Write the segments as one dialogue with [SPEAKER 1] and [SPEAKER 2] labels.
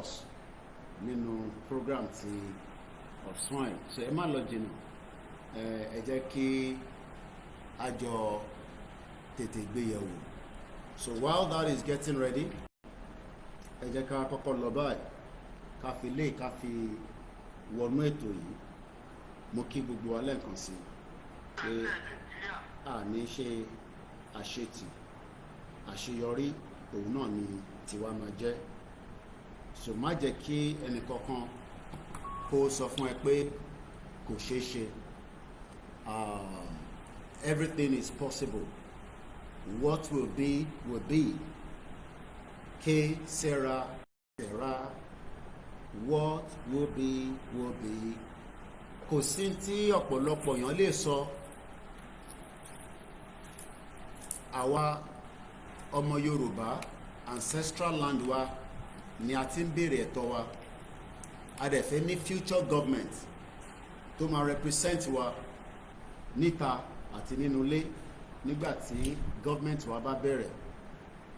[SPEAKER 1] discuss nínú program ti of swine. So ẹ má lọ jìnnà, ẹ jẹ́ kí a jọ tètè gbéyẹ̀wò. So while that is getting ready, ẹ jẹ́ ká kọ́kọ́ lọ báyìí ká fi wọnú ètò yìí. Mo kí gbogbo wa lẹ́ẹ̀kan sí pé a ní ṣe àṣetì, àṣeyọrí òun náà ni tiwa máa jẹ́. So má jẹ́ kí ẹnìkankan kó sọ fún ẹ pé kò ṣeé ṣe. Everything is possible. What will be will be. Que sera sera. What will be will be. Kò sí tí ọ̀pọ̀lọpọ̀ èèyàn lè sọ. Àwa ọmọ Yorùbá, ancestral land wa ni a ti ń béèrè ẹ̀tọ́ wa. A dẹ̀ fẹ́ ní future government tó máa represent wa níta àti nínú ilé nígbà tí government wa bá bẹ̀rẹ̀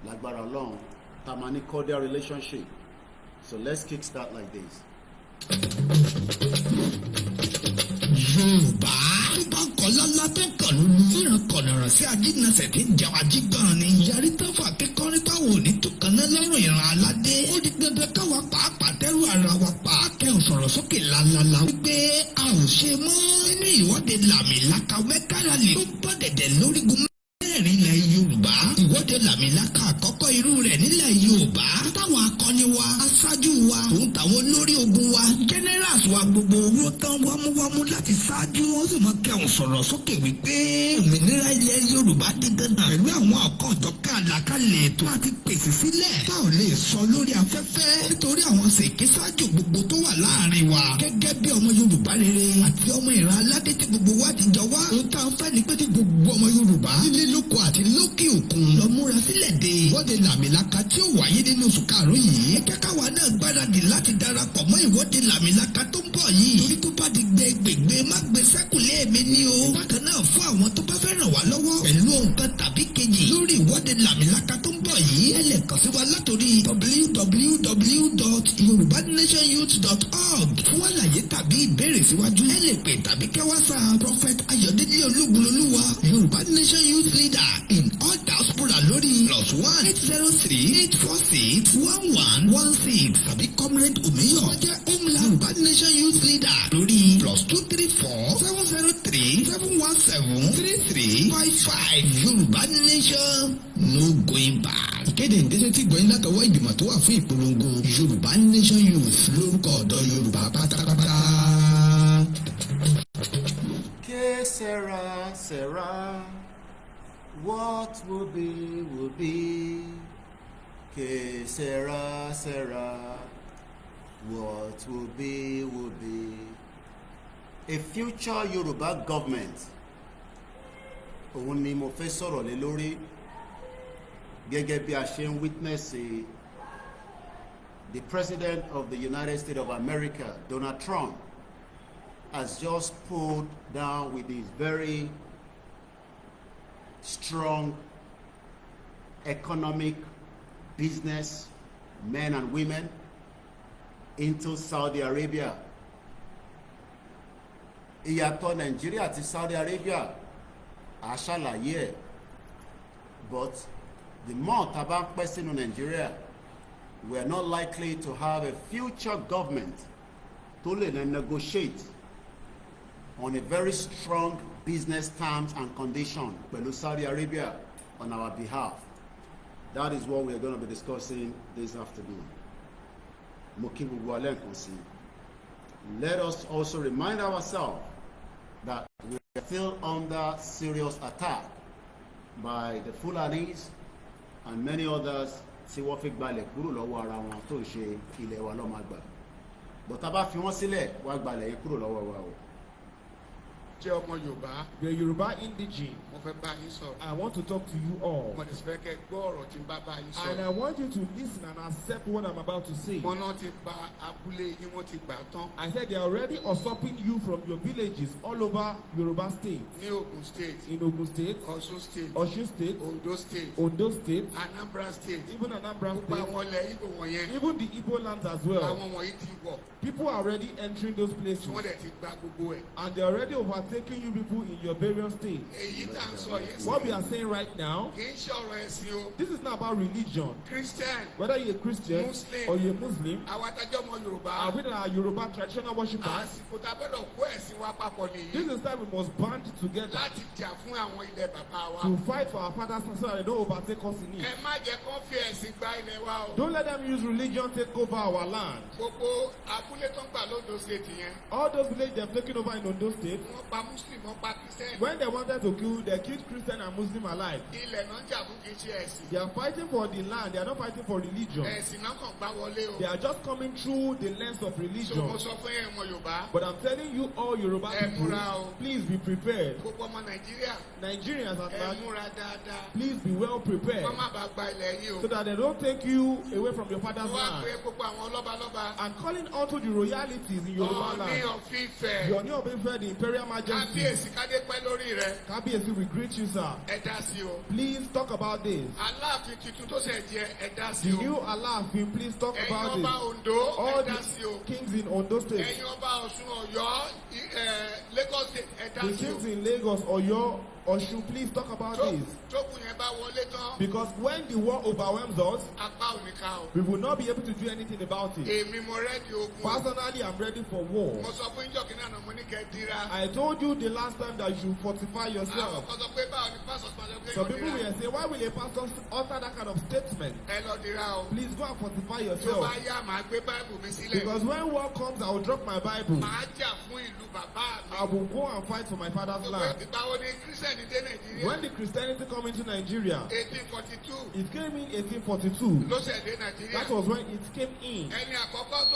[SPEAKER 1] lágbára Ọlọ́run tá máa ní cordial relationship. So let's kick start like this.
[SPEAKER 2] Yorùbá tó bá kọ́ lọ́lá tó kọ̀ lólu fíran kọ̀nàràn sí ajínigbọ̀nsẹ̀ tí ń jẹ́ ajígbọ̀n ni yarí tó fà kíkọ́rí táwọn ò ní tó kan náà lọ́rùn ìran aládé. Ó di dandan káwa pàápàá tẹ́rù ara wa pa kẹ́hìn sọ̀rọ̀ sókè lálálá wípé a ò ṣe mọ́ nínú ìwọ́de làmìlaka mẹ́kàlálì tó bọ́ dẹ̀dẹ̀ lórígun mẹ́rin ilẹ̀ Yorùbá. Ìwọ́de làmìlaka àkọ́kọ́ irú rẹ̀ nílẹ̀ Yorùbá táwọn akọni wa, aṣáájú wa, òun tàwọn olórí ogun wa, generals wa gbogbo owó tán wámúwámú láti ṣáájú wọn sì mọ kẹhùn sọ̀rọ̀ sókè wípé òmìnira ilẹ̀ Yorùbá di dandan pẹ̀lú àwọn ọ̀kọ̀ọ̀jọ̀ká àlàkalẹ̀ ètò àti pèsè sílẹ̀ tá ò lè sọ lórí afẹ́fẹ́ nítorí àwọn ṣèké ṣáájú gbogbo tó wà láàrin wa gẹ́gẹ́ bí ọmọ Yorùbá rere àti ọmọ ìran aládé tí gbogbo wa ti jọ wá. Ohun tá a fẹ́ ni pé tí gbogbo ọmọ Yorùbá nílé lóko àti lókè òkun lọ múra sílẹ̀ dé ìwọ́de làmìlaka tí ó wáyé nínú oṣù karùn-ún yìí. Ẹ̀jẹ̀ káwa náà gbáradì láti darapọ̀ mọ́ ìwọ́de làmìlaka tó ń bọ̀ yìí. Torí tó bá di gbẹgbẹgbẹ má gbé sẹ́kùlé mi ní o. Bákan náà fún àwọn tó bá fẹ́ ràn wá lọ́wọ́ pẹ̀lú ohun kan tàbí kejì lórí ìwọ́de làmìlaka tó ń bọ̀ yìí. Ẹ lè kàn sí wa látòrí www.yorubanationyouth.org. Fún àlàyé tàbí ìbéèrè síwájú ẹ lè pè tàbí kẹ́ WhatsApp Prophet Ayọ̀délé Olúgbòlúwa Yorùbá Nation Youth Leader in all diaspora lórí +1-803-846-1116 tàbí Comrade Omeyo jẹ́ Omla Yorùbá Nation Youth Leader lórí +234-703-717-3355 Yorùbá Nation no going back. Ìkéde ìdẹ́sẹ̀ tí gbọ́yìn látọwọ́ ìgbìmọ̀ tó wà fún ìpolongo Yorùbá Nation Youth lórúkọ ọ̀dọ́ Yorùbá pátápátá.
[SPEAKER 1] Que sera sera. What will be will be. Que sera sera. What will be will be. A future Yoruba government. Òun ni mo fẹ́ sọ̀rọ̀ lé lórí gẹ́gẹ́ bí a ṣe ń witness the President of the United States of America, Donald Trump, has just pulled down with his very strong economic business men and women into Saudi Arabia. Ìyàtọ̀ Nàìjíríà àti Saudi Arabia a ṣàlàyé ẹ̀, but the more tá bá ń pẹ́ sínú Nàìjíríà, we are not likely to have a future government tó lè negotiate on a very strong business terms and condition pẹ̀lú Saudi Arabia on our behalf. That is what we are going to be discussing this afternoon. Mo kí gbogbo wa lẹ́ẹ̀kan sí. Let us also remind ourselves that we are still under serious attack by the Fulanis and many others tí wọ́n fi gbalẹ̀ kúrò lọ́wọ́ ara wọn tó ń ṣe ilẹ̀ wa lọ́mọ àgbà. But tá bá fi wọ́n sílẹ̀ wá gbalẹ̀ yẹn kúrò lọ́wọ́ wa o.
[SPEAKER 3] jẹ́ ọmọ Yorùbá.
[SPEAKER 4] The Yoruba indigene.
[SPEAKER 3] Mo fẹ́ bá yín sọ̀rọ̀.
[SPEAKER 4] I want to talk to you all.
[SPEAKER 3] Mo ti fẹ́ kẹ́ gbọ́ ọ̀rọ̀ tí n bá yín sọ̀rọ̀.
[SPEAKER 4] And I want you to listen and accept what I'm about to say.
[SPEAKER 3] Mo náà ti gba abúlé yín, wọ́n ti gbà tán.
[SPEAKER 4] I said they are already usurping you from your villages all over Yoruba State.
[SPEAKER 3] Ní Ogun State.
[SPEAKER 4] In Ogun State,
[SPEAKER 3] Ọ̀ṣun State.
[SPEAKER 4] Osun State,
[SPEAKER 3] Ondo State.
[SPEAKER 4] Ondo State,
[SPEAKER 3] Anambra State.
[SPEAKER 4] even Anambra
[SPEAKER 3] Gbogbo
[SPEAKER 4] State,
[SPEAKER 3] àwọn ilẹ̀ Igbo wọ̀nyẹn.
[SPEAKER 4] even the Igbo lands as well.
[SPEAKER 3] Àwọn wọ̀nyí ti wọ̀.
[SPEAKER 4] People are already entering those places.
[SPEAKER 3] Tí wọ́n dẹ̀ ti gba gbogbo ẹ̀.
[SPEAKER 4] And they're already overtaking you people in your various states.
[SPEAKER 3] Èyí tá à ń sọ yẹn.
[SPEAKER 4] What we are saying right now,
[SPEAKER 3] Kì í ṣe ọ̀rọ̀ ẹ̀sìn o.
[SPEAKER 4] this is not about religion.
[SPEAKER 3] Christian.
[SPEAKER 4] Whether you're a Christian
[SPEAKER 3] Muslim.
[SPEAKER 4] or you're a Muslim,
[SPEAKER 3] Àwọn adájọ́ ọmọ Yorùbá.
[SPEAKER 4] are we our Yoruba traditional worshippers?
[SPEAKER 3] Àsìkò tá a gbọ́dọ̀ kó ẹ̀sìn wa papọ̀ nìyí.
[SPEAKER 4] This is time we must band together
[SPEAKER 3] Láti jà fún àwọn ilẹ̀ bàbá wa.
[SPEAKER 4] to fight for our fathers so that they don't overtake us in it.
[SPEAKER 3] Ẹ má jẹ́ kó fi ẹ̀sìn gba ilẹ̀ wa o.
[SPEAKER 4] Don't let them use religion take over our land.
[SPEAKER 3] Gbogbo abúlé tó ń gbà lóńdó state yẹn.
[SPEAKER 4] All those villages they've taken over in Ondo State,
[SPEAKER 3] Wọ́n pa Muslim, wọ́n pa Christian.
[SPEAKER 4] when they wanted to kill, they killed Christian and Muslim alike.
[SPEAKER 3] Ilẹ̀ náà ń jà fún kì í ṣe ẹ̀sìn.
[SPEAKER 4] They are fighting for the land, they are not fighting for religion.
[SPEAKER 3] Ẹ̀sìn náà kàn gbá wọlé o.
[SPEAKER 4] They are just coming through the lens of
[SPEAKER 3] So
[SPEAKER 4] religion.
[SPEAKER 3] mo sọ fún yẹn ọmọ Yorùbá.
[SPEAKER 4] But I'm telling you all Yoruba
[SPEAKER 3] Ẹ
[SPEAKER 4] people,
[SPEAKER 3] múra o.
[SPEAKER 4] please be prepared.
[SPEAKER 3] Gbogbo ọmọ Nàìjíríà.
[SPEAKER 4] Nigerians at
[SPEAKER 3] Ẹ
[SPEAKER 4] large,
[SPEAKER 3] múra dáadáa.
[SPEAKER 4] please be well prepared
[SPEAKER 3] Wọ́n má bàa gba ilẹ̀ yìí o.
[SPEAKER 4] so that they don't take you away from your father's
[SPEAKER 3] Wọ́n á
[SPEAKER 4] land.
[SPEAKER 3] pé gbogbo àwọn lọ́balọ́ba.
[SPEAKER 4] And calling unto the royalities in Yoruba
[SPEAKER 3] Ọ̀ọ́ni
[SPEAKER 4] land.
[SPEAKER 3] ọ̀fífẹ́.
[SPEAKER 4] Your new Obefe, the Imperial Majesty,
[SPEAKER 3] Kábíyèsí kádé pẹ́ lórí rẹ̀.
[SPEAKER 4] Kabiyesi, we greet you, sir.
[SPEAKER 3] Ẹ dá sí o.
[SPEAKER 4] Please talk about this.
[SPEAKER 3] Aláàfin tuntun tó ṣẹ̀ jẹ ẹ dá sí
[SPEAKER 4] The
[SPEAKER 3] o.
[SPEAKER 4] new Alaafin, please talk
[SPEAKER 3] Ẹ̀yin
[SPEAKER 4] about
[SPEAKER 3] ọba
[SPEAKER 4] this.
[SPEAKER 3] Ondo
[SPEAKER 4] All
[SPEAKER 3] ẹ dá sí o.
[SPEAKER 4] the kings in Ondo State,
[SPEAKER 3] Ẹ̀yin ọba Ọ̀ṣun Ọ̀yọ́ Lagos State ẹ dá
[SPEAKER 4] the
[SPEAKER 3] sí o.
[SPEAKER 4] kings in Lagos, Oyo, Osun, please talk about this.
[SPEAKER 3] Tókùn yẹn bá wọlé tán.
[SPEAKER 4] Because when the war overwhelms us,
[SPEAKER 3] Apá ò ní ká o.
[SPEAKER 4] we will not be able to do anything about it.
[SPEAKER 3] Èmi mo rẹ́dí ogun.
[SPEAKER 4] Personally, I'm ready for war.
[SPEAKER 3] Mo sọ fún ìjọ kìnìún àná mo ní kẹ́ dira.
[SPEAKER 4] I told you the last time that you should fortify
[SPEAKER 3] Àwọn
[SPEAKER 4] yourself.
[SPEAKER 3] kan sọ pé báwo ni pásọ̀ sọ pé
[SPEAKER 4] Some
[SPEAKER 3] yóò
[SPEAKER 4] people
[SPEAKER 3] dira.
[SPEAKER 4] will say, why will a pastor utter that kind of statement?
[SPEAKER 3] Ẹ lọ dira o.
[SPEAKER 4] Please go and fortify
[SPEAKER 3] Tó bá
[SPEAKER 4] yourself.
[SPEAKER 3] yá màá gbé báìbù mi sílẹ̀.
[SPEAKER 4] Because when war comes, I will drop my Bible.
[SPEAKER 3] Màá jà fún ìlú bàbá mi.
[SPEAKER 4] I will go and fight for my father's land.
[SPEAKER 3] Ìgbà wo ni Christian dé Nàìjíríà?
[SPEAKER 4] When the Christianity come into Nigeria,
[SPEAKER 3] 1842
[SPEAKER 4] it came in 1842.
[SPEAKER 3] ló ṣẹ̀ dé Nàìjíríà.
[SPEAKER 4] That was when it came in.
[SPEAKER 3] Ẹni àkọ́kọ́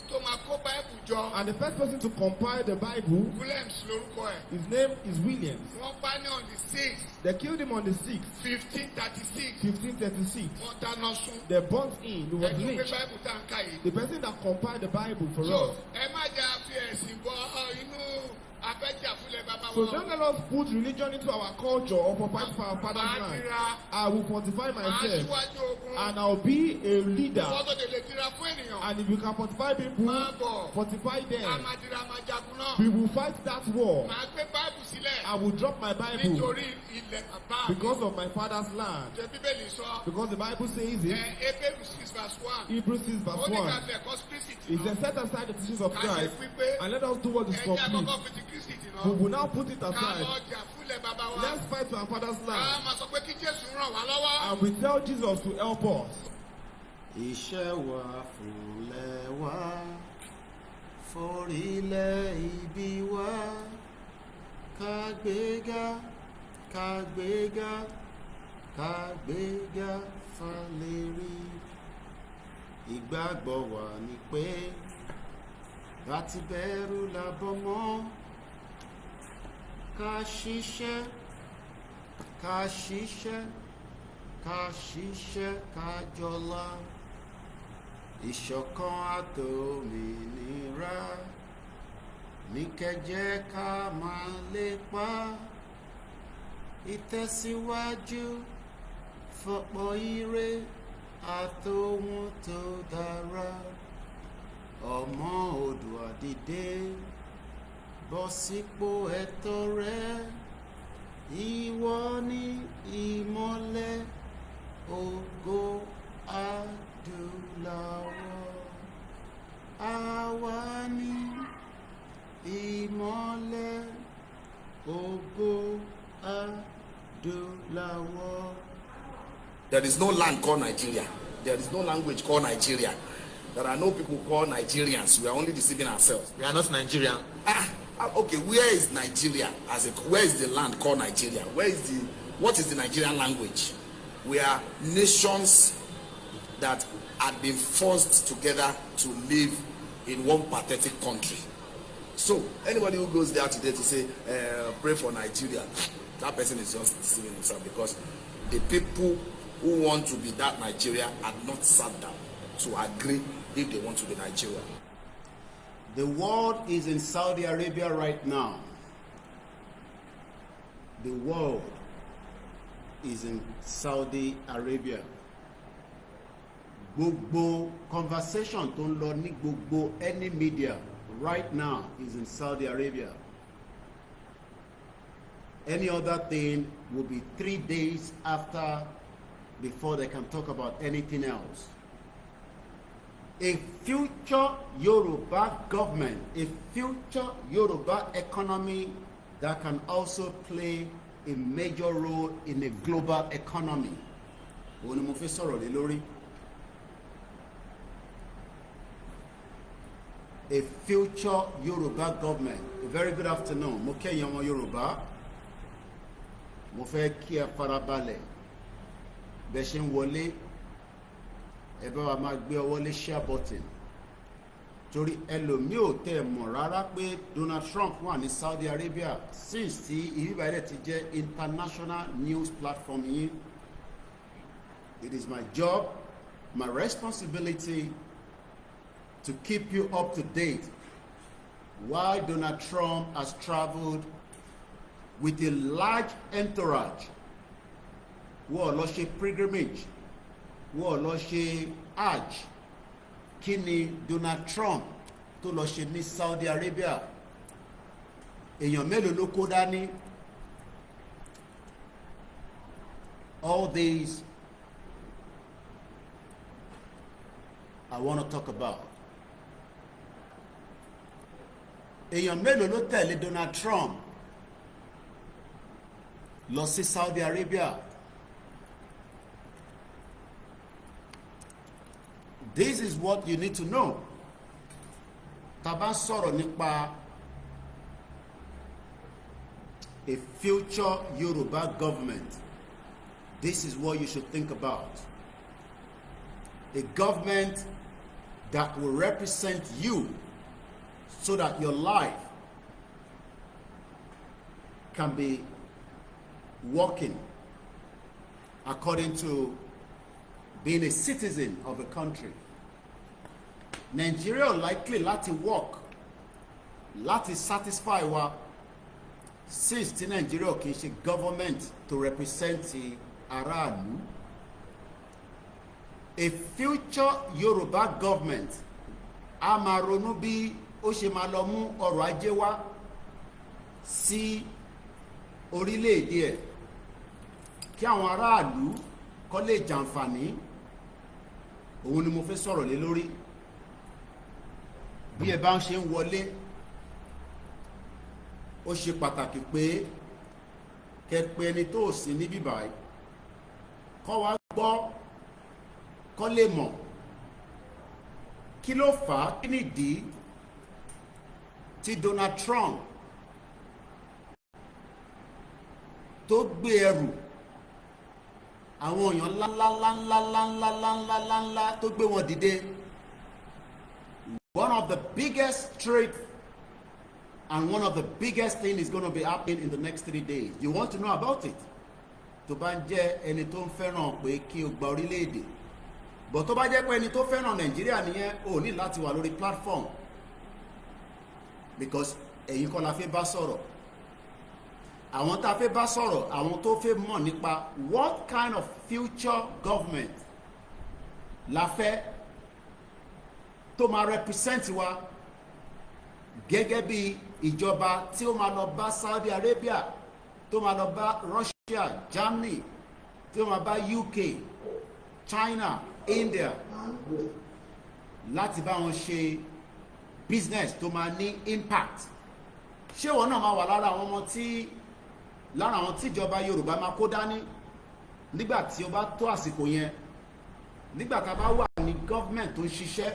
[SPEAKER 3] tó máa kó báìbù jọ.
[SPEAKER 4] And the first person to compile the Bible,
[SPEAKER 3] Williams lórúkọ ẹ̀.
[SPEAKER 4] his name is Williams.
[SPEAKER 3] Wọ́n pa ní on the 6th
[SPEAKER 4] They killed him on the 6th,
[SPEAKER 3] 1536.
[SPEAKER 4] 1536.
[SPEAKER 3] Wọ́n dáná sun.
[SPEAKER 4] They burnt in, he was
[SPEAKER 3] Ẹ̀tún pé
[SPEAKER 4] lynched.
[SPEAKER 3] báìbù tá ń ká yìí.
[SPEAKER 4] The person that compiled the Bible for
[SPEAKER 3] So
[SPEAKER 4] us.
[SPEAKER 3] ẹ má jà fi ẹ̀sìn bọ inú abẹ́jà fúnlẹ̀ bàbá
[SPEAKER 4] So
[SPEAKER 3] wọn.
[SPEAKER 4] don't let us put religion into our culture or for fight for our father's
[SPEAKER 3] Màá
[SPEAKER 4] land.
[SPEAKER 3] dira.
[SPEAKER 4] I will fortify
[SPEAKER 3] Màá
[SPEAKER 4] myself
[SPEAKER 3] síwájú ogun.
[SPEAKER 4] and I'll be a leader.
[SPEAKER 3] Wọ́n tó lè dira fún ènìyàn.
[SPEAKER 4] And if you can fortify people,
[SPEAKER 3] Máa bọ̀.
[SPEAKER 4] fortify
[SPEAKER 3] A
[SPEAKER 4] them.
[SPEAKER 3] máa dira a máa jagun náà.
[SPEAKER 4] We will fight that war.
[SPEAKER 3] Màá gbé báìbù sílẹ̀.
[SPEAKER 4] I will drop my Bible
[SPEAKER 3] Nítorí ilẹ̀ bàbá mi.
[SPEAKER 4] because of my father's land.
[SPEAKER 3] Ṣé Bíbélì sọ?
[SPEAKER 4] Because the Bible says it.
[SPEAKER 3] Hébérù 6:1.
[SPEAKER 4] Hebrews 6
[SPEAKER 3] Ó
[SPEAKER 4] verse
[SPEAKER 3] ní ká
[SPEAKER 4] 1.
[SPEAKER 3] fẹ́ kọ́ Kristi
[SPEAKER 4] It
[SPEAKER 3] tì
[SPEAKER 4] says,
[SPEAKER 3] náà.
[SPEAKER 4] set aside the teachings of
[SPEAKER 3] Ká ṣe
[SPEAKER 4] Christ
[SPEAKER 3] pípé.
[SPEAKER 4] and let us do what is
[SPEAKER 3] Ẹ̀jẹ̀
[SPEAKER 4] complete.
[SPEAKER 3] àkọ́kọ́ fi ti Kristi tì
[SPEAKER 4] We
[SPEAKER 3] náà.
[SPEAKER 4] will now put it
[SPEAKER 3] Ká
[SPEAKER 4] aside.
[SPEAKER 3] lọ jà fúnlẹ̀ bàbá wa.
[SPEAKER 4] Let's fight for our father's
[SPEAKER 3] Ká
[SPEAKER 4] land.
[SPEAKER 3] máa sọ pé kí Jésù ràn wá lọ́wọ́.
[SPEAKER 4] And we tell Jesus to help us.
[SPEAKER 1] Iṣẹ́ wa fúnlẹ̀ wa, forílẹ̀ ibi wa, ká gbéga, ká gbéga, ká gbéga fálérí. Ìgbàgbọ́ wa ni pé bá ti bẹ̀rù làbọ̀ mọ́, ká ṣiṣẹ́, ká ṣiṣẹ́, ká ṣiṣẹ́, ká jọlá. Ìṣọ̀kan àtòmìnira ní kẹjẹ ká máa lépa. Ìtẹ̀síwájú fọ̀pọ̀ ire àtòhun tó dára. Ọmọ Oòduà dìde, bọ́ sípò ẹ̀tọ́ rẹ. Ìwọ ni ìmọ́lẹ̀ ògo adúláwọ̀. Àwa ni ìmọ́lẹ̀ ògo adúláwọ̀.
[SPEAKER 5] There is no land called Nigeria. There is no language called Nigeria. There are no people called Nigerians. We are only deceiving ourselves.
[SPEAKER 6] We are not Nigerian.
[SPEAKER 5] Okay, where is Nigeria? Where is the land called Nigeria? What is the Nigerian language? We are nations that had been forced together to live in one pathetic country. So anybody who goes there today to say pray for Nigeria, that person is just deceiving himself, because the people who want to be that Nigeria are not sat down to agree if they want to be Nigeria.
[SPEAKER 1] The world is in Saudi Arabia right now. The world is in Saudi Arabia. Gbogbo conversation tó ń lọ ní gbogbo any media right now is in Saudi Arabia. Any other thing will be 3 days after before they can talk about anything else. A future Yoruba government, a future Yoruba economy that can also play a major role in a global economy. Òun ni mo fẹ́ sọ̀rọ̀ lé lórí. A future Yoruba government. A very good afternoon. Mo kẹ́yìn ọmọ Yorùbá. Mo fẹ́ kí ẹ farabalẹ̀. Bẹ́ ṣe ń wọlé, ẹ bá wa máa gbé ọwọ́ lé share button. Torí ẹlòmíì ò tẹ́ mọ̀ rárá pé Donald Trump wà ní Saudi Arabia since tí ìbíbáyé ti jẹ́ international news platform yìí. It is my job, my responsibility to keep you up to date why Donald Trump has traveled with a large entourage. Wọ́n lọ ṣe pilgrimage, wọ́n lọ ṣe hajj. Kí ni Donald Trump tó lọ ṣe ní Saudi Arabia? Èèyàn mélòó ló kó dání? All these I want to talk about. Èèyàn mélòó ló tẹ̀lé Donald Trump lọ sí Saudi Arabia? This is what you need to know. Tá bá sọ̀rọ̀ nípa a future Yoruba government, this is what you should think about. A government that will represent you so that your life can be working according to being a citizen of a country. Nigeria likely láti work, láti satisfy wa, since tí Nigeria kì í ṣe government to represent the aráàlú. A future Yoruba government a máa ronú bí ó ṣe máa lọ mú ọrọ̀ ajé wá sí orílẹ̀-èdè ẹ̀, kí àwọn aráàlú kó lè jàǹfààní. Òun ni mo fẹ́ sọ̀rọ̀ lé lórí. Bí ẹ bá ń ṣe ń wọlé, ó ṣe pàtàkì pé kẹ́ pé ẹni tó sí níbí báyìí kó wá gbọ́, kó lè mọ̀ kí ló fà á, kí nìdí tí Donald Trump tó gbé ẹrù àwọn èèyàn ńláńláńláńláńláńláńláńlá tó gbé wọn dìde. One of the biggest trade and one of the biggest thing is going to be happening in the next 3 days. You want to know about it? Tó bá jẹ́ ẹni tó ń fẹ́ràn pé kí o gba orílẹ̀-èdè, but tó bá jẹ́ pé ẹni tó fẹ́ràn Nàìjíríà nìyẹn, ò ní láti wà lórí platform, because ẹ̀yin kọ́ la fẹ́ bá sọ̀rọ̀. Àwọn tá a fẹ́ bá sọ̀rọ̀, àwọn tó fẹ́ mọ̀ nípa what kind of future government la fẹ́ tó máa represent wa gẹ́gẹ́ bí ìjọba tí ó máa lọ bá Saudi Arabia, tó máa lọ bá Russia, Germany, tí ó máa bá UK, China, India, láti bá wọn ṣe business tó máa ní impact. Ṣé wọn náà máa wà lára àwọn ọmọ tí lára àwọn tíjọba Yorùbá máa kó dání nígbà tí ó bá tó àsìkò yẹn, nígbà tá a bá wà ní government tó ń ṣiṣẹ́,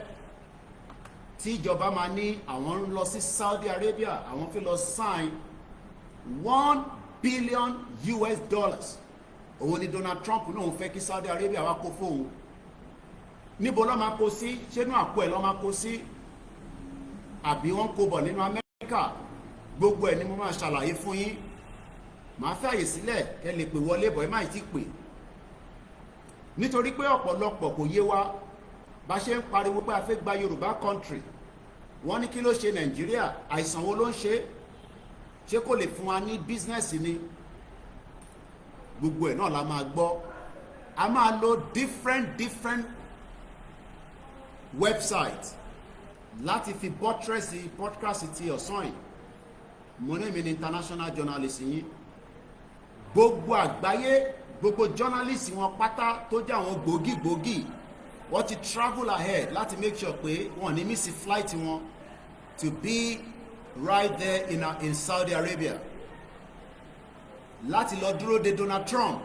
[SPEAKER 1] tí ìjọba máa ní àwọn ń lọ sí Saudi Arabia, àwọn fi lọ sign $1 billion. Òun ni Donald Trump náà fẹ́ kí Saudi Arabia wá kó fóun. Níbo ló máa kó sí? Ṣé inú àpò ẹ̀ ló máa kó sí? Àbí wọ́n kó bọ̀ nínú Amẹ́ríkà? Amẹ́ríkà, gbogbo ẹ̀ ni mo máa ṣàlàyé fún yín. Màá fàyè sílẹ̀ kẹ́ lè pè wọlé bọ̀ ẹ má ti pè. Nítorí pé ọ̀pọ̀lọpọ̀ kò yé wa bá ṣe ń pariwo pé a fẹ́ gba Yorùbá country. Wọ́n ní kí ló ṣe Nàìjíríà, àìsàn wo ló ń ṣe kò lè fún wa ní business ni. Gbogbo ẹ̀ náà la máa gbọ́. A máa lo different websites láti fi buttress podcast ti ọ̀sán yìí. Mo ní mi ní international journalist yín. Gbogbo àgbáyé, gbogbo journalist wọn pátá tó jẹ́ àwọn gbòógì wọ́n ti travel ahead láti make sure pé wọ́n ní miss flight wọn to be right there in Saudi Arabia. Láti lọ dúró de Donald Trump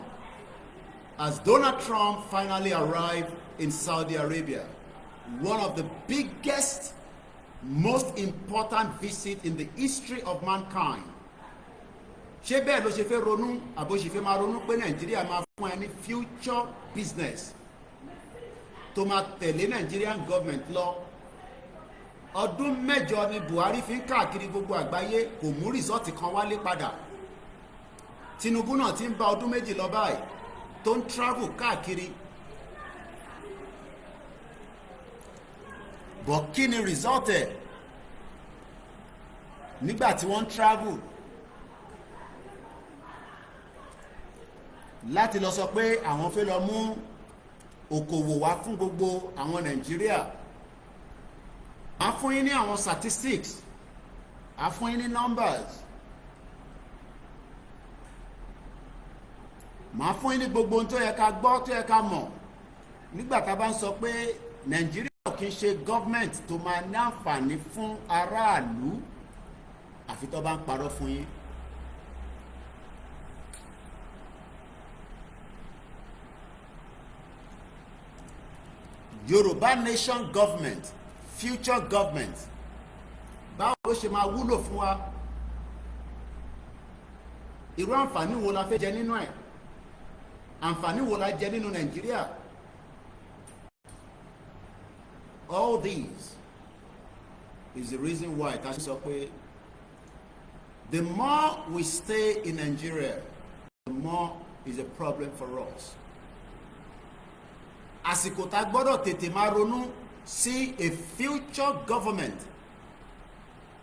[SPEAKER 1] as Donald Trump finally arrived in Saudi Arabia. One of the biggest, most important visit in the history of mankind. Ṣé bẹ́ẹ̀ ló ṣe fẹ́ ronú àbó ṣe fẹ́ máa ronú pé Nàìjíríà máa fún ẹ ní future business tó máa tẹ̀lé Nigerian government lọ? Ọdún 8 ni Buhari fi ń káàkiri gbogbo àgbáyé kò mú rìsọ́ọ̀tì kan wálé padà. Tinubu náà ti ń bá ọdún 2 lọ báyìí tó ń travel káàkiri. But kí ni result ẹ̀ nígbà tí wọ́n ń travel láti lọ sọ pé àwọn fẹ́ lọ mú okòwò wá fún gbogbo àwọn Nàìjíríà? A fún yín ní àwọn statistics, a fún yín ní numbers, màá fún yín ní gbogbo ohun tó yẹ ká gbọ́, tó yẹ ká mọ̀ nígbà tá a bá ń sọ pé Nàìjíríà kì í ṣe government tó máa ní àǹfààní fún aráàlú àfi tó bá ń parọ́ fún yín. Yorùbá nation government, future government, báwo ló ṣe máa wúlò fún wa? Irú àǹfààní wo la fẹ́ jẹ nínú ẹ̀? Àǹfààní wo la jẹ nínú Nàìjíríà? All these is the reason why ta sọ pé the more we stay in Nigeria, the more is a problem for us. Àsìkò tá gbọ́dọ̀ tètè máa ronú sí a future government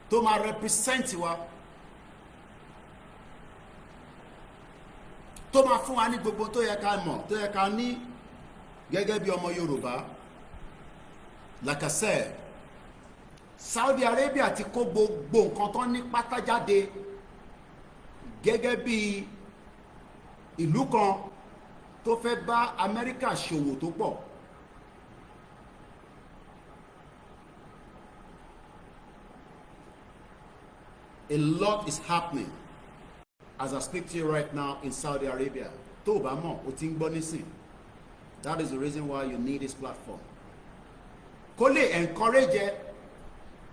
[SPEAKER 1] tó máa represent wa, tó máa fún wa ní gbogbo tó yẹ ká mọ̀, tó yẹ ká ní gẹ́gẹ́ bí ọmọ Yorùbá. Like I said, Saudi Arabia ti kó gbogbo nǹkan tó ní pátá jáde gẹ́gẹ́ bí ìlú kan tó fẹ́ bá Amẹ́ríkà ṣòwò tó pọ̀. A lot is happening as I speak to you right now in Saudi Arabia. Tó o bá mọ̀, o ti ń gbọ́ nísìn. That is the reason why you need this platform. Kó lè encourage ẹ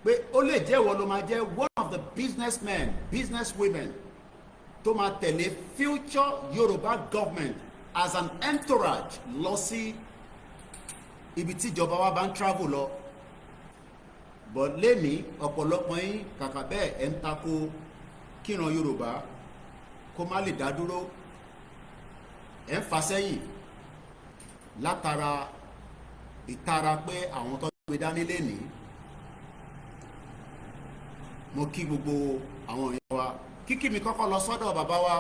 [SPEAKER 1] pé ó lè jẹ́ ìwọ ló máa jẹ́ one of the businessmen, businesswomen tó máa tẹ̀lé future Yorùbá government as an entourage lọ sí ibi tí ìjọba wa bá ń travel lọ. But lẹ́ni ọ̀pọ̀lọpọ̀ yín kàkà bẹ́ẹ̀ ẹ̀ ń tako kíran Yorùbá kó má lè dá dúró, ẹ̀ ń fà sẹ́yìn látara ìtara pé àwọn tó gbé dání lẹ́ni. Mo kí gbogbo àwọn èèyàn wa. Kíkí mi kọ́kọ́ lọ sọ́dọ̀ bàbá wa,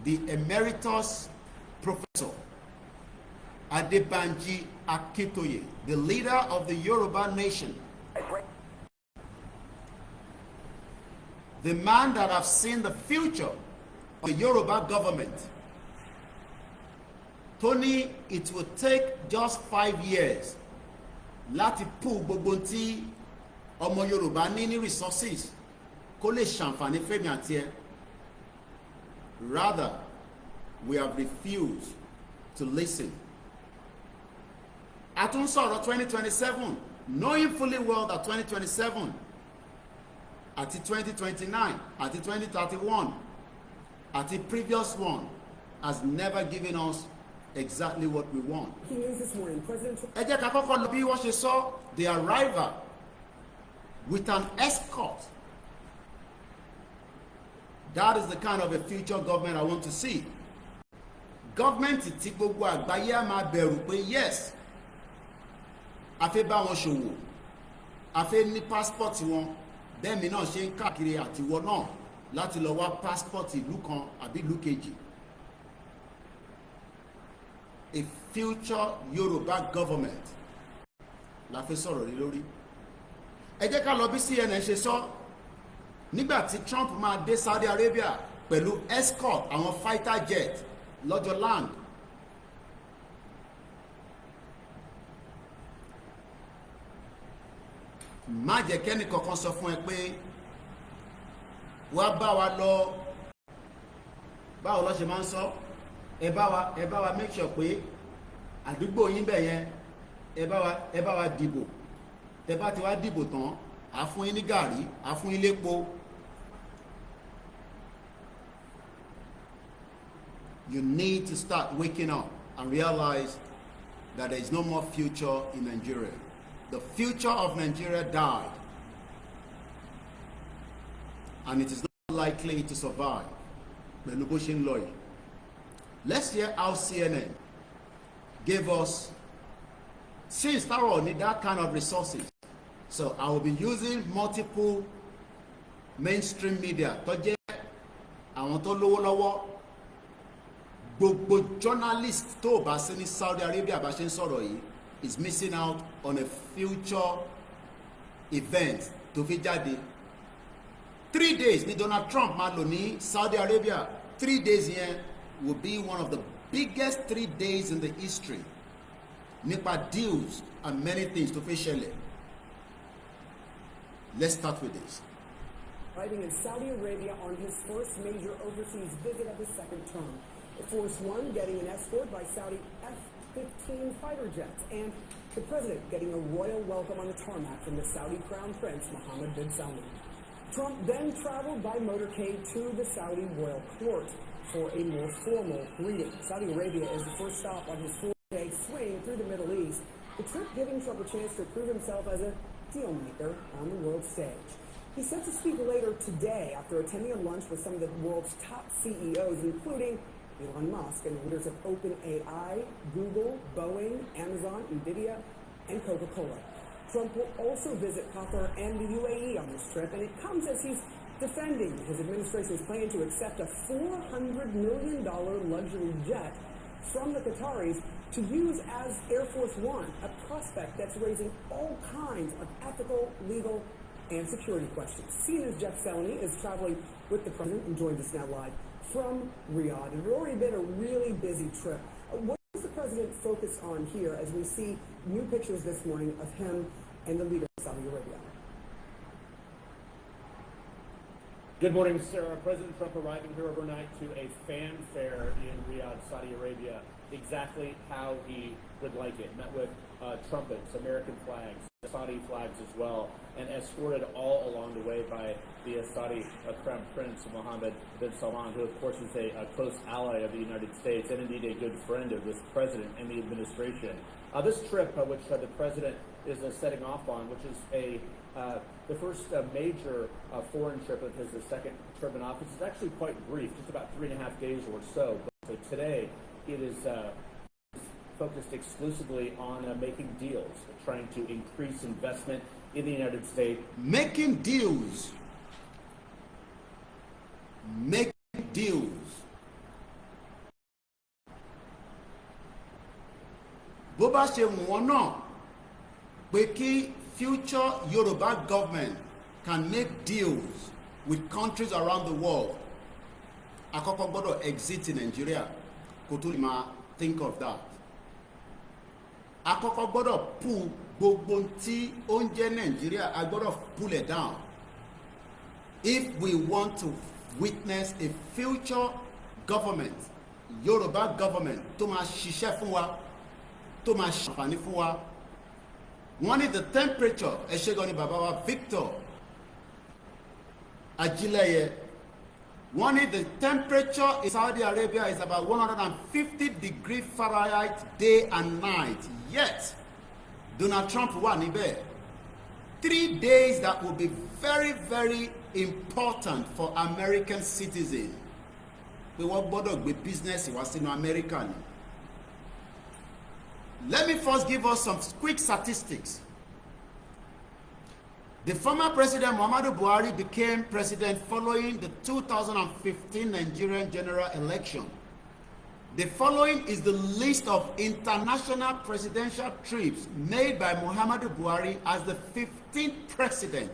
[SPEAKER 1] the emeritus professor Adebanji Akintoye, the leader of the Yoruba nation, the man that have seen the future of the Yoruba government. Tony, it will take just 5 years láti pull gbogbo tí ọmọ Yorùbá ní resources kó lè ṣàǹfààní fẹ́mi àti ẹ. Rather, we have refused to listen. A tún sọ̀rọ̀ 2027, knowing fully well that 2027 àti 2029 àti 2031 àti previous one has never given us exactly what we want. Ẹ jẹ́ ká kọ́kọ́ lọ bí wọ́n ṣe sọ the arrival with an escort That is the kind of a future government I want to see. Government tí gbogbo àgbáyé á máa bẹ̀rù pé yes, a fẹ́ bá wọn ṣòwò, a fẹ́ ní passport wọn, bẹ́ẹ̀ mi náà ṣe ń káàkiri àtiwọ́ náà láti lọ wá passport ìlú kan àbí ìlú kejì. A future Yoruba government la fẹ́ sọ̀rọ̀ lé lórí. Ẹ jẹ́ ká lọ bí CNN ṣe sọ nígbà tí Trump máa dé Saudi Arabia pẹ̀lú escort àwọn fighter jet lọ́jọ́ land. Má jẹ́ kẹ́ni kankan sọ fún ẹ pé wá bá wa lọ, báwo lọ ṣe máa ń sọ, ẹ bá wa make sure pé àdúgbò yín bẹ̀ yẹn ẹ bá wa dìbò, ẹ bá ti wá dìbò tán á fún yín ní gàrí, á fún yín lépo. You need to start waking up and realize that there is no more future in Nigeria. The future of Nigeria died, and it is not likely to survive. Let's hear how CNN gave us, since Taro need that kind of resources. So I will be using multiple mainstream media. Àwọn tó lówó lọ́wọ́, gbogbo journalist tó bá sí ní Saudi Arabia bá ṣe ń sọ̀rọ̀ yìí is missing out on a future event tó fi jáde. 3 days ní Donald Trump máa lò ní Saudi Arabia. 3 days yẹn will be one of the biggest 3 days in the history nípa deals and many things tó fi ṣẹlẹ̀. Let's start with this.
[SPEAKER 6] Arriving in Saudi Arabia on his first major overseas visit of his second term. Air Force One getting an escort by Saudi F-15 fighter jets, and the president getting a royal welcome on the tarmac from the Saudi Crown Prince Mohammed bin Salman. Trump then traveled by motorcade to the Saudi royal court for a more formal greeting. Saudi Arabia is the first stop on his 4-day swing through the Middle East, the trip giving Trump a chance to prove himself as a deal maker on the world stage. He's set to speak later today after attending a lunch with some of the world's top CEOs, including Elon Musk and leaders of OpenAI, Google, Boeing, Amazon, Nvidia, and Coca-Cola. Trump will also visit Qatar and the UAE on this trip, and it comes as he's defending his administration's plan to accept a $400 million luxury jet from the Qataris to use as Air Force One, a prospect that's raising all kinds of ethical, legal, and security questions. CNN's Jeff Selny is traveling with the president and joins us now live from Riyadh. It's already been a really busy trip. What is the president focused on here as we see new pictures this morning of him and the leader of Saudi Arabia?
[SPEAKER 7] Good morning, Sarah. President Trump arriving here overnight to a fanfare in Riyadh, Saudi Arabia, exactly how he would like it. Met with trumpets, American flags, Saudi flags as well, and escorted all along the way by the Saudi Crown Prince Mohammed bin Salman, who of course is a close ally of the United States and indeed a good friend of this president and the administration. This trip, which the president is setting off on, which is the first major foreign trip of his, the second trip in office, is actually quite brief, just about 3.5 days or so. But today, it is focused exclusively on making deals, trying to increase investment in the United States.
[SPEAKER 1] Making deals. Make deals. Bó bá ṣe wọ́n náà pé kí future Yoruba government can make deals with countries around the world, àkọ́kọ́ gbọ́dọ̀ exit in Nigeria kó tó lè máa think of that. Àkọ́kọ́ gbọ́dọ̀ pull gbogbo tí ó ń jẹ́ Nigeria, a gbọ́dọ̀ pull it down if we want to witness a future government, Yoruba government, tó máa ṣiṣẹ́ fún wa, tó máa ṣàǹfààní fún wa. Wọ́n ní the temperature, ẹ ṣé gan ni bàbá wa Victor Ajílẹ̀yẹ, wọ́n ní the temperature in Saudi Arabia is about 150 degrees Fahrenheit day and night. Yet Donald Trump wà níbẹ̀ 3 days that will be very, very important for American citizens. We wọ́n gbọ́dọ̀ gbé business wá sínú America ni. Let me first give us some quick statistics. The former President Muhammadu Buhari became president following the 2015 Nigerian general election. The following is the list of international presidential trips made by Muhammadu Buhari as the 15th president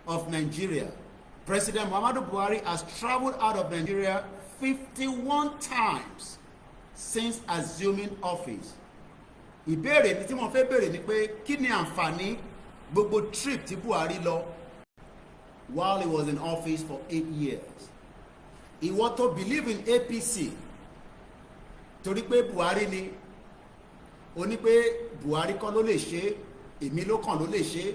[SPEAKER 1] of Nigeria. President Muhammadu Buhari has traveled out of Nigeria 51 times since assuming office. Ìbéèrè ní tí mo fẹ́ béèrè ni pé kí ni àǹfààní gbogbo trip tí Buhari lọ while he was in office for 8 years. Ìwọ tó believe in APC torí pé Buhari ni ó ní pé Buhari kọ́ ló lè ṣe èmi ló kàn ló lè ṣe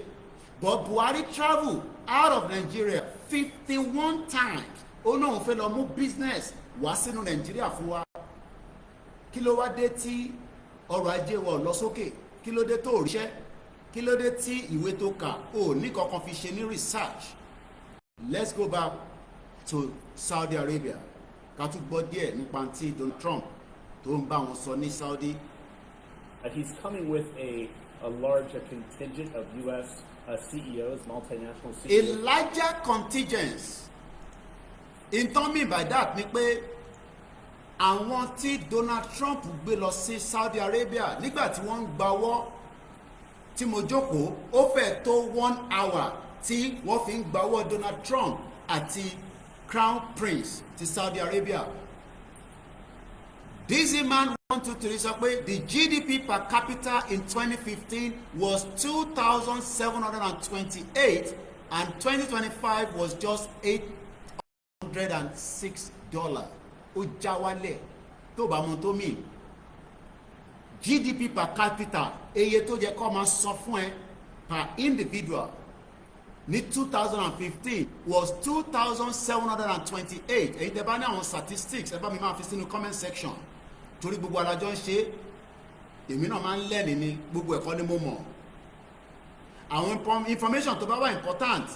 [SPEAKER 1] but Buhari travel out of Nigeria 51 times ó náà fẹ́ lọ mú business wá sínú Nigeria fún wa kí ló wá dé tí ọrọ̀ ajé wa lọ sókè kí ló dé tó ríṣẹ́ kí ló dé tí ìwé tó kà ó ní kankan fi ṣe ní research. Let's go back to Saudi Arabia ká tún gbọ́ díẹ̀ nípa tí Donald Trump tó ń bá wọn sọ ní Saudi.
[SPEAKER 7] He's coming with a large contingent of U.S. CEOs, multinational CEOs.
[SPEAKER 1] A larger contingent. In turn by that ni pé àwọn tí Donald Trump gbé lọ sí Saudi Arabia nígbà tí wọ́n ń gbawọ́ tí mo jókòó ó fẹ́ tó 1 hour tí wọ́n fi ń gbawọ́ Donald Trump àti Crown Prince ti Saudi Arabia. This man 123 sọ pé the GDP per capita in 2015 was 2,728 and 2025 was just $806. Ó já wálẹ̀ tó bá mọ̀ tó mì. GDP per capita eye tó jẹ́ kó máa sọ fún ẹ per individual ní 2015 was 2,728. Èyí tẹ́ bá ní àwọn statistics ẹ bá mi máa fi sínú comment section torí gbogbo alájọ ń ṣe èmi náà máa ń lẹ́ni ní gbogbo ẹ̀kọ́ ni mo mọ̀ àwọn information tó bá wà important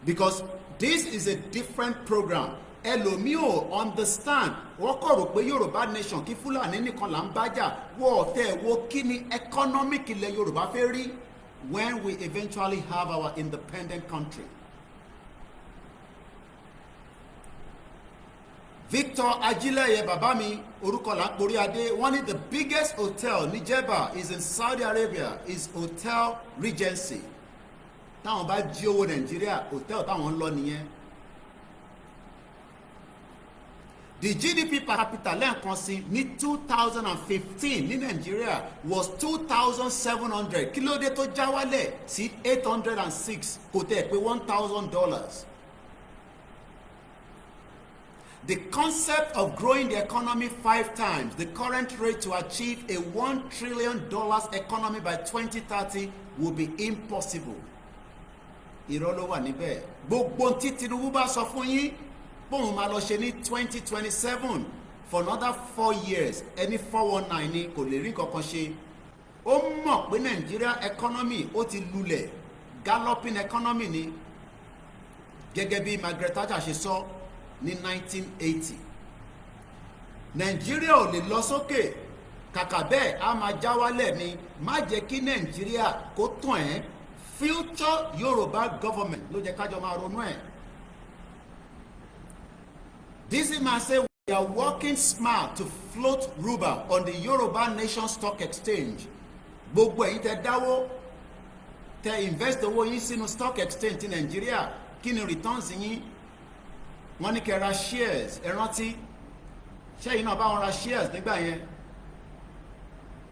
[SPEAKER 1] because this is a different program. Ẹlòmíì ò understand wọ́n kọ̀ rò pé Yorùbá nation kí Fúlàní nìkan là ń bájà wọ́n tẹ̀ wo kí ni economic ilẹ̀ Yorùbá fẹ́ rí when we eventually have our independent country. Victor Ajílẹ̀yẹ bàbá mi orúkọ là ń porí adé wọ́n ní the biggest hotel ní Jeddah is in Saudi Arabia is Hotel Regency. Táwọn bá jí owó Nàìjíríà hotel táwọn ń lọ nìyẹn. The GDP per capita lẹ́ẹ̀kan sí ní 2015 ní Nàìjíríà was 2,700 kí ló dé tó já wálẹ̀ sí 806 kò tẹ̀ pé $1,000. The concept of growing the economy 5 times the current rate to achieve a $1 trillion economy by 2030 will be impossible. Irọ́ ló wà níbẹ̀. Gbogbo tí Tinubu bá sọ fún yín bóun máa lọ ṣe ní 2027 for another 4 years ẹni 419 ni kò lè rí kankan ṣe. Ó mọ̀ pé Nigeria economy ó ti lulẹ̀ galloping economy ni gẹ́gẹ́ bí Margaret Thatcher ṣe sọ ní 1980. Nigeria ò lè lọ sókè kàkà bẹ́ẹ̀ á máa já wálẹ̀ ni má jẹ́ kí Nigeria kó tàn ẹ́ future Yoruba government ló jẹ́ kájọ máa ronú ẹ̀. This man say we are working smart to float Ruba on the Yoruba Nation Stock Exchange. Gbogbo ẹ̀yin tẹ́ dáwó tẹ́ invest owó yín sínú stock exchange ti Nigeria kí ni returns yín? Wọ́n ní kẹ́ ra shares ẹ rántí ṣẹ́yìn náà bá wọn ra shares nígbà yẹn.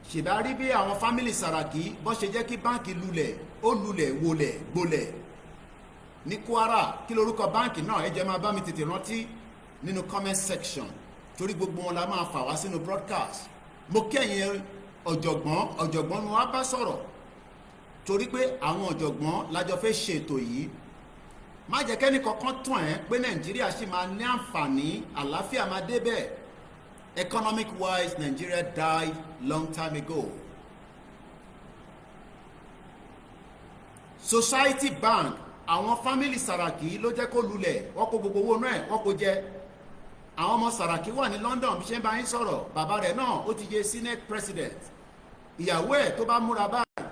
[SPEAKER 1] Ṣèbá rí bí àwọn family Saraki bó ṣe jẹ́ kí báǹkì lulẹ̀ ó lulẹ̀ wọlẹ̀ gbolẹ̀ ní Kwara kí lorúkọ báǹkì náà ẹ jẹ́ máa bá mi tètè rántí nínú comment section torí gbogbo wọn la máa fà wá sínú broadcast. Mo kẹ́yìn ọ̀jọ̀gbọ́n ni wọ́n bá sọ̀rọ̀ torí pé àwọn ọ̀jọ̀gbọ́n lájọ fẹ́ ṣe ètò yìí. Má jẹ́ kẹ́ni kankan tàn ẹ́ pé Nàìjíríà ṣì máa ní àǹfààní àlàáfíà máa débẹ̀. Economic wise Nigeria died long time ago. Society Bank àwọn family Saraki ló jẹ́ kó lulẹ̀ wọ́n kó gbogbo owó náà wọ́n kó jẹ. Àwọn ọmọ Saraki wà ní London bí ṣe ń bá yín sọ̀rọ̀ bàbá rẹ̀ náà ó ti jẹ́ Senate President. Ìyàwó ẹ̀ tó bá múra báyìí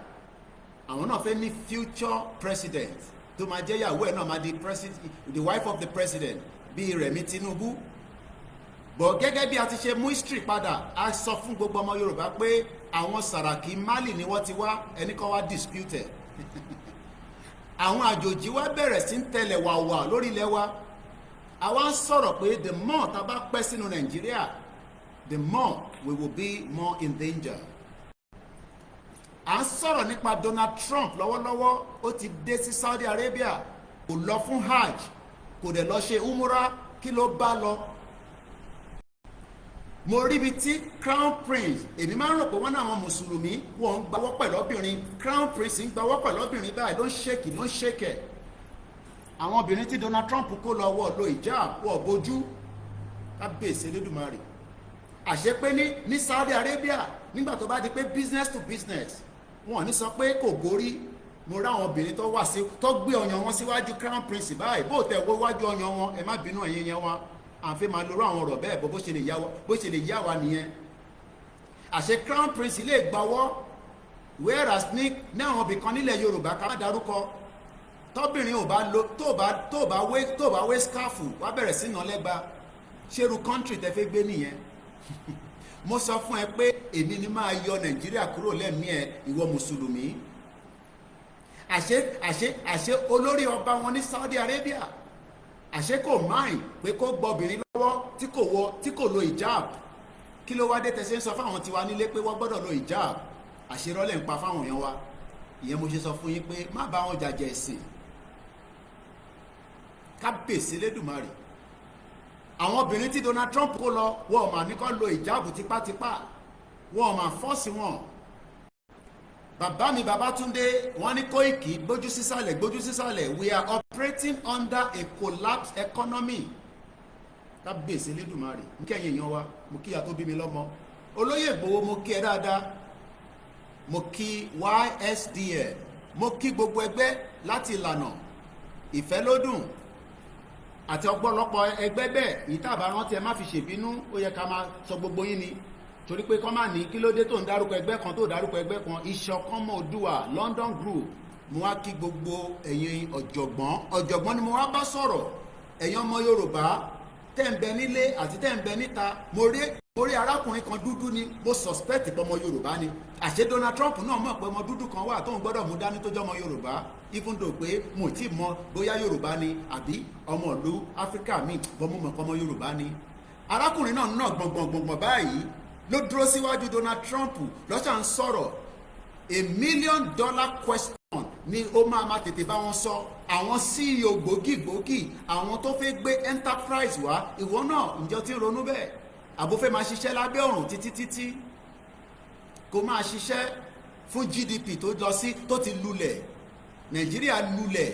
[SPEAKER 1] àwọn náà fẹ́ ní future president tó máa jẹ́ ìyàwó ẹ̀ náà máa di president, the wife of the president bíi Rẹ̀mí Tinubu. Bọ̀ gẹ́gẹ́ bí a ti ṣe mú history padà a sọ fún gbogbo ọmọ Yorùbá pé àwọn Saraki Mali ni wọ́n ti wá ẹni kan wá dispute. Àwọn àjòjì wa bẹ̀rẹ̀ sí ń tẹ̀lẹ̀ wàwà lórí ilẹ̀ wa. Àwa ń sọ̀rọ̀ pé the more tá a bá pẹ́ sínú Nàìjíríà the more we will be more in danger. À ń sọ̀rọ̀ nípa Donald Trump lọ́wọ́lọ́wọ́ ó ti dé sí Saudi Arabia kò lọ fún hajj kò dẹ̀ lọ ṣe umrah kí ló bá lọ. Mo rí ibi tí crown prince èmi máa ń rò pé wọ́n náà àwọn mùsùlùmí wọ́n ń gbawọ́ pẹ̀lú obìnrin crown prince ń gbawọ́ pẹ̀lú obìnrin báyìí ló ń ṣèkì. Àwọn obìnrin tí Donald Trump kó lọ wọ̀ lo hijab wọ̀ bójú kábíyèsí Elédùmarè. Àṣé pé ní Saudi Arabia nígbà tó bá di pé business to business wọn ní sọ pé kò gorí. Mo rí àwọn obìnrin tó wà sí tó gbé ọyàn wọn síwájú crown prince báyìí bó tẹ̀ wọ́ wájú ọyàn wọn ẹ má bínú ẹ̀yin yẹn wá àfi máa lóró àwọn ọ̀rọ̀ bẹ́ẹ̀ bó ṣe lè yá wa nìyẹn. Àṣé crown prince lè gbawọ́ whereas ní àwọn ibìkan nílẹ̀ Yorùbá ká má darúkọ tọ́bìnrin ò bá lo tó bá wé skáfù wá bẹ̀rẹ̀ sí náà lẹ́gba ṣerú country tẹ́ fẹ́ gbé nìyẹn. Mo sọ fún ẹ pé èmi ni máa yọ Nàìjíríà kúrò lẹ́mìí ẹ ìwọ mùsùlùmí. Àṣé olórí ọba wọn ní Saudi Arabia àṣé kò máìn pé kó gbọ́ obìnrin lọ́wọ́ tí kò lo hijab. Kí ló wá dé tẹ̀sí ń sọ fáwọn tiwa nílé pé wọ́n gbọ́dọ̀ lo hijab. Àṣerọ́lẹ̀ ń pa fáwọn èèyàn wa. Ìyẹn mo ṣe sọ fún yín pé má bá wọn jàjẹ́ ẹ̀sìn. Kábíyèsí Elédùmarè. Àwọn obìnrin tí Donald Trump kó lọ wọ́n mà ní kó lo hijab tipátipá wọ́n mà fọ́ọ̀sì wọn. Bàbá mi Babátúndé wọ́n ní Koiki gbójú sísàlẹ̀ we are operating under a collapsed economy. Kábíyèsí Elédùmarè mú kí ẹ̀yin èèyàn wa mo kí ìyá tó bí mi lọ́mọ Olóyè Ìgbòho mo kí ẹ dáadáa mo kí YSDL mo kí gbogbo ẹgbẹ́ láti ìlànà ìfẹ́lódùn àti ọ̀pọ̀lọpọ̀ ẹgbẹ́ bẹ́ẹ̀ yìí tàbá rántí ẹ má fi ṣèbínú ó yẹ ká máa sọ gbogbo yín ni torí pé kọ́ máa ní kí ló dé tó ń dárúkọ ẹgbẹ́ kan tó dárúkọ ẹgbẹ́ kan Ìṣọ̀kan Oòduà London Group mo wá kí gbogbo ẹ̀yin ọ̀jọ̀gbọ́n ni mo wá bá sọ̀rọ̀ ẹ̀yin ọmọ Yorùbá tẹ́ ń bẹ nílé àti tẹ́ ń bẹ níta mo rí arákùnrin kan dúdú ni mo suspect pé ọmọ Yorùbá ni. Àṣé Donald Trump náà mọ̀ pé ọmọ dúdú kan wà tóun gbọ́dọ̀ mú dání tó jẹ́ ọmọ Yorùbá even though pé mo ti mọ bóyá Yorùbá ni àbí ọmọ ìlú Áfíríkà míì bọ́ mo mọ̀ pé ọmọ Yorùbá ni. Arákùnrin náà gbọ̀ngbọ̀ngbọ̀ngbọ̀n báyìí ló dúró síwájú Donald Trump lọ́sà ń sọ̀rọ̀ $1 million question ni ó máa tètè bá wọn sọ. Àwọn CEO gbòógì àwọn tó fẹ́ gbé enterprise wá ìwọ náà ǹjọ́ tí ń ronú bẹ́ẹ̀ àbó fẹ́ máa ṣiṣẹ́ lábẹ́ ọ̀run títí kó máa ṣiṣẹ́ fún GDP tó lọ sí tó ti lulẹ̀. Nàìjíríà lulẹ̀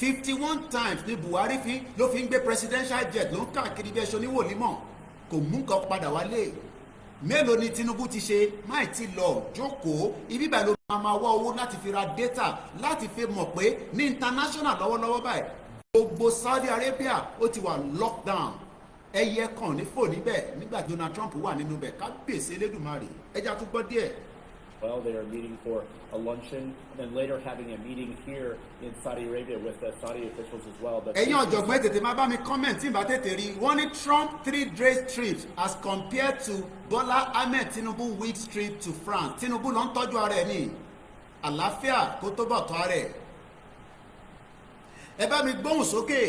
[SPEAKER 1] 51 times ní Buhari ló fi ń gbé presidential jet ló ń káàkiri bí ẹṣọ níwòlímọ̀ kò mú nǹkan padà wálé. Mélòó ni Tinubu ti ṣe máì ti lọ jókòó ibi báyìí ló máa wá owó láti fi ra data láti fi mọ̀ pé ní international lọ́wọ́lọ́wọ́ báyìí gbogbo Saudi Arabia ó ti wà lockdown ẹyẹ kan ní fò níbẹ̀ nígbà Donald Trump wà nínú bẹ̀ kábíyèsí Elédùmarè ẹja tún gbọ́ díẹ̀.
[SPEAKER 7] Well, they are meeting for a luncheon and then later having a meeting here in Saudi Arabia with the Saudi officials as well.
[SPEAKER 1] Ẹ̀yin ọ̀jọ̀gbọ́n tètè máa bá mi comment tí n bá tètè rí wọ́n ní Trump 3-day trips as compared to Bola Ahmed Tinubu week trip to France. Tinubu ló ń tọ́jú ara ẹ̀ ní àlàáfíà kó tó bọ̀ tọ́ ara ẹ̀. Ẹ bá mi gbóhùn sókè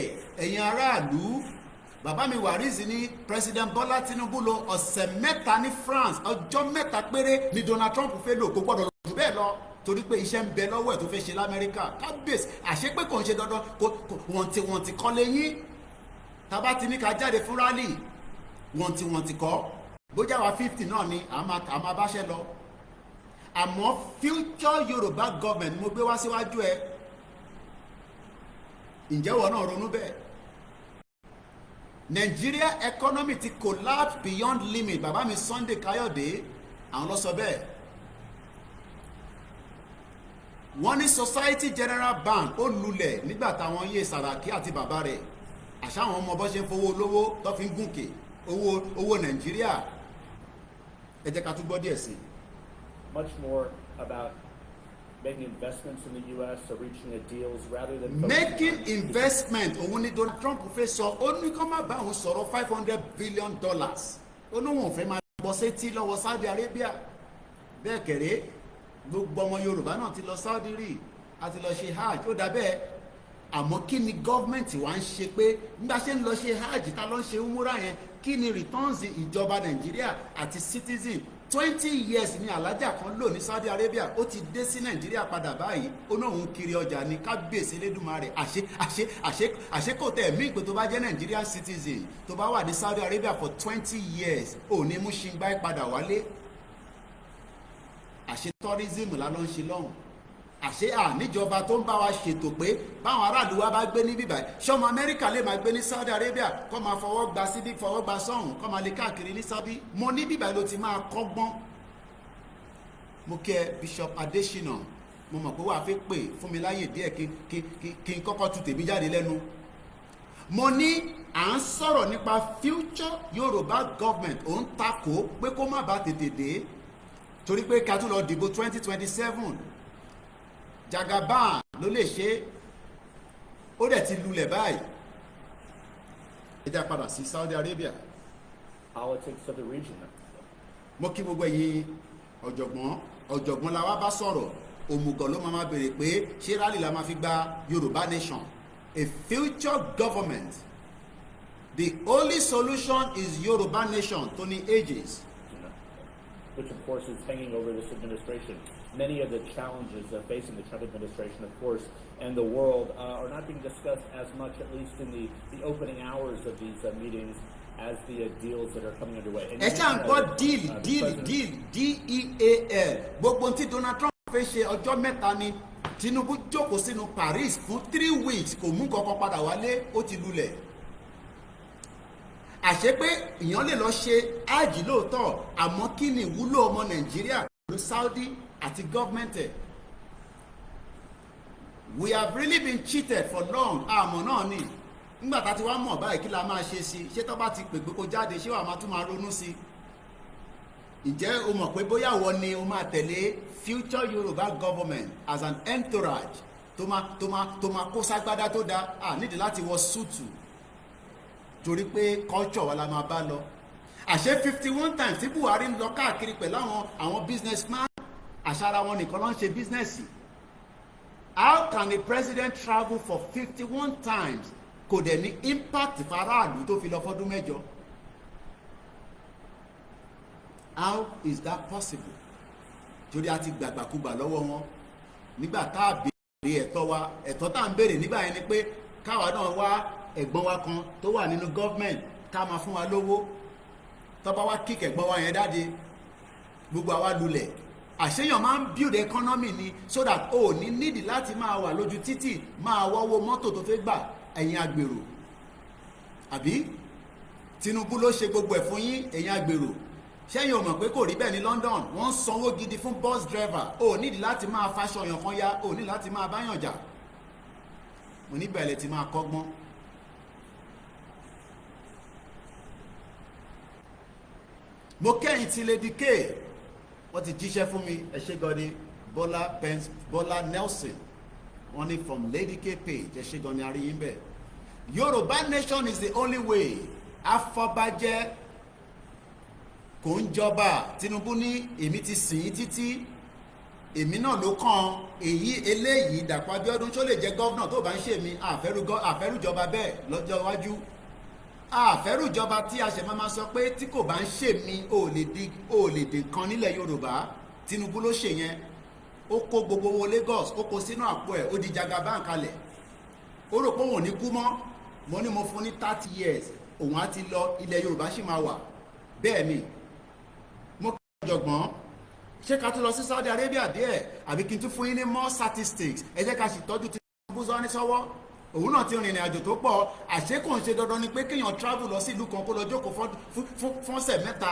[SPEAKER 1] ẹ̀yin aráàlú. Bàbá mi Wàrísì ní President Bola Tinubu lò ọ̀sẹ̀ mẹ́ta ní France ọjọ́ mẹ́ta péré ni Donald Trump fẹ́ lò kó gbọ́dọ̀ lọ jù bẹ́ẹ̀ lọ torí pé iṣẹ́ ń bẹ lọ́wọ́ ẹ̀ tó fẹ́ ṣe l'Amẹ́ríkà kábíyèsí àṣepé kò ń ṣe dandan wọ́n ti kọ́ lẹ́yìn tábà ti ní ká jáde fún rálì wọ́n ti kọ́ bójá wa 50 náà ni àmà báṣẹ́ lọ àmọ́ future Yorùbá government mo gbé wá síwájú ẹ ǹjẹ́ wọ́n náà ronú bẹ́ẹ̀. Nigeria economy ti collapse beyond limit bàbá mi Sunday Káyọ̀dé àwọn ló sọ bẹ́ẹ̀ wọ́n ní Society General Bank ó lulẹ̀ nígbà táwọn yé Sàràkí àti bàbá rẹ̀ àṣà àwọn ọmọ bọ́ ṣe ń fowó olówó tó fi ń gùnkè owó Nàìjíríà. Ẹ jẹ́ ká tún gbọ́ díẹ̀ sí.
[SPEAKER 7] Much more about making investments in the U.S. or reaching deals rather than
[SPEAKER 1] making investment. Òun ni Donald Trump fẹ́ sọ ó ní kó má bá òun sọ̀rọ̀ $500 billion ó ní wọn ò fẹ́ máa bọ́ sétí lọ́wọ́ Saudi Arabia. Bẹ́ẹ̀ kẹ̀rẹ́ gbogbo ọmọ Yorùbá náà ti lọ Saudi rí àti lọ ṣe hajj ó dà bẹ́ẹ̀ àmọ́ kí ni gọ́ọ̀mẹ̀ntì wa ń ṣe pé nígbà ṣe ń lọ ṣe hajj ta ló ń ṣe umura yẹn kí ni returns ìjọba Nàìjíríà àti citizen 20 years ni alájà kan lò ní Saudi Arabia ó ti dé sí Nàìjíríà padà báyìí ó náà ń kiri ọjà ní kábíyèsí Elédùmarè àṣé kò tẹ̀ mí pé tó bá jẹ́ Nigerian citizen tó bá wà ní Saudi Arabia for 20 years ò ní mú ṣingbá padà wálé. Àṣé tourism la ló ń ṣe lọ́hùn. Àṣé níjọba tó ń bá wa ṣètò pé báwọn aráàlú wa bá gbé ní bíbáyìí ṣọmọ Amẹ́ríkà lè máa gbé ní Saudi Arabia kó máa fọwọ́ gba síbí fọwọ́ gba sọ́hùn kó máa lè káàkiri ní Saudi. Mo ní bíbáyìí ló ti máa kọ́gbọ́n. Mo kẹ́ Bishop Adesina mo mọ̀ pé wàá fi pè fún mi láyè díẹ̀ kí n kọ́kọ́ tu tèmi jáde lẹ́nu. Mo ní à ń sọ̀rọ̀ nípa future Yorùbá government ò ń takò pé kó má bàa tètè dé torí pé ká tún lọ dìbò 2027 Jagaban ló lè ṣe ó dẹ̀ ti lulẹ̀ báyìí. Ẹ jẹ́ padà sí Saudi Arabia.
[SPEAKER 7] politics of the region.
[SPEAKER 1] Mo kí gbogbo ẹ̀yin ọ̀jọ̀gbọ́n la wá bá sọ̀rọ̀ òmùgọ̀ ló máa béèrè pé ṣé rálì la máa fi gba Yorùbá nation a future government. The only solution is Yorùbá nation tó ní ages.
[SPEAKER 7] Which of course is hanging over this administration. Many of the challenges facing the Trump administration, of course, and the world are not being discussed as much, at least in the opening hours of these meetings, as the deals that are coming underway.
[SPEAKER 1] Ẹ ṣáà ń gbọ́ deal DEAL gbogbo tí Donald Trump fẹ́ ṣe ọjọ́ mẹ́ta ni Tinubu jókòó sínú Paris fún 3 weeks kò mú kankan padà wálé ó ti lulẹ̀. Àṣé pé èèyàn lè lọ ṣe ájì lóòótọ́ àmọ́ kí ni ìwúlò ọmọ Nàìjíríà pẹ̀lú Saudi àti gọ́ọ̀mẹ̀ntì. We have really been cheated for long. Àmọ́ náà ni nígbà tá a ti wá mọ̀ báyìí kí la máa ṣe sí ṣé tó bá ti pè pé kó jáde ṣé wàá máa tún máa ronú sí. Ǹjẹ́ o mọ̀ pé bóyá wọ́n ni o máa tẹ̀lé future Yorùbá government as an entourage tó máa kó ságbádá tó dáa nídìí láti wọ súùtù torí pé culture wa la máa bá lọ. Àṣé 51 times tí Buhari ń lọ káàkiri pẹ̀lú àwọn businessman àṣàrà wọn nìkan ló ń ṣe business. How can a president travel for 51 times kò dẹ̀ ní impact faraàlú tó fi lọ fọ́dún mẹ́jọ? How is that possible? Torí a ti gbàgbàkúgbà lọ́wọ́ wọn nígbà tá a béèrè ẹ̀tọ́ wa ẹ̀tọ́ tá à ń béèrè nígbà yẹn ni pé káwa náà wá ẹ̀gbọ́n wa kan tó wà nínú government ká máa fún wa lówó tọ́ba wá kíkẹ́ ẹ̀gbọ́n wa yẹn dáde gbogbo àwa lulẹ̀. Àṣeyàn máa ń build economy ni so that o ní nídìí láti máa wà lójú títì máa wọ́wọ́ mọ́tò tó fẹ́ gbà ẹ̀yin agbèrò. Àbí Tinubu ló ṣe gbogbo ẹ̀ fún yín ẹ̀yin agbèrò. Ṣẹ́yìn ò mọ̀ pé kò rí bẹ́ẹ̀ ní London wọ́n ń sanwó gidi fún bus driver o nídìí láti máa faṣọyàn kan ya o nídìí láti máa báyàn jà. Mo ní bẹ̀rẹ̀ ti máa kọ́gbọ́n. Mo kẹ́yìn ti Lady K wọ́n ti jíṣẹ́ fún mi ẹ ṣé gan ni Bọ́lá Nelson wọ́n ní from Lady K page ẹ ṣé gan ni aríyìn bẹ́ẹ̀. Yorùbá nation is the only way. Afọbajẹ kò ń jọba. Tinubu ní èmi ti sìn ín títí èmi náà ló kàn eléyìí Dàpọ̀ Abíọ́dún ṣó lè jẹ́ gọ́vnà tó bá ń ṣe mí àfẹ́rùjọba bẹ́ẹ̀ lọ́jọ́ iwájú. Àfẹ́rùjọba tí a ṣe máa sọ pé tí kò bá ń ṣe mí ò lè dé kan nílẹ̀ Yorùbá. Tinubu ló ṣe yẹn ó kó gbogbo owó Lagos ó kó sínú àpò ẹ̀ ó di Jagaban kalẹ̀ ó rò pé òun ò ní kú mọ́. Mo ní mo fún ní 30 years òun á ti lọ ilẹ̀ Yorùbá sì máa wà. Bẹ́ẹ̀ ni mo kí ọ̀jọ̀gbọ́n ṣé ká tún lọ sí Saudi Arabia díẹ̀ àbí kí n tún fún yín ní more statistics ẹ jẹ́ ká sì tọ́jú Tinubu sọ ní sọ́wọ́. Òun náà ti rìnrìn àjò tó pọ̀ àṣé kò ń ṣe dandan ni pé kéèyàn travel lọ sí ìlú kan kó lọ jókòó fún ọ̀sẹ̀ mẹ́ta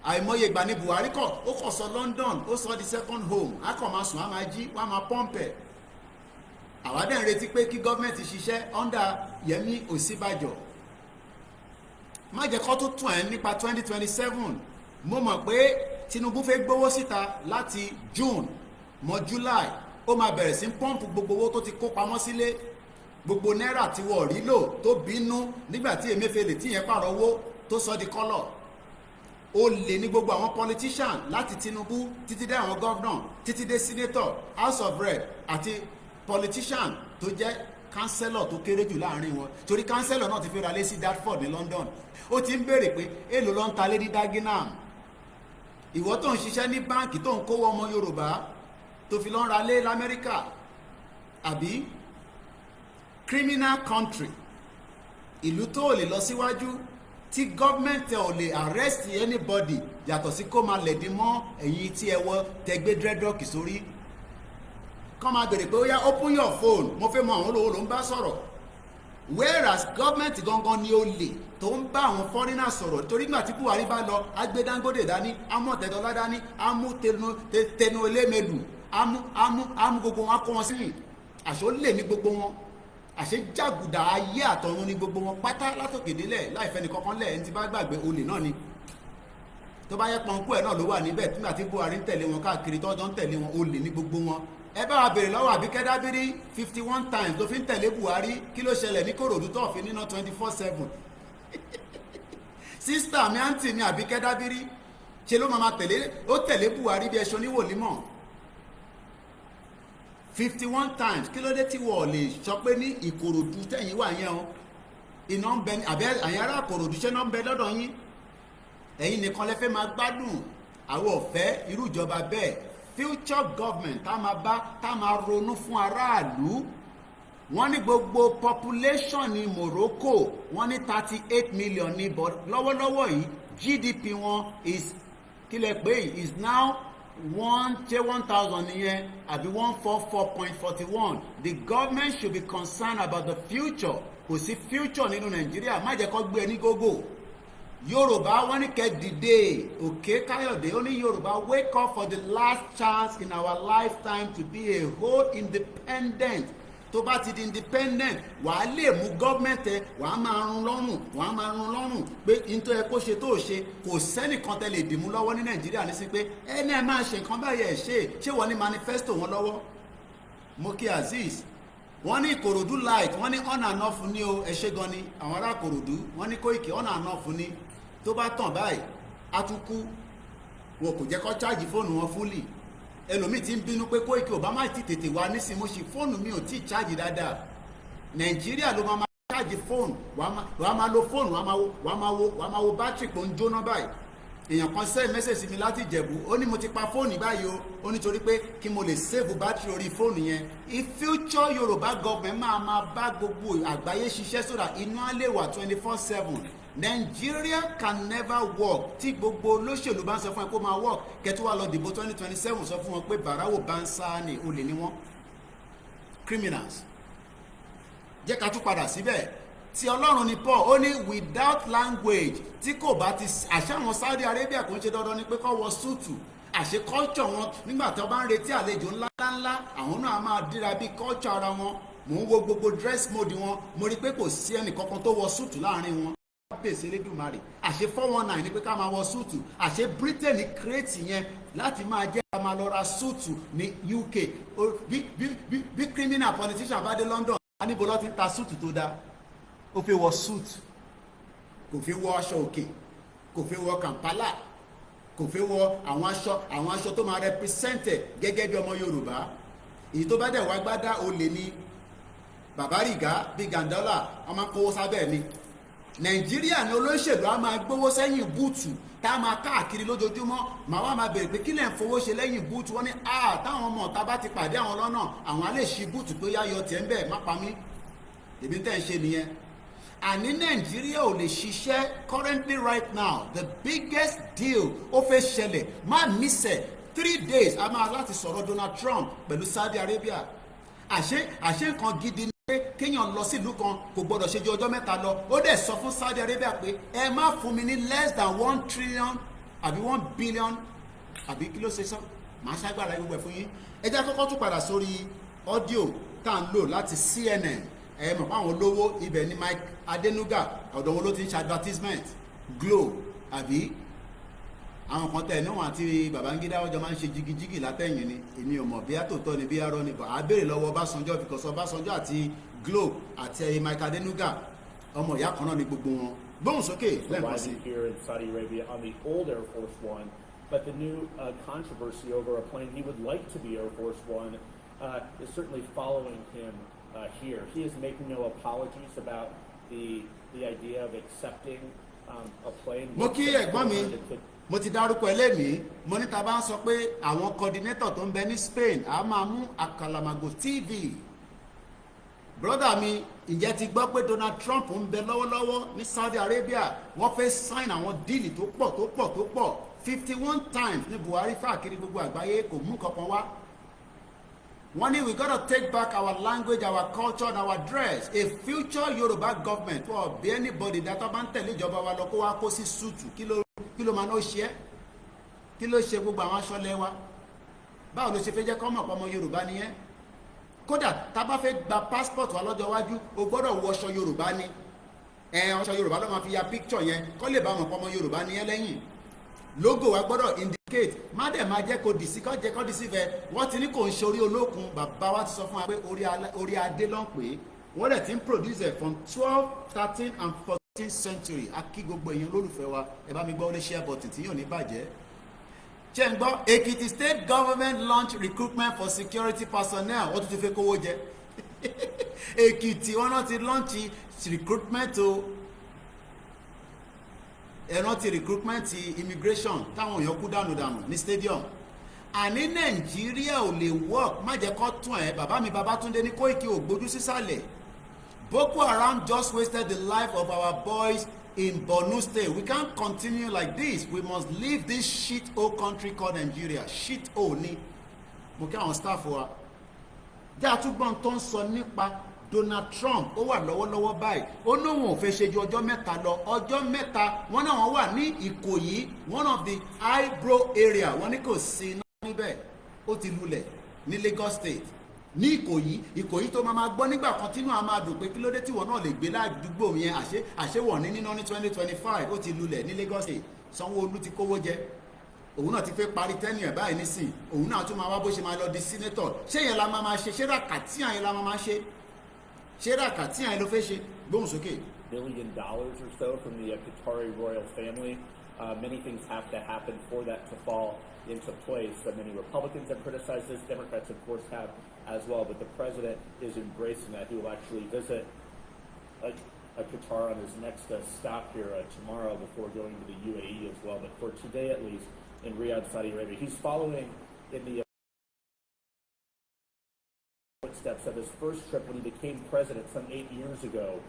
[SPEAKER 1] àìmọye ìgbà ní Buhari ó kọ̀ sọ London ó sọ di second home á kàn máa sùn á máa jí wọ́n á máa pọ́ǹpẹ̀. àwa dẹ̀ ń retí pé kí gọ́ọ̀mẹ̀ntì ṣiṣẹ́ under Yẹmí Ọ̀ṣínbàjò. má jẹ́ kó tó tún ẹ̀ nípa 2027 mo mọ̀ pé Tinubu fẹ́ gbówó síta láti June mọ́ July ó máa bẹ̀rẹ̀ sí pọ́ǹpù gbogbo owó tó ti kó pamọ́ sílé gbogbo náírà tí wọ́n rí lò tó bínú nígbà tí Emefiele tí yẹn pààrọ̀ owó tó sọ di kọ́lọ̀. ó lè ní gbogbo àwọn politician láti Tinubu títí dé àwọn governor títí dé senator house of rep àti politician tó jẹ́ councillor tó kéré jù láàrin wọn torí councillor náà ti fi ra lé sí Dartford ní London. ó ti ń béèrè pé èlò ló ń ta lé ní Dagenham. ìwọ tó ń ṣiṣẹ́ ní báǹkì tó ń kówó ọmọ Yorùbá tó fi lọ́n ra lé l'Amẹ́ríkà àbí criminal country ìlú tó lè lọ síwájú tí gọ́ọ̀mẹ̀ntì ò lè arrest anybody yàtọ̀ sí kó máa lẹ̀dí mọ́ ẹ̀yìn tí ẹ wọ tẹgbẹ́ dreadlock sórí kọ́ máa bèrè pé ó yá open your phone mo fẹ́ mọ àwọn olówó ló ń bá sọ̀rọ̀ whereas gọ́ọ̀mẹ̀ntì gangan ni ó lè tó ń bá àwọn foreigners sọ̀rọ̀ torí nígbà tí Buhari bá lọ á gbé Dangote dání á mú Ọ̀tẹ́dọ́lá dání á mú Tẹnu Elémèlú á mú gbogbo wọn á kó wọn sílẹ̀ àṣọ lè ní gbogbo wọn àṣẹ jàgùdà ayé àtọ̀run ní gbogbo wọn pátá látòkè délẹ̀ láìfẹ́ ní kankan lẹ̀ ẹni tí bá gbàgbé olè náà ni tó bá yẹ pọnkú ẹ̀ náà ló wà níbẹ̀ nígbà tí Buhari ń tẹ̀lé wọn káàkiri tọ́jọ́ ń tẹ̀lé wọn olè ní gbogbo wọn. ẹ bá wa béèrè lọ́wọ́ Àbíkẹ́ Dábírí 51 times ló fi ń tẹ̀lé Buhari kí ló ṣẹlẹ̀ ní Kòròdú tó fi níná 24/7 sísítà mi àǹtí mi Àbíkẹ́ Dábírí ṣe ló máa tẹ̀lé Buhari bí ẹṣọ níwòlímọ̀ 51 times kí ló dé tí wọ́n lè sọ pé ní Ìkòròdú tẹ̀yìn wà yẹn o iná ń bẹ àbẹ́ àyàn ará Ìkòròdú ṣẹ́ náà ń bẹ lọ́dọ̀ yín ẹ̀yin nìkan lẹ fẹ́ máa gbádùn àwọn ọ̀fẹ́ irú ìjọba bẹ́ẹ̀ future government tá máa ronú fún aráàlú. wọ́n ní gbogbo population ní Morocco wọ́n ní 38 million ní but lọ́wọ́lọ́wọ́ yìí GDP wọn is kílẹ̀ pé is now 1,000 nìyẹn àbí 144.41. The government should be concerned about the future. Kò sí future nínú Nàìjíríà má jẹ́ kó gbé ní gógó. Yorùbá wọ́n ní kẹ́ dìde Òkè Káyọ̀dé ó ní Yorùbá wake up for the last chance in our lifetime to be a whole independent. Tó bá ti di independent wàá lè mú gọ́ọ̀mẹ̀ntì wàá máa rún lọ́rùn pé nítorí ẹ kó ṣe tó ṣe kò sẹ́nìkan tẹ́ lè dìmú lọ́wọ́ ní Nàìjíríà ní sí pé ẹni ẹ máa ṣe nǹkan báyìí ẹ̀ ṣé wọ́n ní manifesto wọn lọ́wọ́. Moki Azeez wọ́n ní Ìkòròdú light wọ́n ní on and off ní o ẹ ṣe gan ni àwọn ará Ìkòròdú wọ́n ní Kóìkì on and off ní tó bá tàn báyìí á tún kú wọn kò jẹ́ kó chájì fóònù wọn fúlì ẹlòmíì ti ń bínú pé Kóìkì Obama ti tètè wá nísìnyí mo ṣe fóònù mi ò tí ì chájì dáadáa Nàìjíríà ló máa chájì fóònù wàá máa lo fóònù wàá máa wo bátìrì pò ń jóná báyìí èèyàn kan sẹ́yìn mẹ́sẹ̀sì mi láti Ìjẹ̀bú ó ní mo ti pa fóònù báyìí o ó nítorí pé kí mo lè save bátìrì orí fóònù yẹn in future Yorùbá government máa bá gbogbo àgbáyé ṣiṣẹ́ sódà iná á lè wà 24/7 Nigeria can never work tí gbogbo olóṣèlú bá ń sọ fún ẹ kó máa work kẹtù wà lọ dìbò 2027 sọ fún wọn pé bàráwò bá ń sá ní olè ní wọn criminals. jẹ́ ká tún padà síbẹ̀ tí Ọlọ́run ní Paul ó ní without language tí kò bá ti àṣà àwọn Saudi Arabia kò ń ṣe dandan ni pé kó wọ súùtù àṣẹ culture wọn nígbà tí wọ́n bá ń retí àlejò ńláńlá àwọn náà máa dira bí culture ara wọn mò ń wo gbogbo dress mode wọn mo rí pé kò sí ẹnì kankan tó wọ súùtù láàrin wọn pèsè Elédùmarè àṣẹ 419 ní pé ká máa wọ súùtù àṣẹ Britain kírètì yẹn láti máa jẹ́ ká máa lọ ra súùtù ní UK bí criminal politician bá dé London a níbo lọ́ ti ta súùtù tó dáa ó fi wọ súùtù kò fi wọ aṣọ òkè kò fi wọ Kampala kò fi wọ àwọn aṣọ tó máa represent gẹ́gẹ́ bí ọmọ Yorùbá èyí tó bá dẹ̀ wá gbádá olè ní Bàbá Rìgá bí Gàndọ́là ọmọ kówó sábẹ́ mi Nàìjíríà ni olóṣèlú á máa gbówó sẹ́yìn búùtù tá a máa káàkiri lójoojúmọ́ màá wá máa bèrè pé kí lẹ̀ ń fowó ṣe lẹ́yìn búùtù wọ́n ní táwọn ọmọ ọ̀tá bá ti pàdé àwọn lọ́nà àwọn á lè ṣí búùtù tó yá yọ tiẹ̀ ń bẹ̀ má pa mí èmi tẹ́ ń ṣe nìyẹn. àní Nàìjíríà ò lè ṣiṣẹ́ currently right now the biggest deal ó fẹ́ ṣẹlẹ̀ má mísẹ̀ 3 days a máa láti sọ̀rọ̀ Donald Trump pẹ̀lú Saudi Arabia àṣé nǹkan gidi ni pé kéèyàn lọ sílùú kan kò gbọdọ̀ ṣe ju ọjọ́ mẹ́ta lọ ó dẹ̀ sọ fún Saudi Arabia pé ẹ má fún mi ní less than 1 trillion àbí 1 billion àbí kí ló ṣe sọ màá ṣàgbára gbogbo ẹ̀ fún yín. ẹ jẹ́ kọ́kọ́ tún padà sórí ọ́díò tá à ń lò láti CNN. ẹ mọ̀ fáwọn olówó ibẹ̀ ni Mike Adenuga ọ̀dọ̀ wọn ló ti ń ṣe advertisement Glo àbí àwọn kan tẹ̀ níwọ̀n àti Babangida ọjọ́ máa ń ṣe jigijigi látẹ̀yìn ni èmi ò mọ̀ bí àtòtọ́ ni bí arọ́ ni bọ̀ á béèrè lọ́wọ́ Ọbásanjọ́ because Ọbásanjọ́ àti Glo àti Mike Adenuga ọmọ ìyá kan náà ni gbogbo wọn. Gbóhùn sókè lẹ́ẹ̀kan sí.
[SPEAKER 7] Here in Saudi Arabia on the old Air Force One, but the new controversy over a plane he would like to be Air Force One is certainly following him here. He is making no apologies about the idea of accepting a plane.
[SPEAKER 1] Mo kí ẹ̀gbọ́n mi mo ti dárúkọ ẹlẹ́mìí mo ní ta bá ń sọ pé àwọn coordinator tó ń bẹ ní Spain a máa mú Àkàlàmàgò TV. Brother mi ǹjẹ́ ti gbọ́ pé Donald Trump ń bẹ lọ́wọ́lọ́wọ́ ní Saudi Arabia wọ́n fẹ́ sign àwọn díìlì tó pọ̀ 51 times ní Buhari káàkiri gbogbo àgbáyé kò mú kankan wá. Wọ́n ní we gotta take back our language, our culture and our dress. A future Yoruba government wọ́n bí anybody dátọ́ bá ń tẹ̀lé ìjọba wa lọ kó wá kó sí súùtù kí ló máa náà ṣe é kí ló ṣe gbogbo àwọn aṣọ́lẹ̀ wa báwo ló ṣe fẹ́ jẹ́ kọ́ mọ̀ pọ́mọ Yorùbá nìyẹn. Kódà tá a bá fẹ́ gba passport wa lọ́jọ́ iwájú o gbọ́dọ̀ wọ aṣọ Yorùbá ni aṣọ Yorùbá ló máa fi ya picture yẹn kó lè bá wọn pọ́mọ Yorùbá nìyẹn lẹ́yìn. Logo wa gbọ́dọ̀ indicate má dẹ̀ máa jẹ́ kó dìsí kọ́ jẹ́ kó dìsí fẹ́ wọ́n ti ní kò ń ṣe orí olókun bàbá wa ti sọ fún wa pé orí adé ló ń pè é wọ́n dẹ̀ ti ń produce it from 12th 13th and 14th century a kí gbogbo èèyàn lólùfẹ́ wa ẹ bá mi gbọ́ lé share button tí yóò ní bàjẹ́. ṣé ń gbọ́ Èkìtì state government launch recruitment for security personnel wọ́n tún ti fẹ́ kówó jẹ Èkìtì wọn náà ti launch recruitment o ẹ̀rọ ti recruitment ti immigration táwọn èèyàn kú dànù ní stadium àní Nàìjíríà ò lè work má jẹ́ kó tún ẹ̀ bàbá mi Babátúndé ní Kóìkì ò gbójú sísàlẹ̀ Boko Haram just wasted the life of our boys in Borno State. We can't continue like this. We must leave this shit-hole country called Nigeria. Shit-hole ni mo kí àwọn staff wa jẹ́ àtúgbọ́n tó ń sọ nípa Donald Trump ó wà lọ́wọ́lọ́wọ́ báyìí ó lóun ò fẹ́ ṣe ju ọjọ́ mẹ́ta lọ ọjọ́ mẹ́ta wọ́n náà wọ́n wà ní Ìkòyí one of the eyebrow area wọ́n ní kò sí iná níbẹ̀ ó ti lulẹ̀ ní Lagos State ní Ìkòyí tó máa gbọ́ nígbà kan tínú a máa dùn pé kí ló dé tí wọ́n náà lè gbé ládùúgbò yẹn àṣewọ̀ ní níná ní 2025 ó ti lulẹ̀ ní Lagos State Sanwó-Olú ti kówó jẹ òun náà ti fẹ́ parí tẹ́nì ẹ̀ báyìí nísìn òun náà tún máa wá bó ṣe máa lọ di senator ṣé yẹn la máa ṣe ṣé ràkàtíyàn yẹn la máa ṣe ṣé ràkàtíyàn yẹn ló fẹ́ ṣe gbóhùn sókè.
[SPEAKER 7] $1 billion or so from the Qatari royal family. Many things have to happen for that to fall into place. Many Republicans have criticized this. Democrats, of course, have as well. But the president is embracing that. He will actually visit Qatar on his next stop here tomorrow before going to the UAE as well. But for today, at least, in Riyadh, Saudi Arabia, he's following in the footsteps of his first trip when he became president some 8 years ago.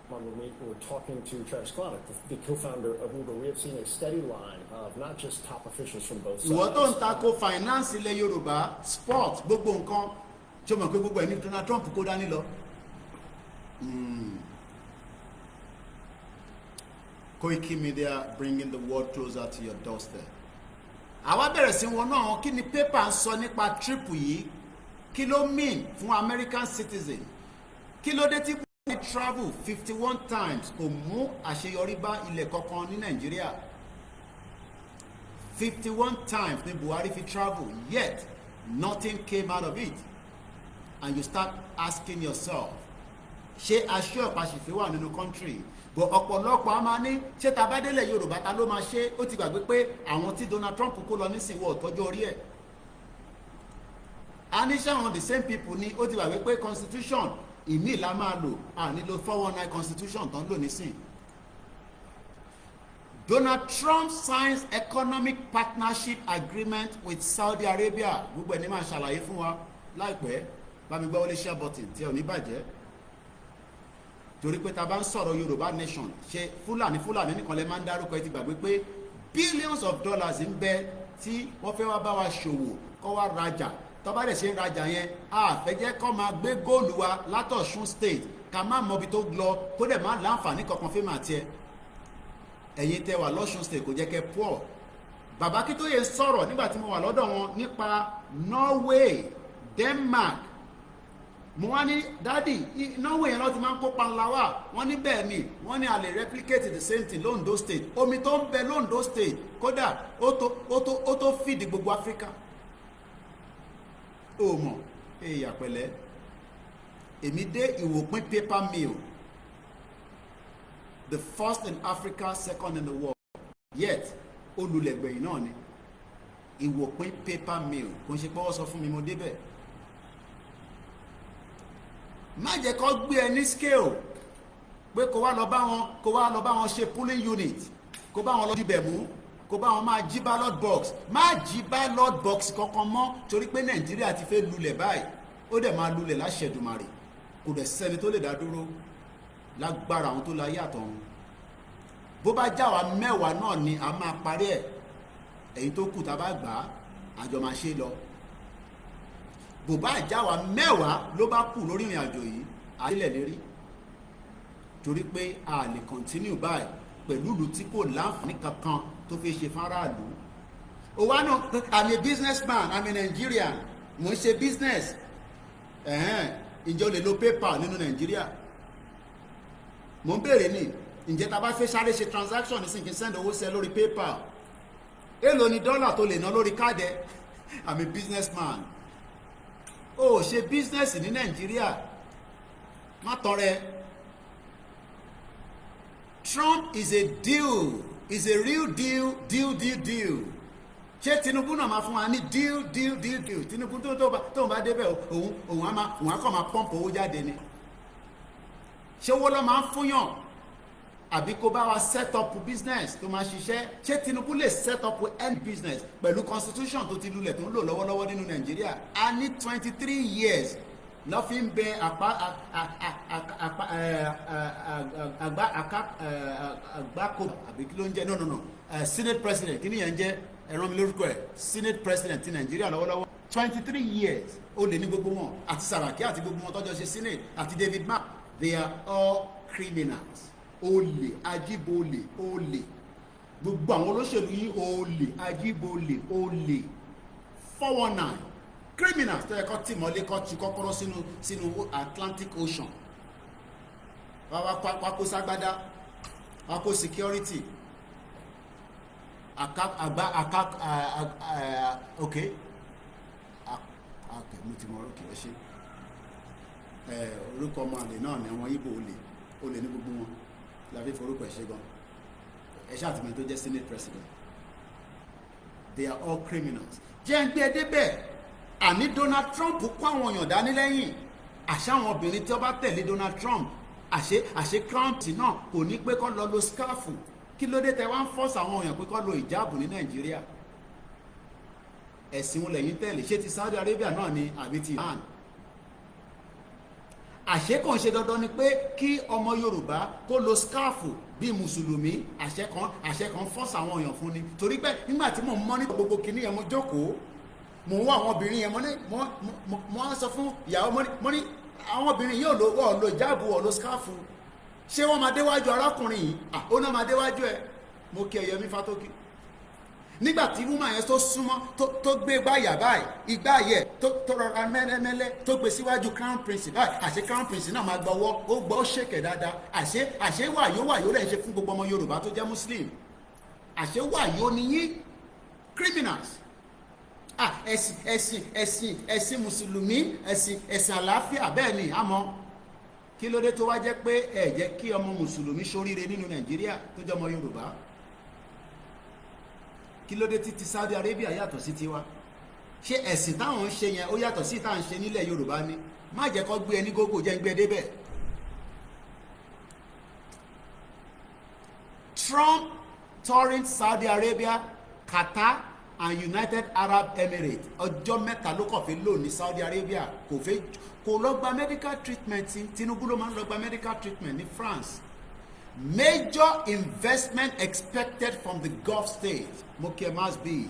[SPEAKER 8] When we were talking to Travis Kalanick, the co-founder of Uber, we have seen a steady line of not just top officials from both sides.
[SPEAKER 1] ìwọ tó ń tako finance ilẹ̀ Yorùbá sport gbogbo nǹkan tí o mọ̀ pé gbogbo ẹ̀ ní Donald Trump kó dání lọ. Koikimedia bringing the world closer to your doorstep. àwa bẹ̀rẹ̀ sí wọn náà kí ni pépà ń sọ nípa trip yìí kí ló mean fún American citizen kí ló dé tí Buhari travel 51 times kò mú àṣeyọrí bá ilẹ̀ kankan ní Nàìjíríà 51 times ní Buhari fi travel yet nothing came out of it and you start asking yourself ṣé aṣọ ìpàṣẹfẹ́ wà nínú country but ọ̀pọ̀lọpọ̀ a máa ní ṣé tabadélẹ̀ Yorùbá ta ló máa ṣe ó ti gbàgbé pé àwọn tí Donald Trump kó lọ nísìnyí ọ̀tọ́jú orí ẹ̀ a ní ṣáwọn the same people ní ó ti gbàgbé pé constitution ìmí la máa lò à nílò 419 constitution tó ń lò nísìn. Donald Trump signs economic partnership agreement with Saudi Arabia gbogbo ẹni máa ṣàlàyé fún wa láìpẹ́ bá mi gbọ́ wọlé share button tí ò ní bàjẹ́ torí pé ta bá ń sọ̀rọ̀ Yorùbá nation ṣe Fúlàní nìkan lè máa ń dárúkọ ẹ ti gbàgbé pé billions of dollars ń bẹ tí wọ́n fẹ́ wá bá wa ṣòwò kọ́ wá rajà tọ́ba dẹ̀ ṣe ń rajà yẹn a fẹ́ jẹ́ kó máa gbé góòlù wa látọ̀ṣun state ká má mọbi tó lọ kó dẹ̀ má láǹfààní kankan fẹ́ máa tiẹ̀ ẹ̀yin tẹ́ wà lọ́ṣun state kò jẹ́ kẹ́ poor. Bàbá Akíntóyè sọ̀rọ̀ nígbà tí mo wà lọ́dọ̀ wọn nípa Norway, Denmark. Mo wá ní dádì Norway yẹn lọ́ ti máa ń kópa ńlá wà. Wọ́n ní bẹ́ẹ̀ ni wọ́n ní a lè replicate the same thing l'Ondo state. Omi tó ń bẹ l'Ondo state kódà ó tó fìdí gbogbo Áfíríkà. Ó mọ̀ èèyàn pẹ̀lẹ́ èmi dé Ìwòpin paper mill, the first in Africa, second in the world, yet olùlẹ̀gbẹ̀yìn náà ni Ìwòpin paper mill. Kò ń ṣe pé wọ́n sọ fún mi mo débẹ̀. Má jẹ́ kó gbé ẹ ní scale pé kó wá lọ bá wọn ṣe polling unit, kó bá wọn lọ dibẹ̀ mú, kó bá wọn máa jí ballot box. Má jí ballot box kankan mọ́ torí pé Nàìjíríà ti fẹ́ lulẹ̀ báyìí, ó dẹ̀ máa lulẹ̀ láṣẹ Èdùmàrè, kò dẹ̀ sẹ́ni tó lè dá dúró lágbára àwọn tó láyé àtọ̀run. Bó bá já wa mẹ́wàá náà ni a máa parí ẹ̀, èyí tó kù tá a bá gbà á àjọ máa ṣe lọ. Bó bá já wa mẹ́wàá ló bá kù lórí ìrìn àjò yìí àdílẹ̀ lérí, torí pé a lè continue báyìí pẹ̀lú ìlú tí kò láǹfààní kankan tó fi ṣe fáráàlú. Ó wá náà I'm a businessman, I'm a Nigerian, mo ń ṣe business. Ǹjẹ́ o lè lo PayPal nínú Nàìjíríà? Mo ń béèrè ní ǹjẹ́ ta bá fẹ́ sáré ṣe transaction nísìnyí kí n send owó sí ẹ lórí PayPal, èló ni dọ́là tó lè ná lórí káàdì ẹ? I'm a businessman. O ṣe business ní Nàìjíríà, má tọrẹ. Trump is a deal, is a real deal. Ṣé Tinubu náà máa fún wa ní deal? Tinubu tó ń bá débẹ̀ òun á kàn máa pọ́ǹpù owó jáde ni. Ṣé owó ló máa ń fúnyàn? Àbí kó bá wa set up business tó máa ṣiṣẹ́? Ṣé Tinubu lè set up end business pẹ̀lú constitution tó ti lulẹ̀ tó ń lò lọ́wọ́lọ́wọ́ nínú Nàìjíríà? A ní 23 years lọ́ fi ń bẹ àgbákò àbí kí ló ń jẹ́ no Senate president kí ni yẹn ń jẹ́ ẹ̀rọ mi lórúkọ ẹ̀ Senate president ti Nàìjíríà lọ́wọ́lọ́wọ́ 23 years ó lè ní gbogbo wọn àti Saraki àti gbogbo wọn tọ́jọ́ ṣe Senate àti David Mark, they are all criminals. Olè, ajíbolè, olè, gbogbo àwọn olóṣèlú yìí olè, ajíbolè, olè, 419 criminals tó yẹ kó tì mọ́lé kó ti kọ́kọ́rọ́ sínú Atlantic Ocean. Wá kó ságbádá, wá kó security, okay, mo ti mọ̀ okay ẹ ṣe orúkọ ọmọ àlè náà ni àwọn Ìgbò olè ní gbogbo wọn láfi forúkọ ẹ̀ṣẹ́ gan ẹ̀ṣẹ́ àtìmọ̀ tó jẹ́ Senate president. They are all criminals. Jẹ́ ń gbé débẹ̀ àní Donald Trump kó àwọn èèyàn dání lẹ́yìn. Àṣé àwọn obìnrin tí wọ́n bá tẹ̀lé Donald Trump àṣé Trump náà kò ní pé kó lọ lo scarf. Kí ló dé tẹ wá ń fọ́ọ̀sì àwọn èèyàn pé kó lo ìjáàbù ní Nàìjíríà? Ẹ̀sìn wọn lẹ́yìn tẹ̀lé, ṣé ti Saudi Arabia náà ni àbí ti Iran? Àṣé kò ń ṣe dandan ni pé kí ọmọ Yorùbá kó lo skáàfù bíi mùsùlùmí, àṣẹ kan fọ́ọ̀sì àwọn èèyàn fún ni. Torí pé nígbà tí mò ń mọ́ ní gbogbo kìíní yẹn mo jókòó mò ń wá àwọn obìnrin yẹn mo á sọ fún ìyàwó mo ní àwọn obìnrin yóò lo ìjáàbù ọ̀ lo skáàfù, ṣé wọ́n máa déwájú arákùnrin yìí? Ó náà máa déwájú ẹ̀. Mo kí Yẹmí Fátókì nígbà tí woman yẹn tó súnmọ́ tó gbé gbáyà báyìí igbá yẹ tó rọra mẹ́lẹ́mẹ́lẹ́ tó gbé síwájú crown prince báyìí, àṣé crown prince náà máa gbọ́wọ́ ó gbọ́ ṣèkè dáadáa. àṣé wàyó lẹ̀ ń ṣe fún gbogbo ọmọ Yorùbá tó jẹ́ muslim. Àṣé wàyó ni yín criminals. Ẹ̀sìn mùsùlùmí ẹ̀sìn àlàáfíà bẹ́ẹ̀ ni àmọ́ kí ló dé tó wá jẹ́ pé ẹ jẹ́ kí ọmọ mùsùlùmí ṣoríire nínú Nàìjíríà tó jẹ́ ọmọ Yorùbá? Kí ló dé tí Saudi Arabia yàtọ̀ sí tiwa? Ṣé ẹ̀sìn táwọn ń ṣe yẹn ó yàtọ̀ sí táwọn ń ṣe nílẹ̀ Yorùbá ni? Má jẹ́ kó gbé ẹni gógó jẹ́ ń gbé débẹ̀. Trump touring Saudi Arabia, Qatar and United Arab Emirates. Ọjọ́ mẹ́ta ló kàn fi lò ní Saudi Arabia. Kò lọ gba medical treatment. Tinubu ló máa ń lọ gba medical treatment ní France. Major investment expected from the Gulf states. Moke must be.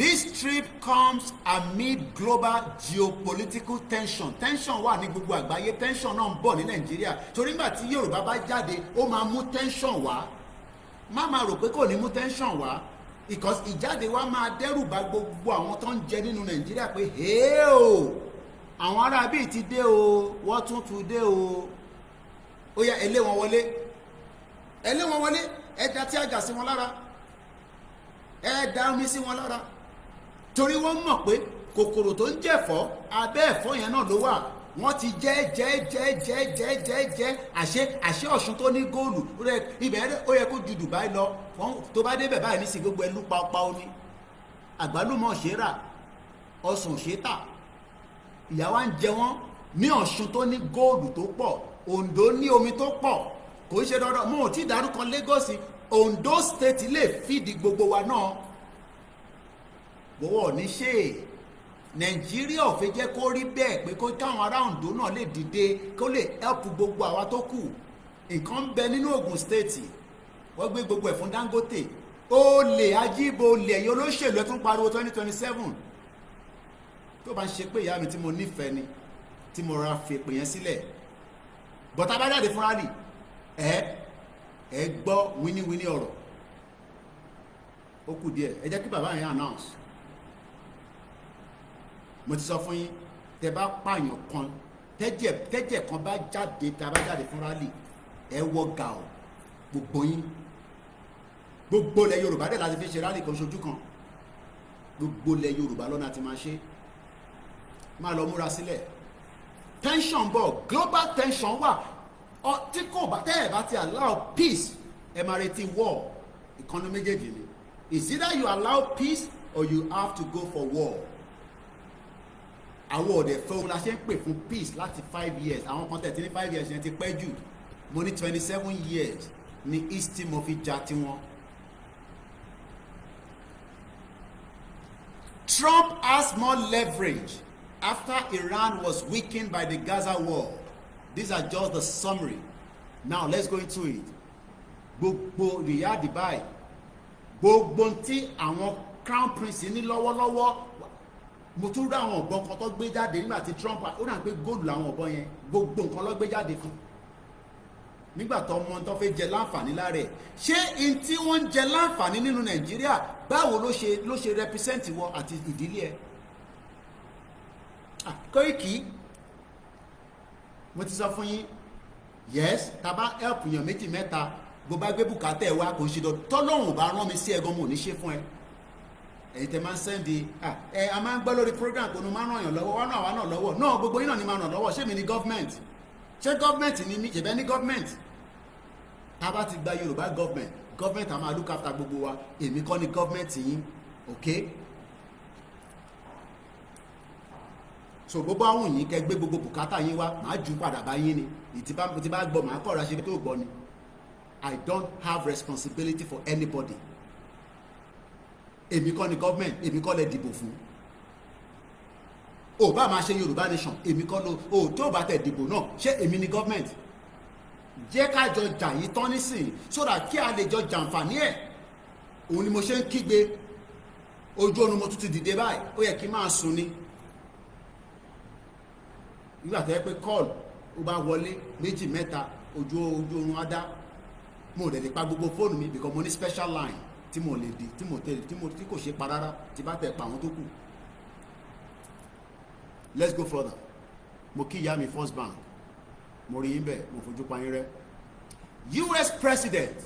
[SPEAKER 1] This trip comes amid global geopolitical tension. Tension wà ní gbogbo àgbáyé, tension náà ń bọ̀ ní Nàìjíríà. Torí nígbà tí Yorùbá bá jáde, ó máa mú tension wá. Má máa rò pé kò ní mú tension wá. Because ìjáde wa máa dẹ́rù bà gbogbo àwọn tó ń jẹ nínú Nàìjíríà pé hey o, àwọn ará bíi ti dé o, wọ́n tún dé o. Ó yá, ẹ lé wọn wọlé. Ẹ lé wọn wọlé, ẹ dá tí àjà sí wọn lára. Ẹ dá omi sí wọn lára. Torí wọ́n mọ̀ pé kòkòrò tó ń jẹ̀fọ́ abẹ́ ẹ̀fọ́ yẹn náà ló wà. Wọ́n ti jẹ́ àṣẹ Ọ̀ṣun tó ní góòlù ibẹ̀ ó yẹ kó ju Dubai lọ. Tó bá débẹ̀ báyìí nísìnyí gbogbo ẹlú pàápàá ní àgbálùmọ̀ ṣe rà, ọsàn ṣe tà. Ìyà wa ń jẹ wọ́n ní Ọ̀ṣun tó ní góòlù tó pọ̀, Ondo ní omi tó pọ̀. Kò ń ṣe dandan, mo ò tí dárúkọ Lagos, Ondo state lè fìdí gbogbo wa náà. Gbowó ní ṣe Nàìjíríà ò fẹ́ jẹ́ kó rí bẹ́ẹ̀ pé kó káwọn ará Ondo náà lè dìde kó lè help gbogbo àwa tó kù. Nǹkan ń bẹ nínú Ogun state, wọ́n gbé gbogbo ẹ̀ fún Dangote. Olè ajíbo olè ẹ̀yin olóṣèlú ẹ̀ tún pariwo 2027. Tó bá ń ṣe pé ìyá mi tí mo nífẹ̀ẹ́ ni tí mo ra fèpè yẹn sílẹ̀, bọ̀tá bá jáde fúnra rí ẹ gbọ́ wíníwíní ọ̀rọ̀. Ó kù díẹ̀, ẹ jẹ́ kí bàbá yẹn announce. Mo ti sọ fún yín, tẹ bá pààyàn kan tẹ́jẹ̀ kan bá jáde, tá a bá jáde fún rally, ẹ wọ gà ọ́ gbogbo yín. Gbogbo ilẹ̀ Yorùbá dẹ̀ láti fi ṣe rally kan ṣojú kan. Gbogbo ilẹ̀ Yorùbá lọ́nà ti máa ṣe. Máa lọ múra sílẹ̀. Tension bọ̀, global tension wà. Tí kò bá tẹ́ ẹ̀ bá ti allow peace, ẹ máa retí war. Ìkànnì méjèèjì ni. It's either you allow peace or you have to go for war. Àwọn ọ̀dẹ̀ fẹ́ la ṣe ń pè fún peace láti 5 years. Àwọn kan tẹ̀ tí ní 5 years yẹn ti pẹ́ jù. Mo ní 27 years ní East Timor fi já tiwọn. Trump has more leverage after Iran was weakened by the Gaza war. These are just the summary. Now let's go into it. Gbogbo Riyadh Dubai, gbogbo tí àwọn crown prince ní lọ́wọ́lọ́wọ́, mo tún rí àwọn ọ̀bọ̀n kan tó gbé jáde nígbà tí Trump ó dà pé góòlù làwọn ọ̀bọ̀n yẹn, gbogbo nǹkan ló gbé jáde fún. Nígbà tó ọmọ tó fẹ́ jẹ láǹfààní lára ẹ̀, ṣé in tí wọ́n ń jẹ láǹfààní nínú Nàìjíríà báwo ló ṣe represent wọ àti ìdílé ẹ̀? Koiki, mo ti sọ fún yín, yes, tá bá help yàn méjì mẹ́ta, bó bá gbé bùkátà ẹ̀ wá kò ń ṣe dọ́dọ̀ tọ́lọ́run bá rán mi sí ẹ̀gan mo ò ní ṣe fún ẹ. Ẹ̀yin tẹ máa ń sẹ́ndì a máa ń gbọ́ lórí program kò ní máa ràn yàn lọ́wọ́, wọ́n náà wà náà lọ́wọ́ náà, gbogbo yín náà ni máa ràn lọ́wọ́. Ṣé mi ni government? Ṣé government ni mí? Ṣèbẹ́ ní government. Tá bá ti gba Yorùbá government a máa look after gbogbo wa. Èmi kọ́ ni government yín, okay? So gbogbo àwọn yìí kẹ́ gbé gbogbo bùkátà yín wá, màá jù padà bá yín ni. Tí bá gbọ́ màá kọ́ra ṣe tó gbọ́ ni. I don't have responsibility for anybody. Èmi kọ́ ni government, èmi kọ́ lẹ dìbò fún. Ó bá máa ṣe Yorùbá nation, èmi kọ́ ló tó bá tẹ̀ dìbò náà, ṣé èmi ni government? Jẹ́ ká jọ jà yìí tán nísìnyí so that kí a lè jọ jàǹfààní ẹ̀. Òun ni mo ṣe ń kígbe. Ojú oorun mo tún ti dìde báyìí, ó yẹ kí n máa sùn ni. Nígbà tó yẹ pé call ó bá wọlé méjì mẹ́ta, ojú oorun á dá. Mo ò lè pa gbogbo fóònù mi because mo ní special line tí mo lè di tí kò ṣe pa rárá tí bá tẹ̀ pa àwọn tó kù. Let's go further. Mo kí ìyá mi First Bank, mo rí yín bẹ́ẹ̀, mo fojú pa yín rẹ́. US President